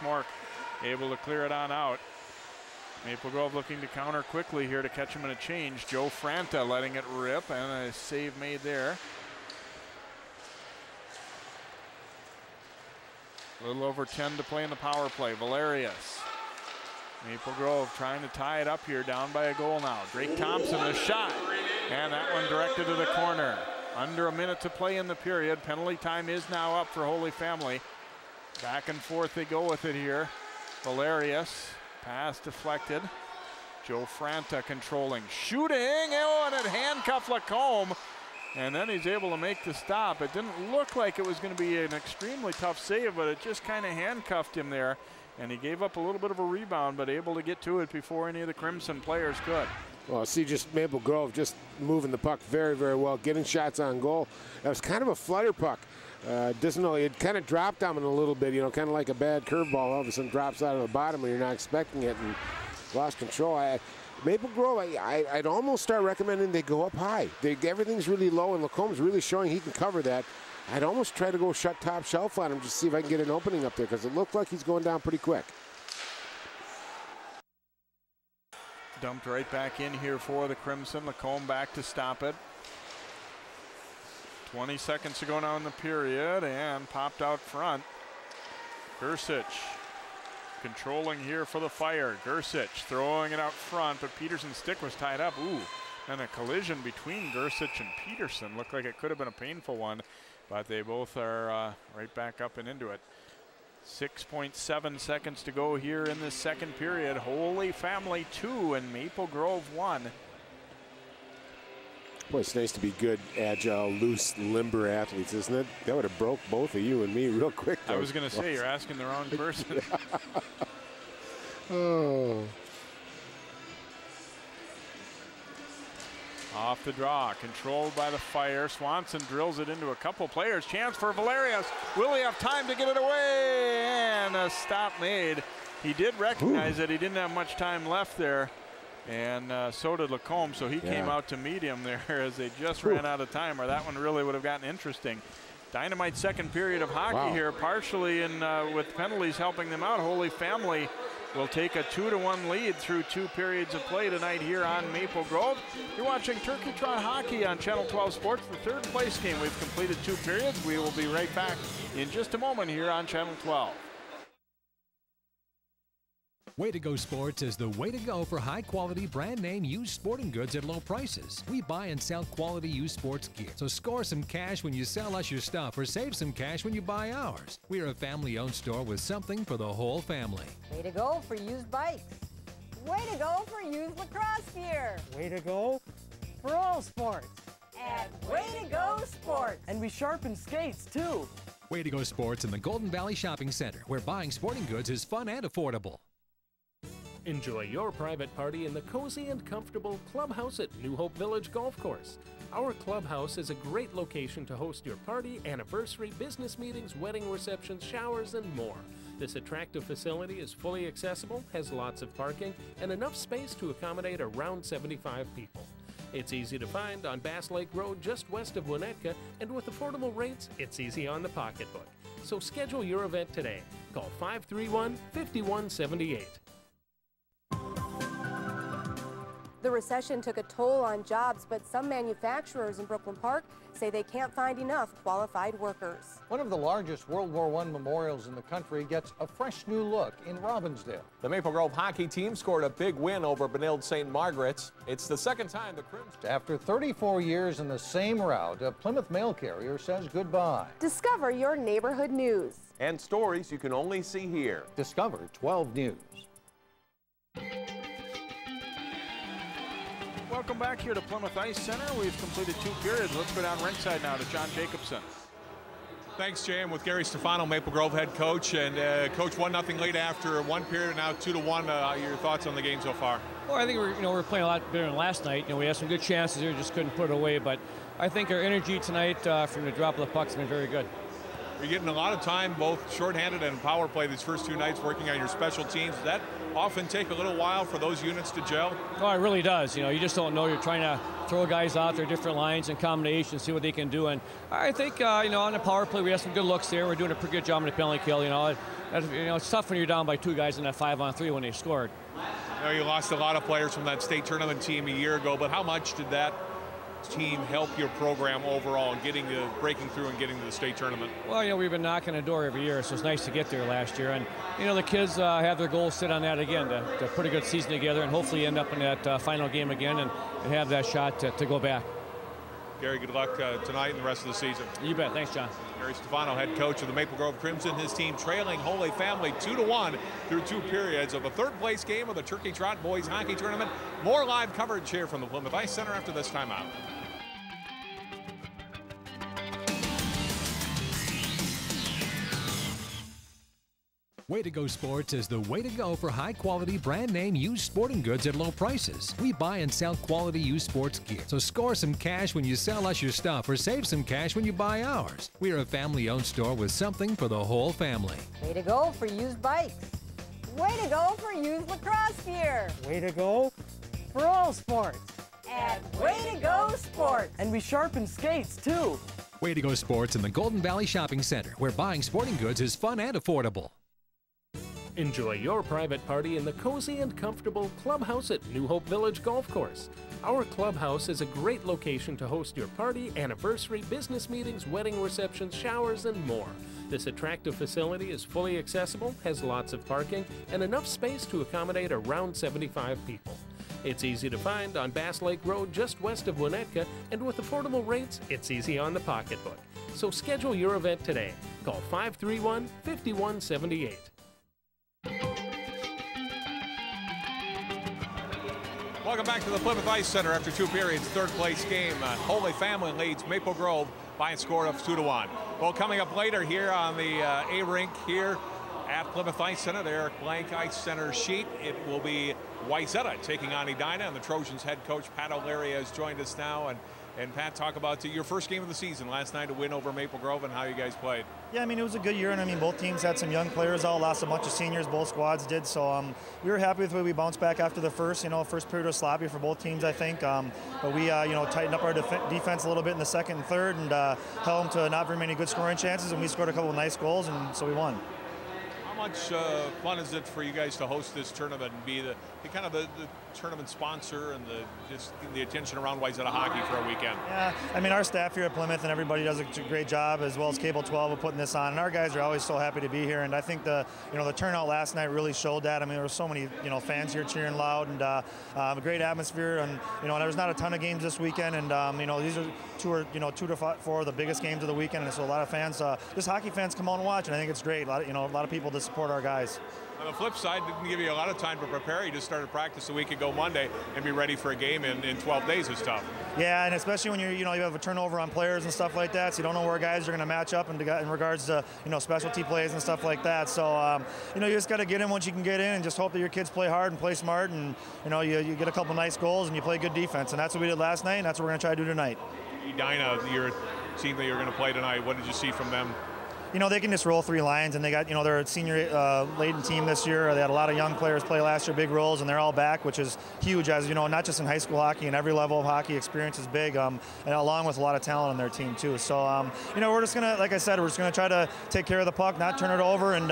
Mork able to clear it on out. Maple Grove looking to counter quickly here to catch him in a change. Joe Franta letting it rip, and a save made there. A little over 10 to play in the power play. Valerius. Maple Grove trying to tie it up here, down by a goal now. Drake Thompson, the shot, and that one directed to the corner. Under a minute to play in the period. Penalty time is now up for Holy Family. Back and forth they go with it here. Valerius, pass deflected. Joe Franta controlling, shooting, oh, and it handcuffed Lacombe. And then he's able to make the stop. It didn't look like it was going to be an extremely tough save, but it just kind of handcuffed him there. And he gave up a little bit of a rebound, but able to get to it before any of the Crimson players could. Well, see, just Maple Grove just moving the puck very, very well, getting shots on goal. That was kind of a flutter puck. Doesn't know, it kind of dropped on him a little bit, you know, kind of like a bad curveball. All of a sudden drops out of the bottom and you're not expecting it and lost control. Maple Grove, I'd almost start recommending they go up high. Everything's really low, and Lacombe's really showing he can cover that. I'd almost try to go shut top shelf on him, just see if I can get an opening up there, because it looked like he's going down pretty quick. Dumped right back in here for the Crimson. Lacombe back to stop it. 20 seconds to go now in the period, and popped out front. Gersich controlling here for the Fire. Gersich throwing it out front, but Peterson's stick was tied up. Ooh, and a collision between Gersich and Peterson. Looked like it could have been a painful one, but they both are right back up and into it. 6.7 seconds to go here in this second period. Holy Family 2 and Maple Grove 1. Boy, it's nice to be good, agile, loose, limber athletes, isn't it? That would have broke both of you and me real quick. I was going to say, you're asking the wrong person. Oh. Off the draw, controlled by the Fire. Swanson drills it into a couple players. Chance for Valerius. Will he have time to get it away? And a stop made. He did recognize that he didn't have much time left there. And so did Lacombe, so he came out to meet him there as they just ran out of time, or that one really would have gotten interesting. Dynamite second period of hockey here, partially in with penalties helping them out. Holy Family will take a 2-1 lead through 2 periods of play tonight here on Maple Grove. You're watching Turkey Trot Hockey on Channel 12 Sports, the third place game. We've completed 2 periods. We will be right back in just a moment here on Channel 12. Way to Go Sports is the way to go for high-quality brand-name used sporting goods at low prices. We buy and sell quality used sports gear, so score some cash when you sell us your stuff or save some cash when you buy ours. We're a family-owned store with something for the whole family. Way to go for used bikes. Way to go for used lacrosse gear. Way to go for all sports. And Way to Go Sports. And we sharpen skates, too. Way to Go Sports in the Golden Valley Shopping Center, where buying sporting goods is fun and affordable. Enjoy your private party in the cozy and comfortable clubhouse at New Hope Village Golf Course. Our clubhouse is a great location to host your party, anniversary, business meetings, wedding receptions, showers, and more. This attractive facility is fully accessible, has lots of parking, and enough space to accommodate around 75 people. It's easy to find on Bass Lake Road just west of Winnetka, and with affordable rates, it's easy on the pocketbook. So schedule your event today. Call 531-5178. The recession took a toll on jobs, but some manufacturers in Brooklyn Park say they can't find enough qualified workers. One of the largest World War I memorials in the country gets a fresh new look in Robbinsdale. The Maple Grove hockey team scored a big win over Benilde St. Margaret's. It's the second time the Crimson... After 34 years in the same route, a Plymouth mail carrier says goodbye. Discover your neighborhood news. And stories you can only see here. Discover 12 News. Welcome back here to Plymouth Ice Center. We've completed 2 periods. Let's go down ringside now to John Jacobson. Thanks, Jay. I'm with Gary Stefano, Maple Grove head coach. And coach, 1-0 lead after 1 period, now 2-1. Your thoughts on the game so far? Well, I think we're playing a lot better than last night. We had some good chances here, just couldn't put it away. But I think our energy tonight from the drop of the puck has been very good. You're getting a lot of time, both shorthanded and power play, these first 2 nights working on your special teams. Does that often take a little while for those units to gel? Oh, it really does. You just don't know. You're trying to throw guys out there, different lines and combinations, see what they can do. And I think, on the power play, we have some good looks there. We're doing a pretty good job on the penalty kill. It's tough when you're down by 2 guys in that 5-on-3 when they scored. You know, you lost a lot of players from that state tournament team a year ago, but how much did that team help your program overall in breaking through and getting to the state tournament? Well, you know, we've been knocking the door every year, so it's nice to get there last year. And, you know, the kids have their goals set on that again, to put a good season together and hopefully end up in that final game again and have that shot to go back. Gary, good luck tonight and the rest of the season. You bet. Thanks, John. Gary Stefano, head coach of the Maple Grove Crimson, his team trailing Holy Family 2-1 through 2 periods of the third-place game of the Turkey Trot Boys Hockey Tournament. More live coverage here from the Plymouth Ice Center after this timeout. Way to Go Sports is the way to go for high-quality brand name used sporting goods at low prices. We buy and sell quality used sports gear, so score some cash when you sell us your stuff or save some cash when you buy ours. We are a family-owned store with something for the whole family. Way to go for used bikes. Way to go for used lacrosse gear. Way to go for all sports. At Way to Go Sports. And we sharpen skates, too. Way to Go Sports in the Golden Valley Shopping Center, where buying sporting goods is fun and affordable. Enjoy your private party in the cozy and comfortable clubhouse at New Hope Village Golf Course. Our clubhouse is a great location to host your party, anniversary, business meetings, wedding receptions, showers, and more. This attractive facility is fully accessible, has lots of parking, and enough space to accommodate around 75 people. It's easy to find on Bass Lake Road just west of Winnetka, and with affordable rates, it's easy on the pocketbook. So schedule your event today. Call 531-5178. Welcome back to the Plymouth Ice Center after 2 periods, third-place game. Holy Family leads Maple Grove by a score of 2-1. Well, coming up later here on the A-Rink here at Plymouth Ice Center, the Eric Blank Ice Center sheet, it will be Wayzata taking on Edina, and the Trojans head coach Pat O'Leary has joined us now. And Pat, talk about your first game of the season last night, a win over Maple Grove, and how you guys played. Yeah, I mean, it was a good year, and I mean, both teams had some young players out, lost a bunch of seniors, both squads did, so we were happy with the way we bounced back after the first. First period was sloppy for both teams, I think, but we, tightened up our defense a little bit in the second and third, and held them to not very many good scoring chances, and we scored a couple of nice goals, and so we won. How much fun is it for you guys to host this tournament and be the tournament sponsor and just the attention around Wayzata hockey for a weekend? Yeah, I mean, our staff here at Plymouth and everybody does a great job, as well as Cable 12 of putting this on, and our guys are always so happy to be here. And I think the turnout last night really showed that. I mean, there were so many fans here cheering loud, and a great atmosphere. And there was not a ton of games this weekend, and these are 2 to 4 of the biggest games of the weekend, and so a lot of fans, just hockey fans, come out and watch, and I think it's great. A lot of people to support our guys. On the flip side, didn't give you a lot of time to prepare. You just started practice a week ago Monday, and be ready for a game in 12 days is tough. Yeah, and especially when you have a turnover on players and stuff like that, so you don't know where guys are going to match up in regards to specialty plays and stuff like that. So you just got to get in once you can get in, and just hope that your kids play hard and play smart, and you get a couple nice goals and you play good defense, and that's what we did last night, and that's what we're going to try to do tonight. Edina, your team that you're going to play tonight, what did you see from them? They can just roll 3 lines, and they got, they're a senior laden team this year. They had a lot of young players play last year, big roles, and they're all back, which is huge, as not just in high school hockey, and every level of hockey experience is big, and along with a lot of talent on their team too. So, we're just gonna, like I said, we're just gonna try to take care of the puck, not turn it over, and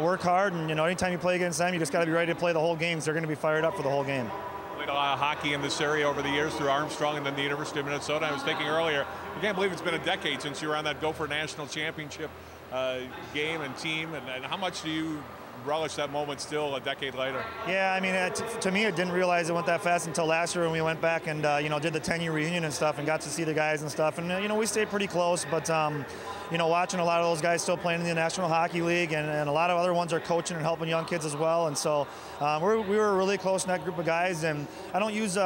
work hard. And anytime you play against them, you just got to be ready to play the whole game. So they're going to be fired up for the whole game. Played a lot of hockey in this area over the years through Armstrong and then the University of Minnesota. I was thinking earlier, I can't believe it's been a decade since you were on that Gopher National Championship game and team, and how much do you relish that moment still a decade later? Yeah, I mean, to me, I didn't realize it went that fast until last year when we went back and did the 10-year reunion and stuff, and got to see the guys and stuff, and we stayed pretty close, but watching a lot of those guys still playing in the National Hockey League, and a lot of other ones are coaching and helping young kids as well, and so we were a really close-knit group of guys, and I don't use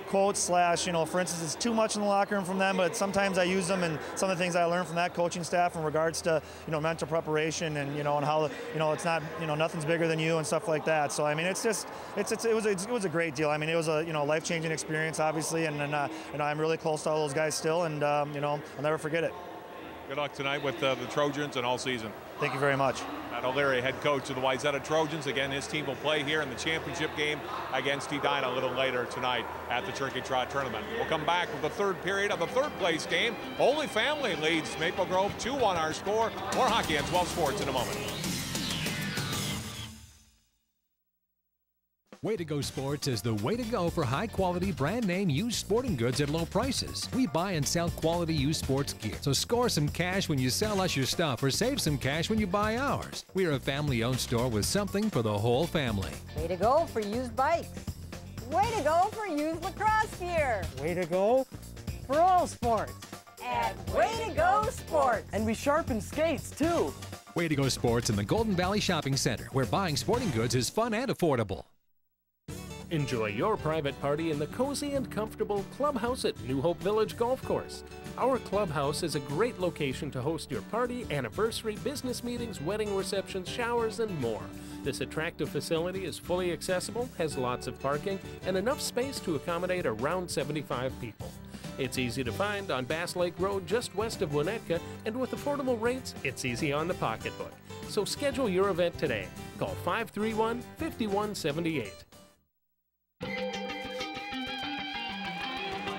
quotes / for instance, it's too much in the locker room from them, but sometimes I use them, and some of the things I learned from that coaching staff in regards to mental preparation, and and how it's not nothing's bigger than you and stuff like that. So I mean, it was a great deal. I mean, it was a life-changing experience, obviously, and I'm really close to all those guys still, and I'll never forget it. Good luck tonight with the Trojans and all season. Thank you very much. Pat O'Leary, head coach of the Wayzata Trojans. Again, his team will play here in the championship game against Edina a little later tonight at the Turkey Trot Tournament. We'll come back with the third period of the third-place game. Holy Family leads Maple Grove 2-1 our score. More hockey on 12 Sports in a moment. Way to Go Sports is the way to go for high-quality brand-name used sporting goods at low prices. We buy and sell quality used sports gear, so score some cash when you sell us your stuff or save some cash when you buy ours. We are a family-owned store with something for the whole family. Way to go for used bikes. Way to go for used lacrosse gear. Way to go for all sports. And Way to Go Sports. And we sharpen skates, too. Way to Go Sports in the Golden Valley Shopping Center, where buying sporting goods is fun and affordable. Enjoy your private party in the cozy and comfortable clubhouse at New Hope Village Golf Course. Our clubhouse is a great location to host your party, anniversary, business meetings, wedding receptions, showers, and more. This attractive facility is fully accessible, has lots of parking, and enough space to accommodate around 75 people. It's easy to find on Bass Lake Road just west of Winnetka, and with affordable rates, it's easy on the pocketbook. So schedule your event today. Call 531-5178.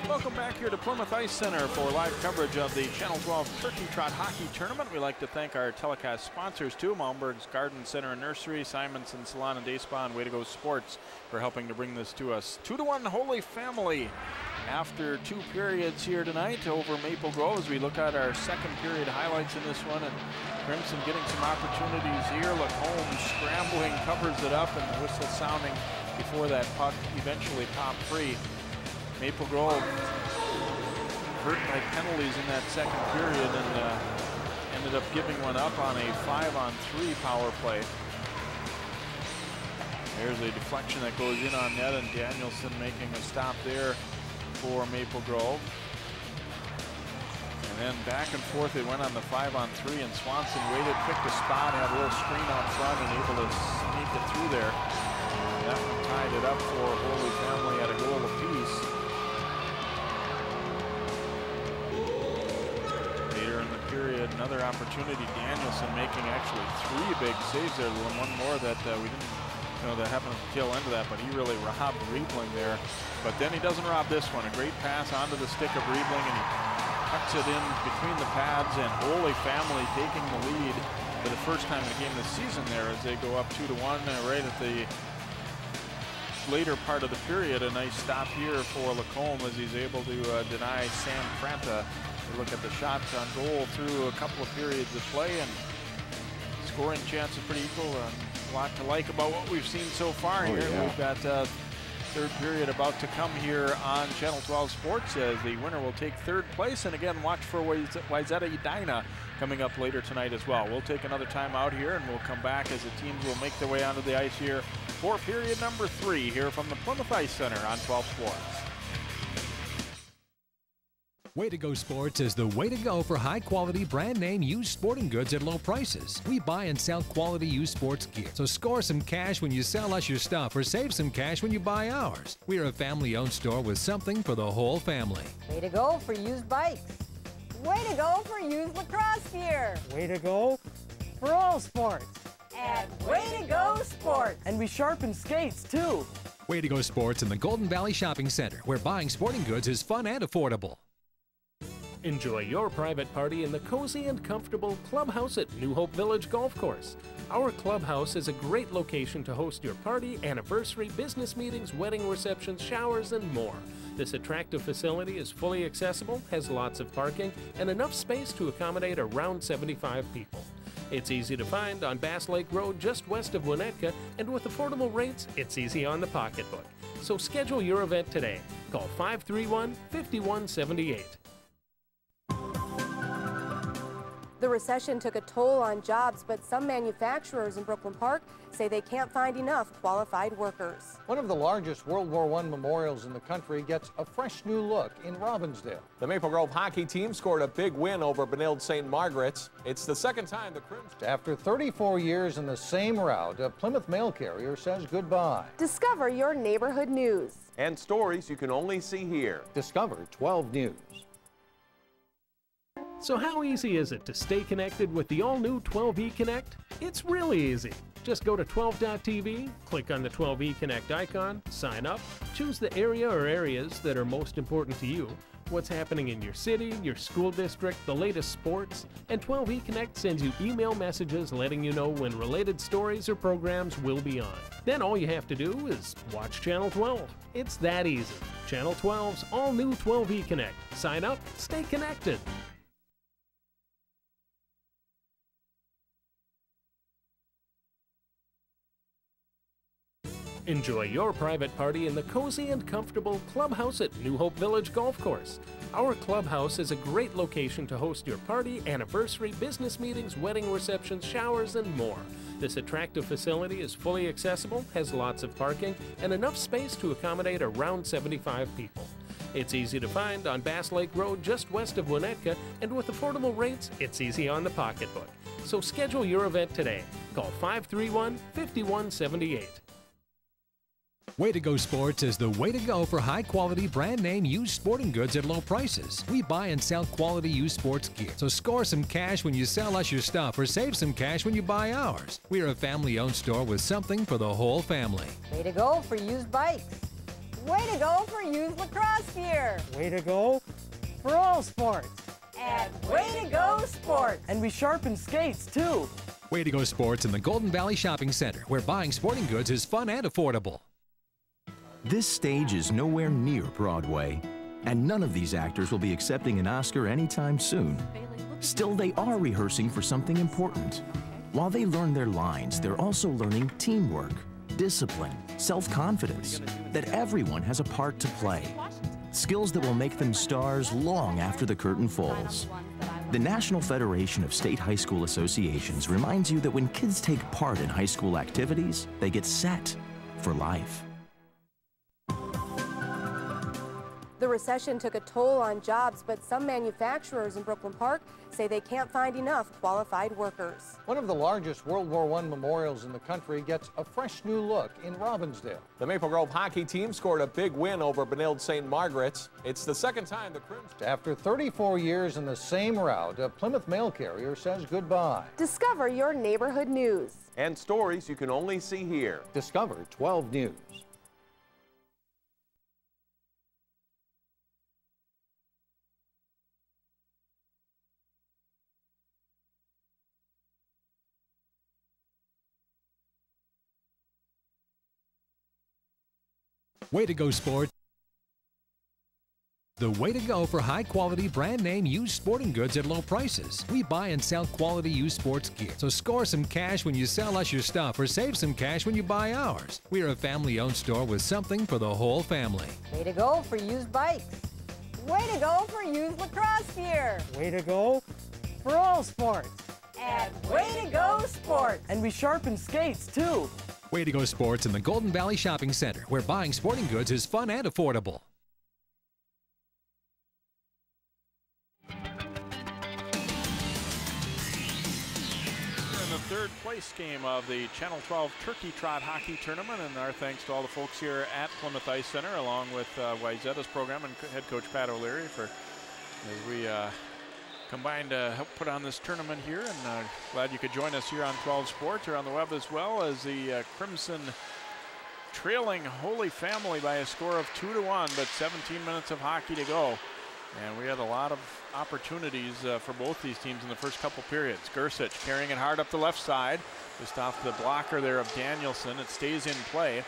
Welcome back here to Plymouth Ice Center for live coverage of the Channel 12 Turkey Trot Hockey Tournament. We'd like to thank our telecast sponsors too, Malmberg's Garden Center and Nursery, Simonson Salon and Day Spa, and Way to Go Sports for helping to bring this to us. 2-1 Holy Family after 2 periods here tonight over Maple Grove as we look at our second period highlights in this one. And Crimson getting some opportunities here. Lacombe scrambling, covers it up, and the whistle sounding before that puck eventually popped free. Maple Grove hurt by penalties in that second period and ended up giving one up on a 5-on-3 power play. There's a deflection that goes in on net, and Danielson making a stop there for Maple Grove. And then back and forth they went on the 5-on-3, and Swanson waited, picked a spot, had a little screen out front, and able to sneak it through there. And that one tied it up for Holy Family at a goal apiece. Later in the period, another opportunity. Danielson making actually 3 big saves there. One more that we didn't, that happened at the tail end of that, but he really robbed Riebling there. But then he doesn't rob this one. A great pass onto the stick of Riebling, and he tucks it in between the pads, and Holy Family taking the lead for the first time in the game this season there as they go up 2-1 right at the later part of the period. A nice stop here for Lacombe as he's able to deny Sam Pranta. We look at the shots on goal through a couple of periods of play, and scoring chances pretty equal. A lot to like about what we've seen so far here. Yeah. We've got third period about to come here on Channel 12 Sports as the winner will take third place. And again, watch for Wayzata Edina coming up later tonight as well. We'll take another time out here, and we'll come back as the teams will make their way onto the ice here for period number 3 here from the Plymouth Ice Center on 12 Sports. Way to Go Sports is the way to go for high-quality brand-name used sporting goods at low prices. We buy and sell quality used sports gear, so score some cash when you sell us your stuff or save some cash when you buy ours. We are a family-owned store with something for the whole family. Way to go for used bikes. Way to go for used lacrosse gear. Way to go for all sports. And Way to Go Sports. And we sharpen skates, too. Way to Go Sports in the Golden Valley Shopping Center, where buying sporting goods is fun and affordable. Enjoy your private party in the cozy and comfortable clubhouse at New Hope Village Golf Course. Our clubhouse is a great location to host your party, anniversary, business meetings, wedding receptions, showers, and more. This attractive facility is fully accessible, has lots of parking, and enough space to accommodate around 75 people. It's easy to find on Bass Lake Road just west of Winnetka, and with affordable rates, it's easy on the pocketbook. So schedule your event today. Call 531-5178. The recession took a toll on jobs, but some manufacturers in Brooklyn Park say they can't find enough qualified workers. One of the largest World War I memorials in the country gets a fresh new look in Robbinsdale. The Maple Grove hockey team scored a big win over Benilde St. Margaret's. It's the second time the Crimson... After 34 years in the same route, a Plymouth mail carrier says goodbye. Discover your neighborhood news. And stories you can only see here. Discover 12 News. So how easy is it to stay connected with the all-new 12E Connect? It's really easy. Just go to 12.tv, click on the 12E Connect icon, sign up, choose the area or areas that are most important to you, what's happening in your city, your school district, the latest sports, and 12E Connect sends you email messages letting you know when related stories or programs will be on. Then all you have to do is watch Channel 12. It's that easy. Channel 12's all-new 12E Connect. Sign up, stay connected. Enjoy your private party in the cozy and comfortable clubhouse at New Hope Village Golf Course. Our clubhouse is a great location to host your party, anniversary, business meetings, wedding receptions, showers, and more. This attractive facility is fully accessible, has lots of parking, and enough space to accommodate around 75 people. It's easy to find on Bass Lake Road just west of Winnetka, and with affordable rates, it's easy on the pocketbook. So schedule your event today. Call 531-5178. Way to Go Sports is the way to go for high-quality brand name used sporting goods at low prices. We buy and sell quality used sports gear, so score some cash when you sell us your stuff or save some cash when you buy ours. We are a family-owned store with something for the whole family. Way to go for used bikes. Way to go for used lacrosse gear. Way to go for all sports. At Way to Go Sports. And we sharpen skates too. Way to Go Sports in the Golden Valley Shopping Center, where buying sporting goods is fun and affordable. This stage is nowhere near Broadway, and none of these actors will be accepting an Oscar anytime soon. Still, they are rehearsing for something important. While they learn their lines, they're also learning teamwork, discipline, self-confidence, that everyone has a part to play. Skills that will make them stars long after the curtain falls. The National Federation of State High School Associations reminds you that when kids take part in high school activities, they get set for life. The recession took a toll on jobs, but some manufacturers in Brooklyn Park say they can't find enough qualified workers. One of the largest World War I memorials in the country gets a fresh new look in Robbinsdale. The Maple Grove hockey team scored a big win over Benilde St. Margaret's. It's the second time the Crimson... After 34 years in the same route, a Plymouth mail carrier says goodbye. Discover your neighborhood news. And stories you can only see here. Discover 12 News. Way to Go Sports. The way to go for high-quality brand name used sporting goods at low prices. We buy and sell quality used sports gear, so score some cash when you sell us your stuff or save some cash when you buy ours. We are a family-owned store with something for the whole family. Way to go for used bikes. Way to go for used lacrosse gear. Way to go for all sports. At Way to Go Sports. And we sharpen skates too. Way to Go Sports in the Golden Valley Shopping Center, where buying sporting goods is fun and affordable. In the third place game of the Channel 12 Turkey Trot Hockey Tournament, and our thanks to all the folks here at Plymouth Ice Center, along with Wyzetta's program and head coach Pat O'Leary, for as we combined to help put on this tournament here, and glad you could join us here on 12 Sports or on the web as well, as the Crimson trailing Holy Family by a score of 2-1, but 17 minutes of hockey to go. And we had a lot of opportunities for both these teams in the first couple periods. Gersich carrying it hard up the left side, just off the blocker there of Danielson. It stays in play.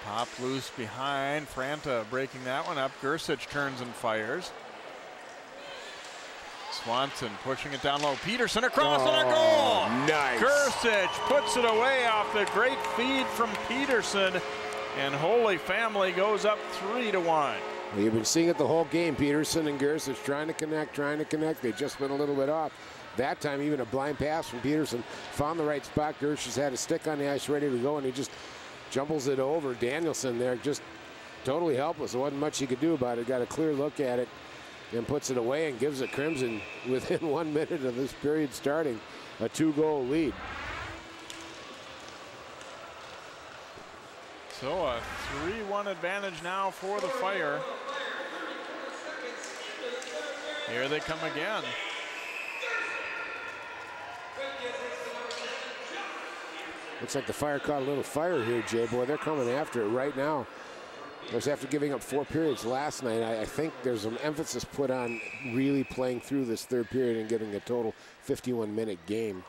Popped loose behind. Franta breaking that one up. Gersich turns and fires. Swanson pushing it down low. Peterson across and a goal! Nice. Gersich puts it away off the great feed from Peterson. And Holy Family goes up 3-1. Well, you've been seeing it the whole game. Peterson and Gersich trying to connect. They just went a little bit off. That time, even a blind pass from Peterson. Found the right spot. Gersh's had a stick on the ice ready to go, and he just jumbles it over. Danielson there just totally helpless. There wasn't much he could do about it. Got a clear look at it and puts it away and gives it Crimson, within 1 minute of this period starting, a 2-goal lead. So a 3-1 advantage now for the Fire. Here they come again. Looks like the Fire caught a little fire here, Jay. Boy, they're coming after it right now. Of course, after giving up 4 periods last night, I think there's some emphasis put on really playing through this third period and getting a total 51-minute game.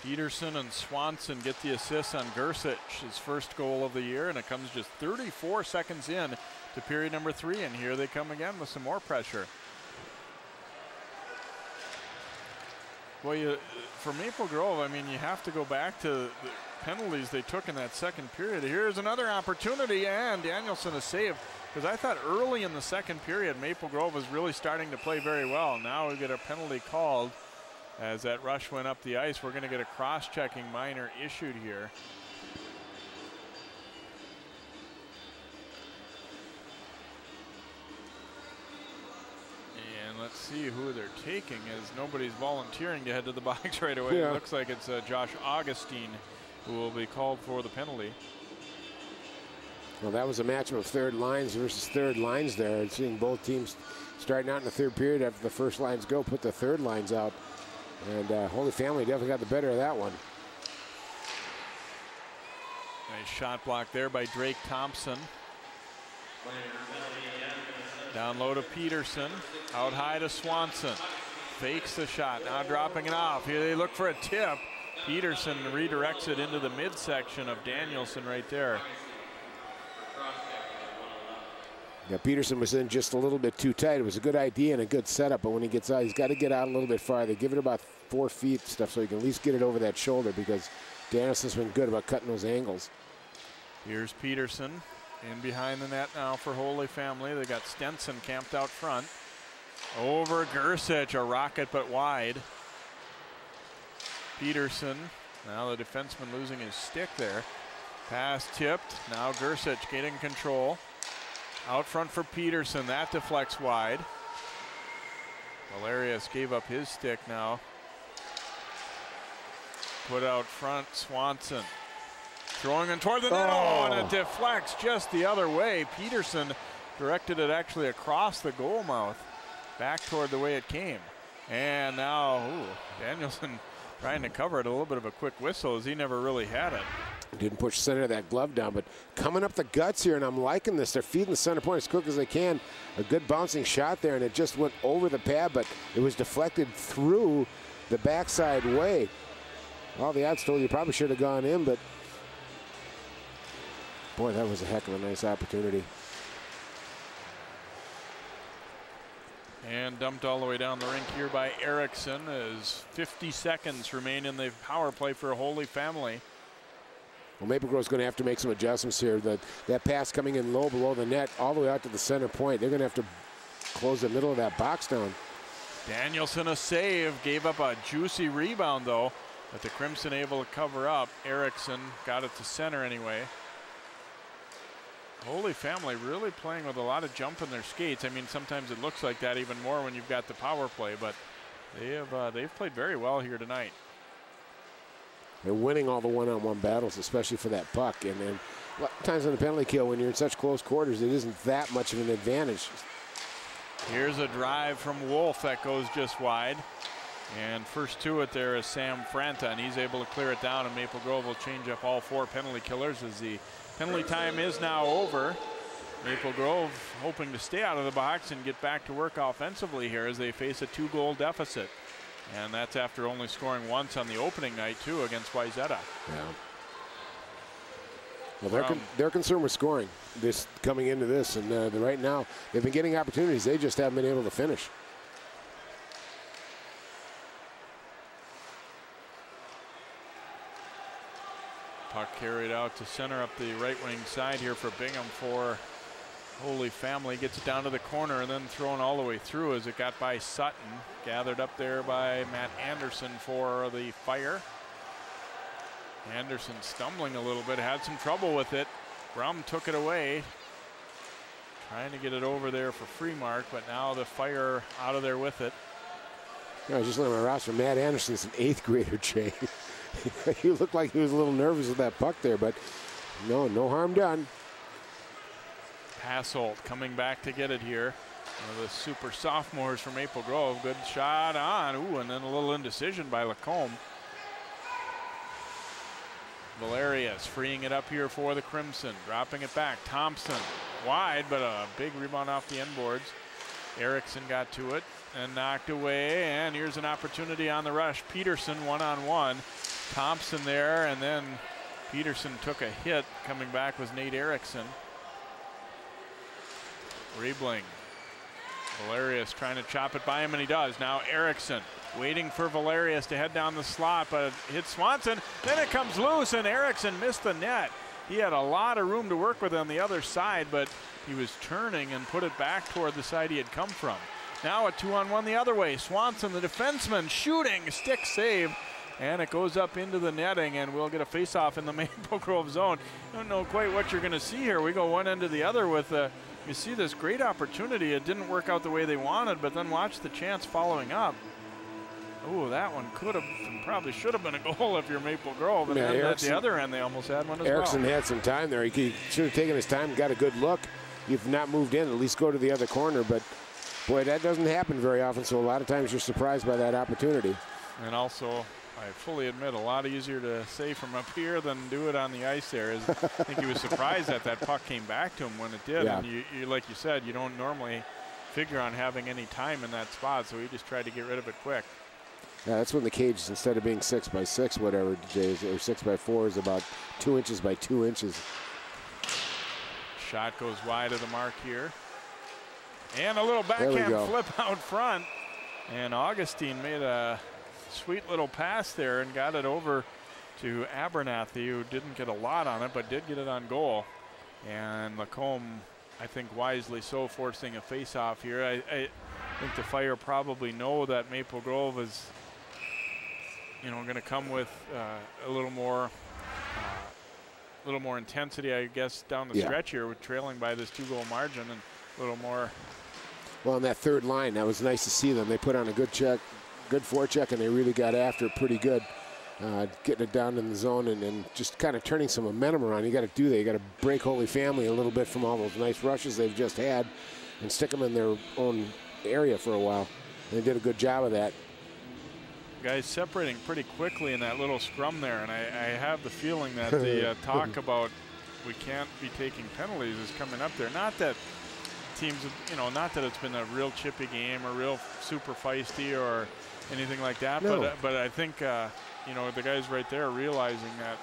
Peterson and Swanson get the assists on Gersic, his first goal of the year, and it comes just 34 seconds in to period number 3, and here they come again with some more pressure. Well, for Maple Grove, I mean, you have to go back to the penalties they took in that second period. Here's another opportunity, and Danielson is saved, because I thought early in the second period, Maple Grove was really starting to play very well. Now we get a penalty called as that rush went up the ice. We're going to get a cross-checking minor issued here. And let's see who they're taking, as nobody's volunteering to head to the box right away. Yeah. It looks like it's Josh Augustine who will be called for the penalty. Well, that was a matchup of third lines versus third lines there. And seeing both teams starting out in the third period after the first lines go, put the third lines out. And Holy Family definitely got the better of that one. Nice shot block there by Drake Thompson. Down low to Peterson. Out high to Swanson. Fakes the shot. Now dropping it off. Here they look for a tip. Peterson redirects it into the midsection of Danielson right there. Yeah, Peterson was in just a little bit too tight. It was a good idea and a good setup, but when he gets out, he's got to get out a little bit farther. Give it about 4 feet stuff so he can at least get it over that shoulder, because Danielson's been good about cutting those angles. Here's Peterson in behind the net now for Holy Family. They got Stenson camped out front. Over Gersic, a rocket but wide. Peterson, now the defenseman losing his stick there. Pass tipped, now Gersic getting control. Out front for Peterson, that deflects wide. Valerius gave up his stick now. Put out front, Swanson. Throwing it toward the net, and it deflects just the other way. Peterson directed it actually across the goal mouth, back toward the way it came. And now, Danielson trying to cover it, a little bit of a quick whistle, as he never really had it. Didn't push center of that glove down, but coming up the guts here, and I'm liking this. They're feeding the center point as quick as they can. A good bouncing shot there, and it just went over the pad, but it was deflected through the backside way. All the odds told you probably should have gone in, but boy, that was a heck of a nice opportunity. And dumped all the way down the rink here by Erickson, as 50 seconds remain in the power play for Holy Family. Well, Maple Grove's going to have to make some adjustments here. That pass coming in low below the net all the way out to the center point. They're going to have to close the middle of that box down. Danielson a save, gave up a juicy rebound though, but the Crimson able to cover up. Erickson got it to center anyway. Holy Family really playing with a lot of jump in their skates. I mean, sometimes it looks like that even more when you've got the power play, but they've played very well here tonight. They're winning all the one-on-one battles, especially for that puck. And then a lot of times on the penalty kill, when you're in such close quarters, it isn't that much of an advantage. Here's a drive from Wolf that goes just wide. And first to it there is Sam Franta, and he's able to clear it down, and Maple Grove will change up all 4 penalty killers as the penalty time is now over. Maple Grove hoping to stay out of the box and get back to work offensively here as they face a 2-goal deficit. And that's after only scoring once on the opening night, too, against Wayzata. Yeah. Well, they're concerned with scoring this coming into this, and right now they've been getting opportunities. They just haven't been able to finish. Puck carried out to center up the right wing side here for Bingham for Holy Family. Gets it down to the corner and then thrown all the way through as it got by Sutton. Gathered up there by Matt Anderson for the Fire. Anderson stumbling a little bit, had some trouble with it. Brum took it away. Trying to get it over there for Freemark, but now the Fire out of there with it. I was just looking at my roster. Matt Anderson's an 8th grader, Jay. He looked like he was a little nervous with that puck there, but no harm done. Passolt coming back to get it here. One of the super sophomores from Maple Grove. Good shot on. Ooh, and then a little indecision by Lacombe. Valerius freeing it up here for the Crimson, dropping it back. Thompson wide, but a big rebound off the end boards. Erickson got to it and knocked away, and here's an opportunity on the rush. Peterson one-on-one. Thompson there, and then Peterson took a hit. Coming back was Nate Erickson. Riebling. Valerius trying to chop it by him, and he does. Now Erickson waiting for Valerius to head down the slot, but it hits Swanson. Then it comes loose, and Erickson missed the net. He had a lot of room to work with on the other side, but he was turning and put it back toward the side he had come from. Now a 2-on-1 the other way. Swanson, the defenseman, shooting, stick save, and it goes up into the netting, and we'll get a face-off in the Maple Grove zone. Don't know quite what you're going to see here. We go one end to the other with you see this great opportunity. It didn't work out the way they wanted, but then watch the chance following up. Oh, that one could have and probably should have been a goal if you're Maple Grove. And then at the other end, they almost had one as Erickson well. had some time there. He should have taken his time and got a good look. If not moved in, at least go to the other corner. But, boy, that doesn't happen very often, so a lot of times you're surprised by that opportunity. And also, I fully admit, a lot easier to say from up here than do it on the ice there. I think he was surprised that that puck came back to him when it did. Yeah. And you, like you said, you don't normally figure on having any time in that spot, so he just tried to get rid of it quick. Yeah, that's when the cage, instead of being 6 by 6, whatever, Jay, or 6 by 4, is about 2 inches by 2 inches. Shot goes wide of the mark here. And a little backhand flip out front. And Augustine made a sweet little pass there and got it over to Abernathy, who didn't get a lot on it, but did get it on goal. And Lacombe, I think wisely so, forcing a face-off here. I think the Fire probably know that Maple Grove is, going to come with a little more intensity, I guess, down the stretch here, with trailing by this 2-goal margin, and a little more. Well, on that third line, that was nice to see them. They put on a good forecheck, and they really got after it pretty good, getting it down in the zone and just kind of turning some momentum around. You got to do that. You got to break Holy Family a little bit from all those nice rushes they've just had and stick them in their own area for a while. They did a good job of that. Guys separating pretty quickly in that little scrum there, and I have the feeling that the talk about we can't be taking penalties is coming up there. Not that teams, not that it's been a real chippy game or real super feisty or anything like that, No. but I think, the guys right there are realizing that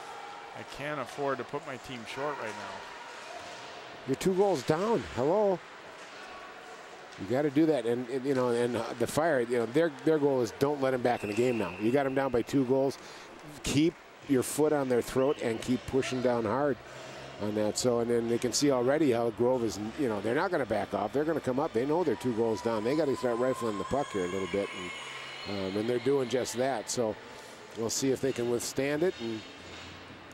I can't afford to put my team short right now. You're 2 goals down. Hello. You got to do that, and the Fire, their goal is don't let them back in the game now. You got them down by 2 goals. Keep your foot on their throat and keep pushing down hard on that. So, and then they can see already how Grove is, they're not going to back off. They're going to come up. They know they're 2 goals down. They got to start rifling the puck here a little bit, and they're doing just that. So we'll see if they can withstand it and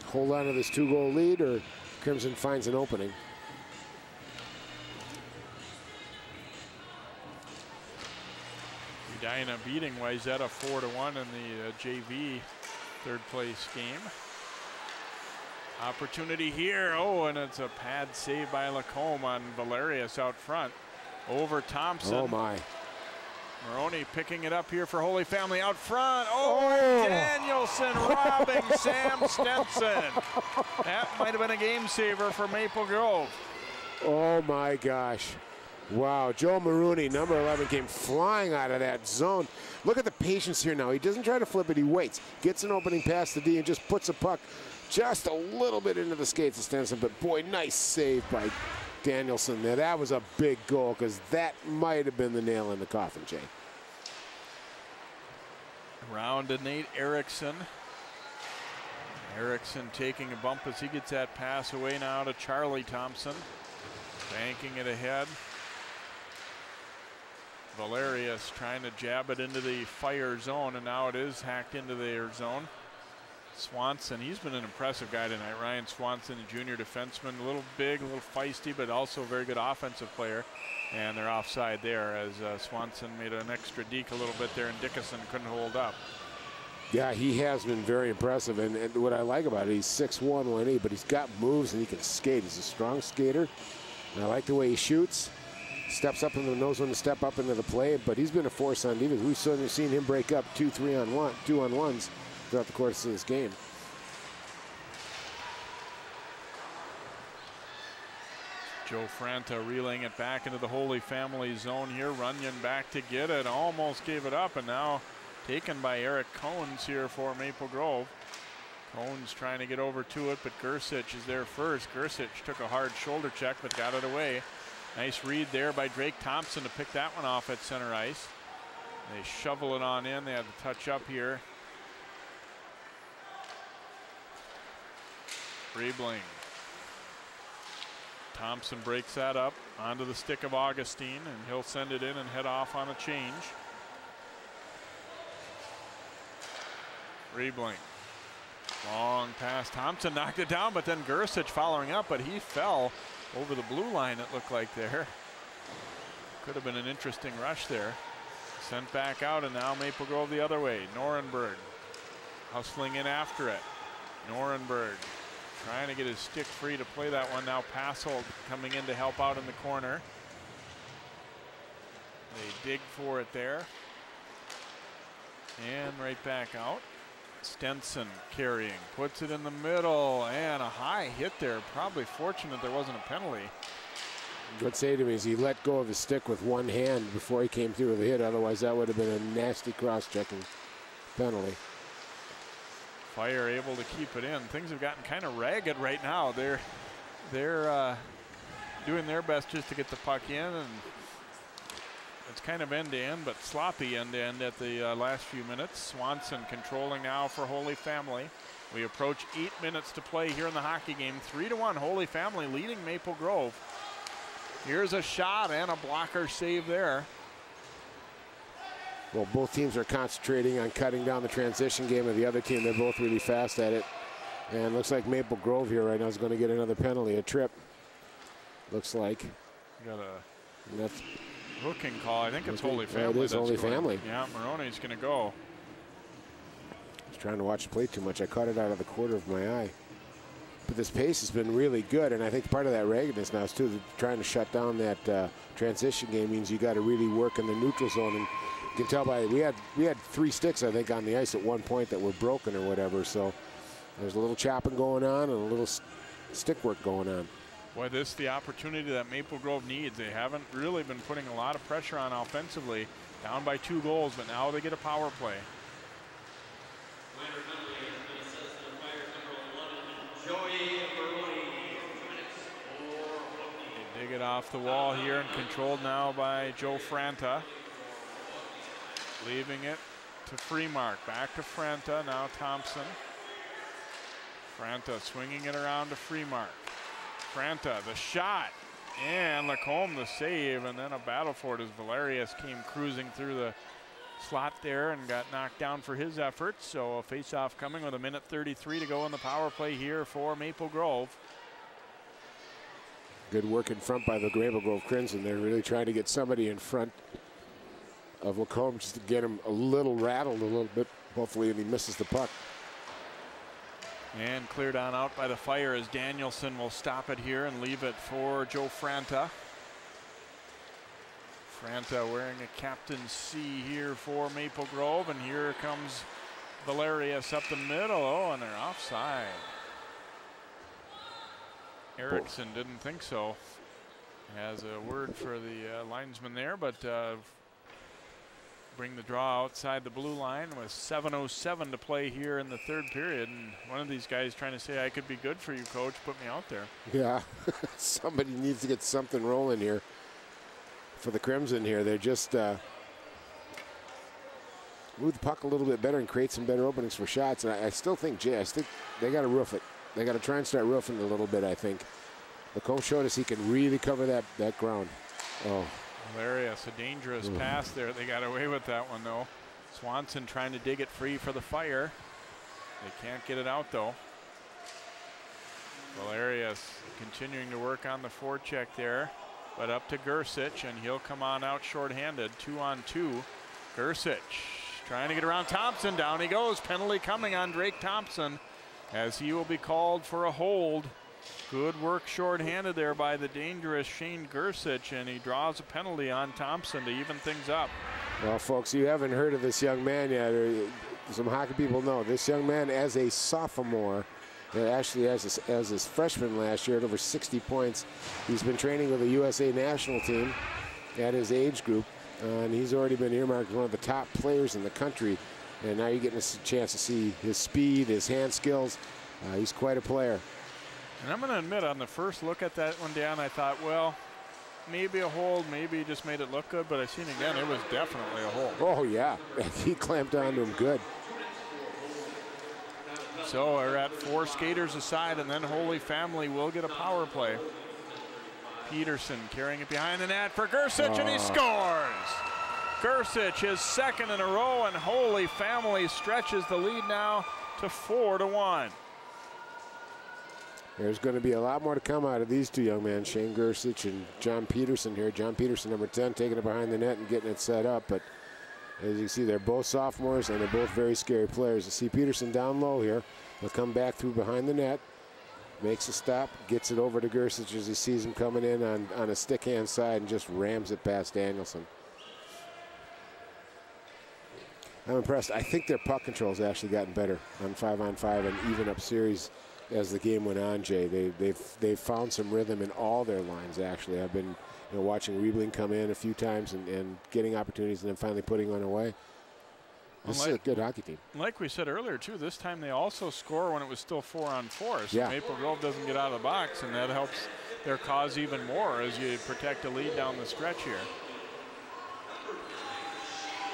hold on to this 2-goal lead, or Crimson finds an opening. Edina beating Wayzata 4-1 in the JV third place game. Opportunity here. Oh, and it's a pad save by Lacombe on Valerius out front. Over Thompson. Oh, my. Maroney picking it up here for Holy Family out front. Oh, Danielson robbing Sam Stenson. That might have been a game saver for Maple Grove. Oh, my gosh. Wow, Joe Maroney, number 11, came flying out of that zone. Look at the patience here now. He doesn't try to flip it. He waits, gets an opening past the D, and just puts a puck just a little bit into the skates of Stenson. But, boy, nice save by Danielson there. That was a big goal, because that might have been the nail in the coffin, Jay. Around to Nate Erickson. Erickson taking a bump as he gets that pass away now to Charlie Thompson. Banking it ahead. Valerius trying to jab it into the Fire zone, and now it is hacked into their zone. Swanson, he's been an impressive guy tonight. Ryan Swanson, a junior defenseman, a little big, a little feisty, but also a very good offensive player. And they're offside there as Swanson made an extra deke a little bit there, and Dickinson couldn't hold up. Yeah, he has been very impressive, and what I like about it, he's 6'1", 180, but he's got moves and he can skate. He's a strong skater, and I like the way he shoots. Steps up and knows when to step up into the play, but he's been a force on defense. We've certainly seen him break up 2-3-on-1, 2-on-1s throughout the course of this game. Joe Franta reeling it back into the Holy Family zone here. Runyon back to get it, almost gave it up, and now taken by Eric Cones here for Maple Grove. Cones trying to get over to it, but Gersich is there first. Gersich took a hard shoulder check, but got it away. Nice read there by Drake Thompson to pick that one off at center ice. They shovel it on in. They had to touch up here. Riebling. Thompson breaks that up onto the stick of Augustine, and he'll send it in and head off on a change. Riebling. Long pass. Thompson knocked it down, but then Gersich following up, but he fell over the blue line, it looked like there. Could have been an interesting rush there. Sent back out, and now Maple Grove the other way. Norenberg hustling in after it. Norenberg trying to get his stick free to play that one. Now Passold coming in to help out in the corner. They dig for it there. And right back out. Stenson carrying, puts it in the middle, and a high hit there. Probably fortunate there wasn't a penalty. What I'd say to me is he let go of his stick with one hand before he came through with a hit. Otherwise, that would have been a nasty cross-checking penalty. Fire able to keep it in. Things have gotten kind of ragged right now. They're doing their best just to get the puck in, and it's kind of end-to-end, but sloppy end-to-end at the last few minutes. Swanson controlling now for Holy Family. We approach 8 minutes to play here in the hockey game. 3-1 Holy Family leading Maple Grove. Here's a shot and a blocker save there. Well, both teams are concentrating on cutting down the transition game of the other team. They're both really fast at it. And looks like Maple Grove here right now is going to get another penalty, a trip. Looks like. Got a hooking call. I think it's Holy Yeah, Family. it is Holy Family. Yeah, Maroney's going to go. I was trying to watch the play too much. I caught it out of the corner of my eye. But this pace has been really good, and I think part of that raggedness now is too trying to shut down that transition game means you got to really work in the neutral zone. And you can tell by we had 3 sticks, I think, on the ice at one point that were broken or whatever. So there's a little chopping going on and a little stick work going on. Boy, this is the opportunity that Maple Grove needs. They haven't really been putting a lot of pressure on offensively. Down by 2 goals, but now they get a power play. They dig it off the wall here and controlled now by Joe Franta. Leaving it to Freemark. Back to Franta, now Thompson. Franta swinging it around to Freemark. Franta, the shot, and Lacombe the save, and then a battle for it as Valerius came cruising through the slot there and got knocked down for his efforts. So a face-off coming with 1:33 to go in the power play here for Maple Grove. Good work in front by the Maple Grove Crimson. They're really trying to get somebody in front of Lacombe just to get him a little rattled a little bit, hopefully, and he misses the puck. And cleared on out by the Fire as Danielson will stop it here and leave it for Joe Franta. Franta wearing a captain's C here for Maple Grove, and here comes Valerius up the middle. Oh, and they're offside. Erickson didn't think so. Has a word for the linesman there, but bring the draw outside the blue line with 7:07 to play here in the third period. And one of these guys trying to say, I could be good for you, coach. Put me out there. Yeah, somebody needs to get something rolling here for the Crimson here. They're just move the puck a little bit better and create some better openings for shots. And I still think, Jay, they got to roof it. They got to try and start roofing it a little bit, I think. Lacombe showed us he can really cover that ground. Oh. Valerius, a dangerous pass there. They got away with that one, though. Swanson trying to dig it free for the Fire. They can't get it out, though. Valerius continuing to work on the forecheck there, but up to Gersich, and he'll come on out shorthanded. 2-on-2. Gersich trying to get around Thompson. Down he goes. Penalty coming on Drake Thompson as he will be called for a hold. Good work shorthanded there by the dangerous Shane Gersich, and he draws a penalty on Thompson to even things up. Well, folks, you haven't heard of this young man yet, or some hockey people know. This young man, as a sophomore, Actually, as his freshman last year, at over 60 points. He's been training with the USA national team at his age group, and he's already been earmarked as one of the top players in the country. And now you're getting a chance to see his speed, his hand skills. He's quite a player. And I'm going to admit, on the first look at that one, Dan, I thought, well, maybe a hold, maybe he just made it look good, but I seen again, it was definitely a hold. Oh, yeah. He clamped onto him good. So we're at 4 skaters aside, and then Holy Family will get a power play. Peterson carrying it behind the net for Gersic, and he scores! Gersic, his second in a row, and Holy Family stretches the lead now to 4-1. There's going to be a lot more to come out of these two young men, Shane Gersic and John Peterson here. John Peterson, number 10, taking it behind the net and getting it set up. But as you can see, they're both sophomores, and they're both very scary players. You see Peterson down low here. He'll come back through behind the net, makes a stop, gets it over to Gersic as he sees him coming in on a stick hand side and just rams it past Danielson. I'm impressed. I think their puck control's actually gotten better on 5-on-5 and even up series as the game went on, Jay. They've found some rhythm in all their lines, actually. I've been watching Riebling come in a few times and getting opportunities and then finally putting one away. This is a good hockey team. Like we said earlier, too, this time they also score when it was still 4-on-4. So yeah. Maple Grove doesn't get out of the box, and that helps their cause even more as you protect a lead down the stretch here.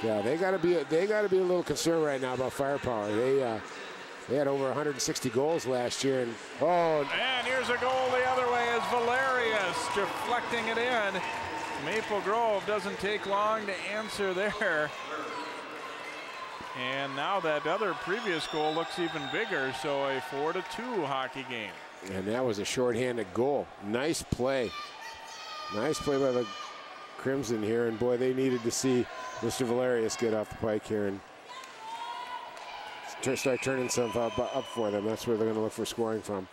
Yeah, they got to be a little concerned right now about firepower. They had over 160 goals last year, and and here's a goal the other way as Valerius deflecting it in. Maple Grove doesn't take long to answer there. And now that other previous goal looks even bigger, so a 4-2 hockey game. And that was a shorthanded goal. Nice play. Nice play by the Crimson here, and boy, they needed to see Mr. Valerius get off the pike here and start turning stuff up for them. That's where they're going to look for scoring from.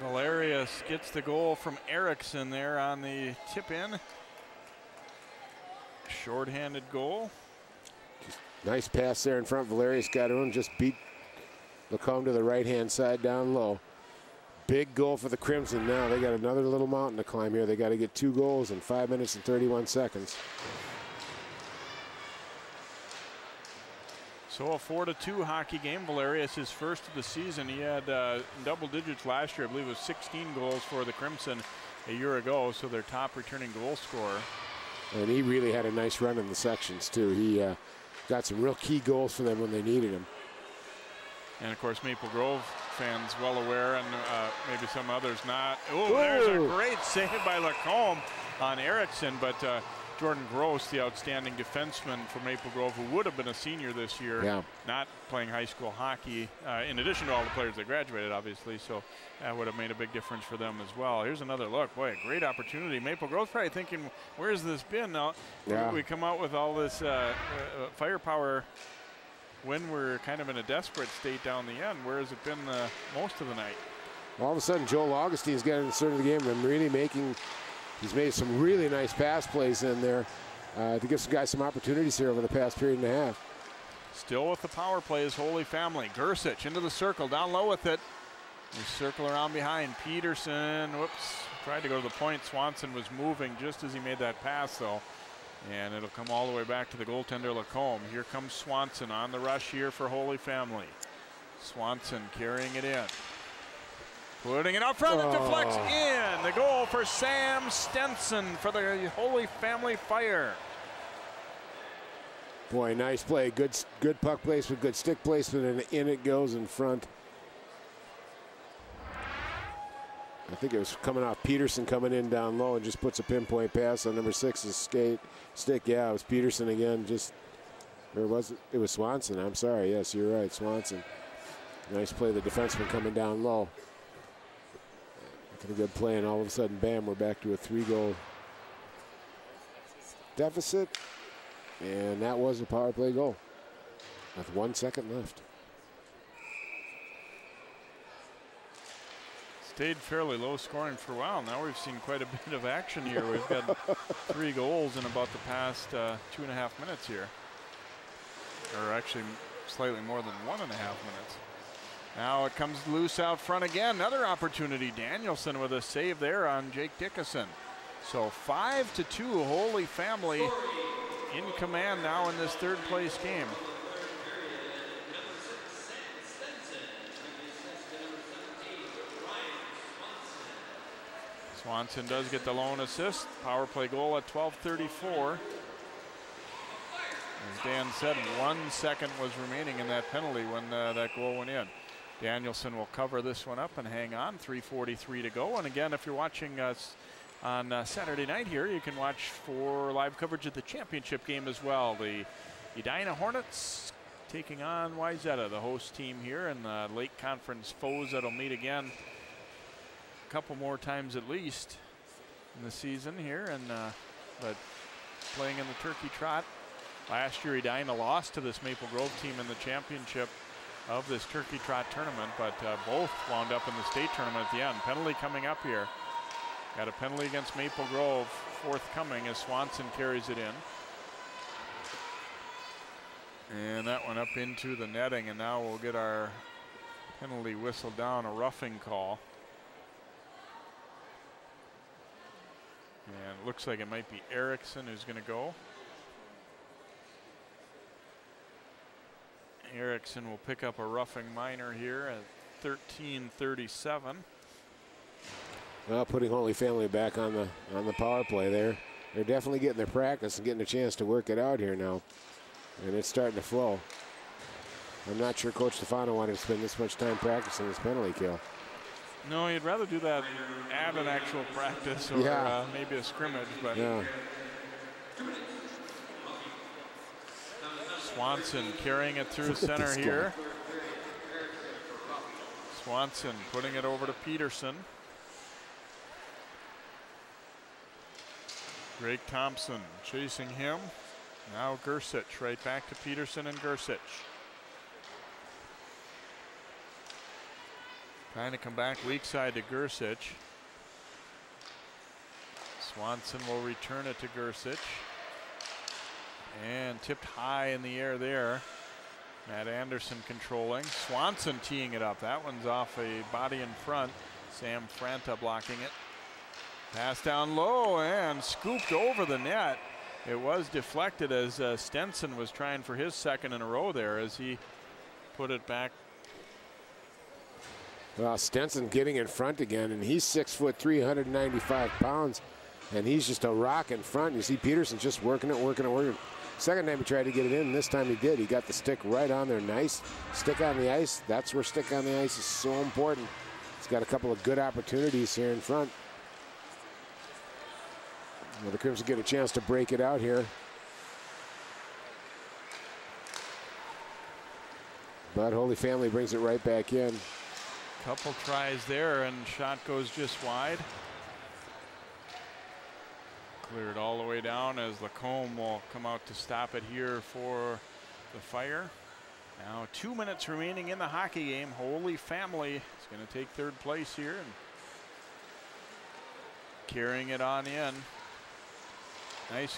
Valerius gets the goal from Erickson there on the tip-in. Short-handed goal. Just nice pass there in front. Valerius got it and just beat Lacombe to the right-hand side down low. Big goal for the Crimson now. They got another little mountain to climb here. They got to get 2 goals in 5 minutes and 31 seconds. So a 4-2 hockey game. Valerius, his first of the season. He had double digits last year. I believe it was 16 goals for the Crimson a year ago, so their top returning goal scorer. And he really had a nice run in the sections, too. He got some real key goals for them when they needed him. And, of course, Maple Grove fans well aware, and maybe some others not. Oh, there's a great save by Lacombe on Erickson, but Jordan Gross, the outstanding defenseman for Maple Grove, who would have been a senior this year, not playing high school hockey, in addition to all the players that graduated, obviously, so that would have made a big difference for them as well. Here's another look. Boy, a great opportunity. Maple Grove probably thinking, where's this been? Now, we come out with all this firepower when we're kind of in a desperate state down the end. Where has it been most of the night? All of a sudden, Joel Augustine's getting inserted in the game and really he's made some really nice pass plays in there to give some guys some opportunities here over the past period and a half. Still with the power play is Holy Family. Gersic into the circle, down low with it. We circle around behind. Peterson, whoops, tried to go to the point. Swanson was moving just as he made that pass, though. And it'll come all the way back to the goaltender, Lacombe. Here comes Swanson on the rush here for Holy Family. Swanson carrying it in. Putting it out front, it deflects in. The goal for Sam Stenson for the Holy Family Fire. Boy, nice play. Good puck placement, good stick placement, and in it goes in front. I think it was coming off Peterson coming in down low and just puts a pinpoint pass on number 6's stick. Yeah, it was Peterson again. Or was it? It was Swanson. I'm sorry. Yes, you're right, Swanson. Nice play. The defenseman coming down low. A good play, and all of a sudden, bam, we're back to a 3-goal deficit. And that was a power play goal. with 1 second left. Stayed fairly low scoring for a while. Now we've seen quite a bit of action here. We've got 3 goals in about the past 2.5 minutes here. Or actually slightly more than 1.5 minutes. Now it comes loose out front again. Another opportunity. Danielson with a save there on Jake Dickinson. So 5-2, Holy Family in command now in this third place game. Swanson does get the lone assist. Power play goal at 12:34. As Dan said, 1 second was remaining in that penalty when that goal went in. Danielson will cover this one up and hang on. 3:43 to go. And again, if you're watching us on Saturday night here, you can watch for live coverage of the championship game as well. The Edina Hornets taking on Wayzata, the host team here, and the Lake Conference foes that'll meet again a couple more times at least in the season here. And but playing in the Turkey Trot. Last year, Edina lost to this Maple Grove team in the championship of this Turkey Trot tournament, but both wound up in the state tournament at the end. Penalty coming up here. Got a penalty against Maple Grove forthcoming as Swanson carries it in. And that went up into the netting, and now we'll get our penalty whistle down, a roughing call. And it looks like it might be Erickson who's going to go. Erickson will pick up a roughing minor here at 13:37. Well, putting Holy Family back on the power play there. They're definitely getting their practice and getting a chance to work it out here now. And it's starting to flow. I'm not sure Coach Stefano wanted to spend this much time practicing this penalty kill. No, you'd rather do that at an actual practice or maybe a scrimmage. But yeah. Swanson carrying it through center here. Swanson putting it over to Peterson. Greg Thompson chasing him. Now Gersich right back to Peterson and Gersich. Trying to come back weak side to Gersich. Swanson will return it to Gersich. And tipped high in the air there. Matt Anderson controlling. Swanson teeing it up. That one's off a body in front. Sam Franta blocking it. Pass down low and scooped over the net. It was deflected as Stenson was trying for his second in a row there as he put it back. Well, Stenson getting in front again, and he's 6'3", 395 pounds, and he's just a rock in front. You see Peterson just working it. Second time he tried to get it in, and this time he did. He got the stick right on there, nice. Stick on the ice, that's where stick on the ice is so important. He's got a couple of good opportunities here in front. Well, the Crimson get a chance to break it out here. But Holy Family brings it right back in. Couple tries there and shot goes just wide. Cleared all the way down as Lacombe will come out to stop it here for the Fire. Now 2 minutes remaining in the hockey game. Holy Family is going to take third place here and carrying it on in.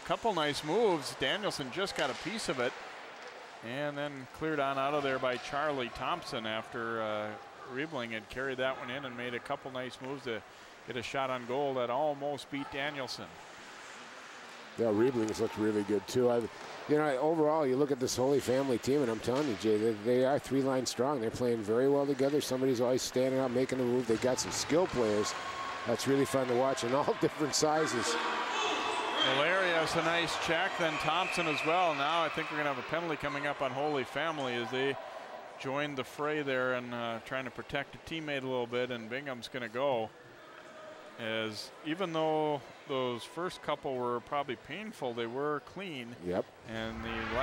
Couple nice moves. Danielson just got a piece of it and then cleared on out of there by Charlie Thompson after Riebling had carried that one in and made a couple nice moves to get a shot on goal that almost beat Danielson. Yeah, Riebling's looked really good too. Overall, you look at this Holy Family team, and I'm telling you, Jay, they are three-line strong. They're playing very well together. Somebody's always standing out, making a move. They got some skill players. That's really fun to watch in all different sizes. Valerius, a nice check, then Thompson as well. Now I think we're going to have a penalty coming up on Holy Family as they joined the fray there and trying to protect a teammate a little bit, and Bingham's going to go. As even though those first couple were probably painful, they were clean. Yep. And the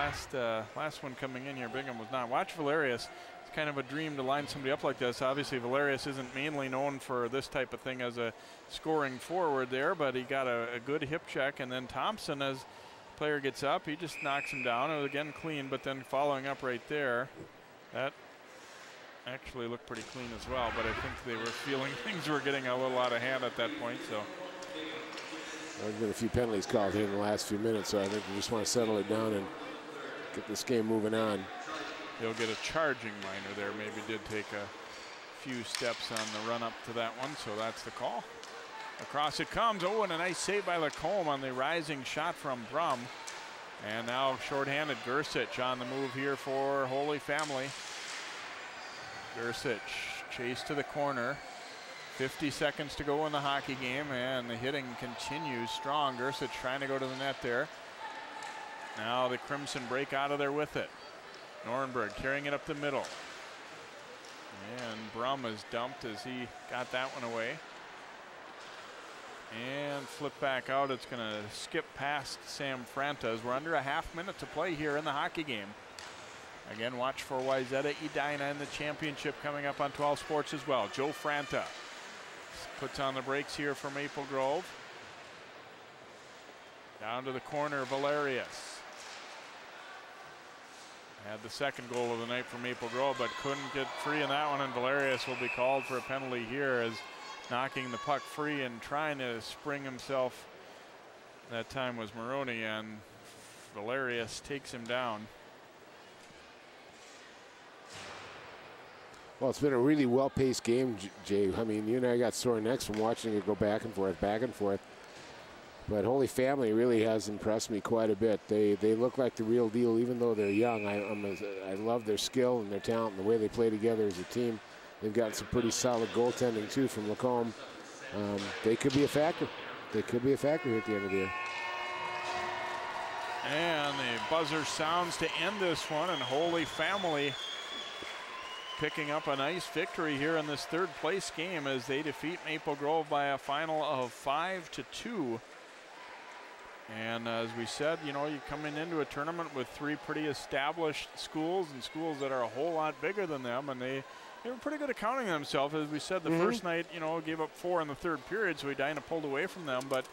last one coming in here, Bingham was not. Watch Valerius. It's kind of a dream to line somebody up like this. Obviously, Valerius isn't mainly known for this type of thing as a scoring forward there, but he got a good hip check, and then Thompson has player gets up, he just knocks him down. It was again clean, but then following up right there, that actually looked pretty clean as well, but I think they were feeling things were getting a little out of hand at that point. So there's been a few penalties called here in the last few minutes, so I think we just want to settle it down and get this game moving on. He'll get a charging minor there. Maybe did take a few steps on the run up to that one, so that's the call. Across it comes. Oh, and a nice save by Lacombe on the rising shot from Brum. And now shorthanded Gersich on the move here for Holy Family. Gersich chase to the corner. 50 seconds to go in the hockey game, and the hitting continues strong. Gersich trying to go to the net there. Now the Crimson break out of there with it. Norenberg carrying it up the middle. And Brum is dumped as he got that one away. And flip back out. It's going to skip past Sam Franta as we're under a half-minute to play here in the hockey game. Again, watch for Wayzata Edina in the championship coming up on 12 Sports as well. Joe Franta puts on the brakes here for Maple Grove. Down to the corner, Valerius. Had the second goal of the night for Maple Grove, but couldn't get free in that one, and Valerius will be called for a penalty here as knocking the puck free and trying to spring himself. That time was Maroney, and Valerius takes him down. Well, it's been a really well-paced game, Jay. I mean, you and I got sore necks from watching it go back and forth, back and forth. But Holy Family really has impressed me quite a bit. They look like the real deal, even though they're young. I love their skill and their talent and the way they play together as a team. They've got some pretty solid goaltending, too, from Lacombe. They could be a factor. They could be a factor here at the end of the year. And the buzzer sounds to end this one, and Holy Family picking up a nice victory here in this third place game as they defeat Maple Grove by a final of 5-2. And as we said, you know, you're coming into a tournament with three pretty established schools and schools that are a whole lot bigger than them, and they were pretty good at counting themselves. As we said, the first night, you know, gave up 4 in the third period, so Edina pulled away from them. But,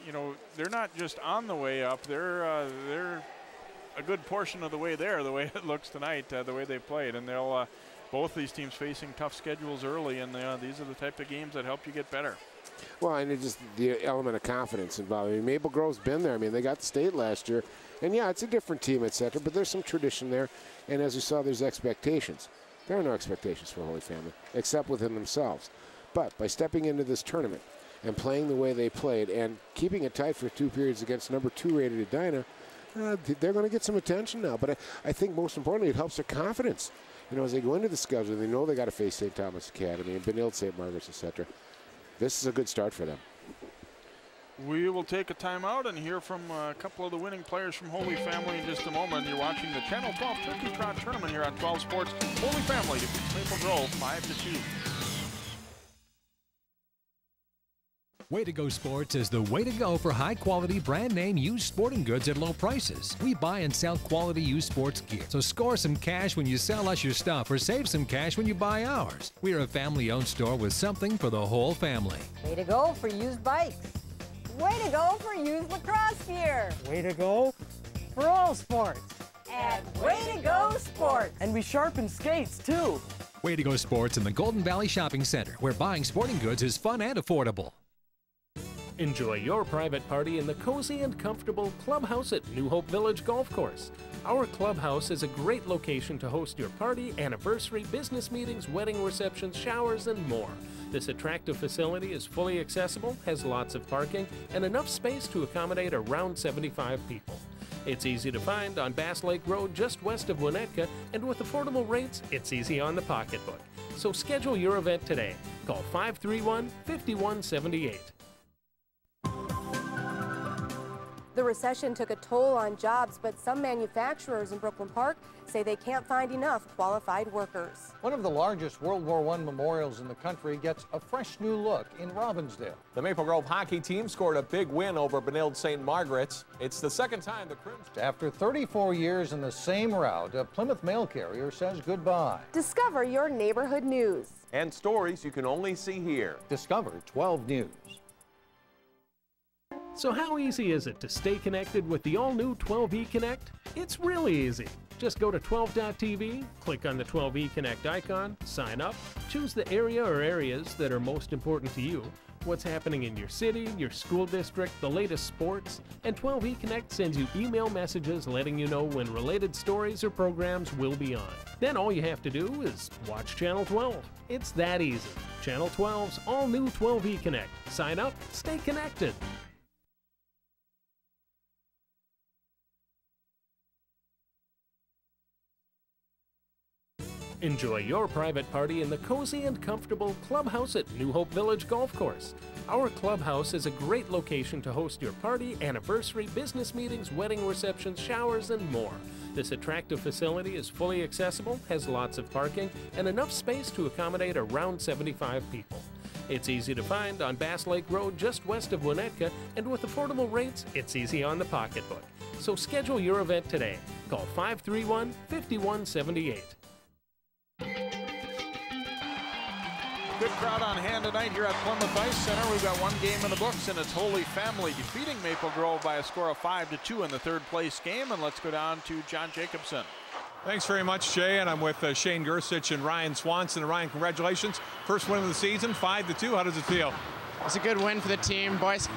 you know, they're not just on the way up. They're a good portion of the way there, the way it looks tonight, the way they played. And they'll both these teams facing tough schedules early, and these are the type of games that help you get better. Well, and it just the element of confidence involved. I mean, Maple Grove's been there. I mean, they got the state last year. And, yeah, it's a different team, et cetera, but there's some tradition there. And as we saw, there's expectations. There are no expectations for Holy Family, except within themselves. But by stepping into this tournament and playing the way they played and keeping it tight for 2 periods against number 2 rated Edina, they're going to get some attention now. But I think most importantly, it helps their confidence. You know, as they go into the schedule, they know they got to face St. Thomas Academy and Benilde St. Margaret's, et cetera. This is a good start for them. We will take a timeout and hear from a couple of the winning players from Holy Family in just a moment. You're watching the Channel 12 Turkey Trot Tournament here on 12 Sports. Holy Family defeats Maple Grove 5-2. Way to Go Sports is the way to go for high-quality brand-name used sporting goods at low prices. We buy and sell quality used sports gear, so score some cash when you sell us your stuff or save some cash when you buy ours. We're a family-owned store with something for the whole family. Way to go for used bikes. Way to go for used lacrosse gear. Way to go for all sports. And Way to Go Sports. And we sharpen skates, too. Way to Go Sports in the Golden Valley Shopping Center, where buying sporting goods is fun and affordable. Enjoy your private party in the cozy and comfortable clubhouse at New Hope Village Golf Course. Our clubhouse is a great location to host your party, anniversary, business meetings, wedding receptions, showers, and more. This attractive facility is fully accessible, has lots of parking, and enough space to accommodate around 75 people. It's easy to find on Bass Lake Road just west of Winnetka, and with affordable rates, it's easy on the pocketbook. So schedule your event today. Call 531-5178. The recession took a toll on jobs, but some manufacturers in Brooklyn Park say they can't find enough qualified workers. One of the largest World War I memorials in the country gets a fresh new look in Robbinsdale. The Maple Grove hockey team scored a big win over Benilde St. Margaret's. It's the second time the Crimson... After 34 years in the same route, a Plymouth mail carrier says goodbye. Discover your neighborhood news. And stories you can only see here. Discover 12 News. So how easy is it to stay connected with the all-new 12E Connect? It's really easy. Just go to 12.tv, click on the 12E Connect icon, sign up, choose the area or areas that are most important to you, what's happening in your city, your school district, the latest sports, and 12E Connect sends you email messages letting you know when related stories or programs will be on. Then all you have to do is watch Channel 12. It's that easy. Channel 12's all-new 12E Connect. Sign up, stay connected. Enjoy your private party in the cozy and comfortable clubhouse at New Hope Village Golf Course. Our clubhouse is a great location to host your party, anniversary, business meetings, wedding receptions, showers, and more. This attractive facility is fully accessible, has lots of parking, and enough space to accommodate around 75 people. It's easy to find on Bass Lake Road just west of Winnetka, and with affordable rates, it's easy on the pocketbook. So schedule your event today. Call 531-5178. Good crowd on hand tonight here at Plymouth Ice Center. We've got one game in the books, and it's Holy Family defeating Maple Grove by a score of 5-2 in the third place game. And let's go down to John Jacobson. Thanks very much, Jay. And I'm with Shane Gersich and Ryan Swanson. And Ryan, congratulations. First win of the season, 5-2. How does it feel? It's a good win for the team. Boys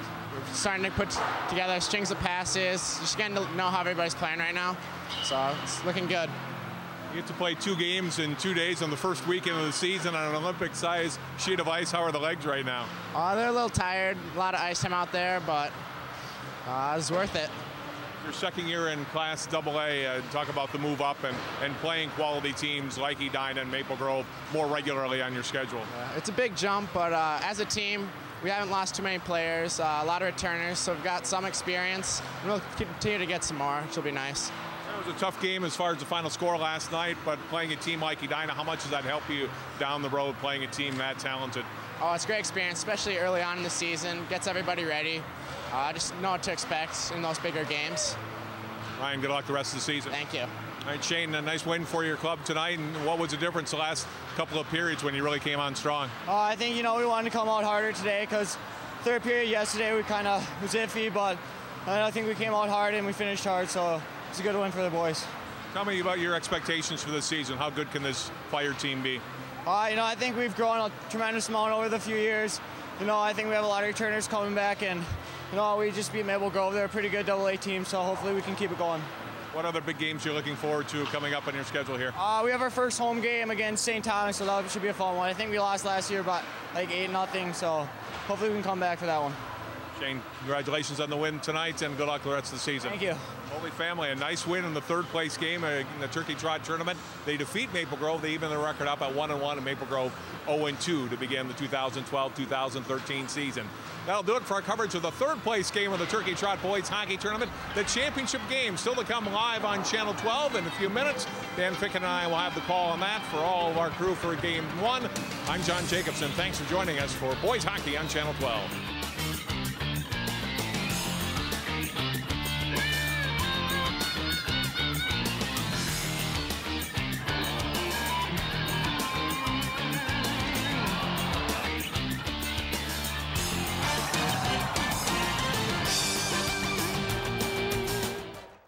starting to put together strings of passes. Just getting to know how everybody's playing right now. So it's looking good. You get to play 2 games in 2 days on the first weekend of the season on an Olympic-sized sheet of ice. How are the legs right now? They're a little tired. A lot of ice time out there, but it's worth it. Your second year in Class AA, talk about the move up and playing quality teams like Edina and Maple Grove more regularly on your schedule. It's a big jump, but as a team, we haven't lost too many players, a lot of returners, so we've got some experience. We'll continue to get some more, which will be nice. It was a tough game as far as the final score last night, but playing a team like Edina, how much does that help you down the road playing a team that talented? Oh, it's a great experience, especially early on in the season. Gets everybody ready. Just know what to expect in those bigger games. Ryan, good luck the rest of the season. Thank you. All right, Shane, a nice win for your club tonight. And what was the difference the last couple of periods when you really came on strong? I think, we wanted to come out harder today because third period yesterday we kind of was iffy, but I think we came out hard and we finished hard, so it's a good win for the boys. Tell me about your expectations for this season. How good can this Fire team be? I think we've grown a tremendous amount over the few years. I think we have a lot of returners coming back, and we just beat Maple Grove. They're a pretty good AA team, so hopefully we can keep it going. What other big games you're looking forward to coming up on your schedule here? We have our first home game against St. Thomas, so that should be a fun one. I think we lost last year, but like 8-0, so hopefully we can come back for that one. Shane, congratulations on the win tonight, and good luck the rest of the season. Thank you. Holy Family, a nice win in the third place game in the Turkey Trot tournament. They defeat Maple Grove. They even their record up at 1-1, and Maple Grove 0-2 to begin the 2012-2013 season. That'll do it for our coverage of the third place game of the Turkey Trot Boys Hockey Tournament. The championship game still to come live on Channel 12 in a few minutes. Dan Ficken and I will have the call on that for all of our crew for Game 1. I'm John Jacobson. Thanks for joining us for Boys Hockey on Channel 12.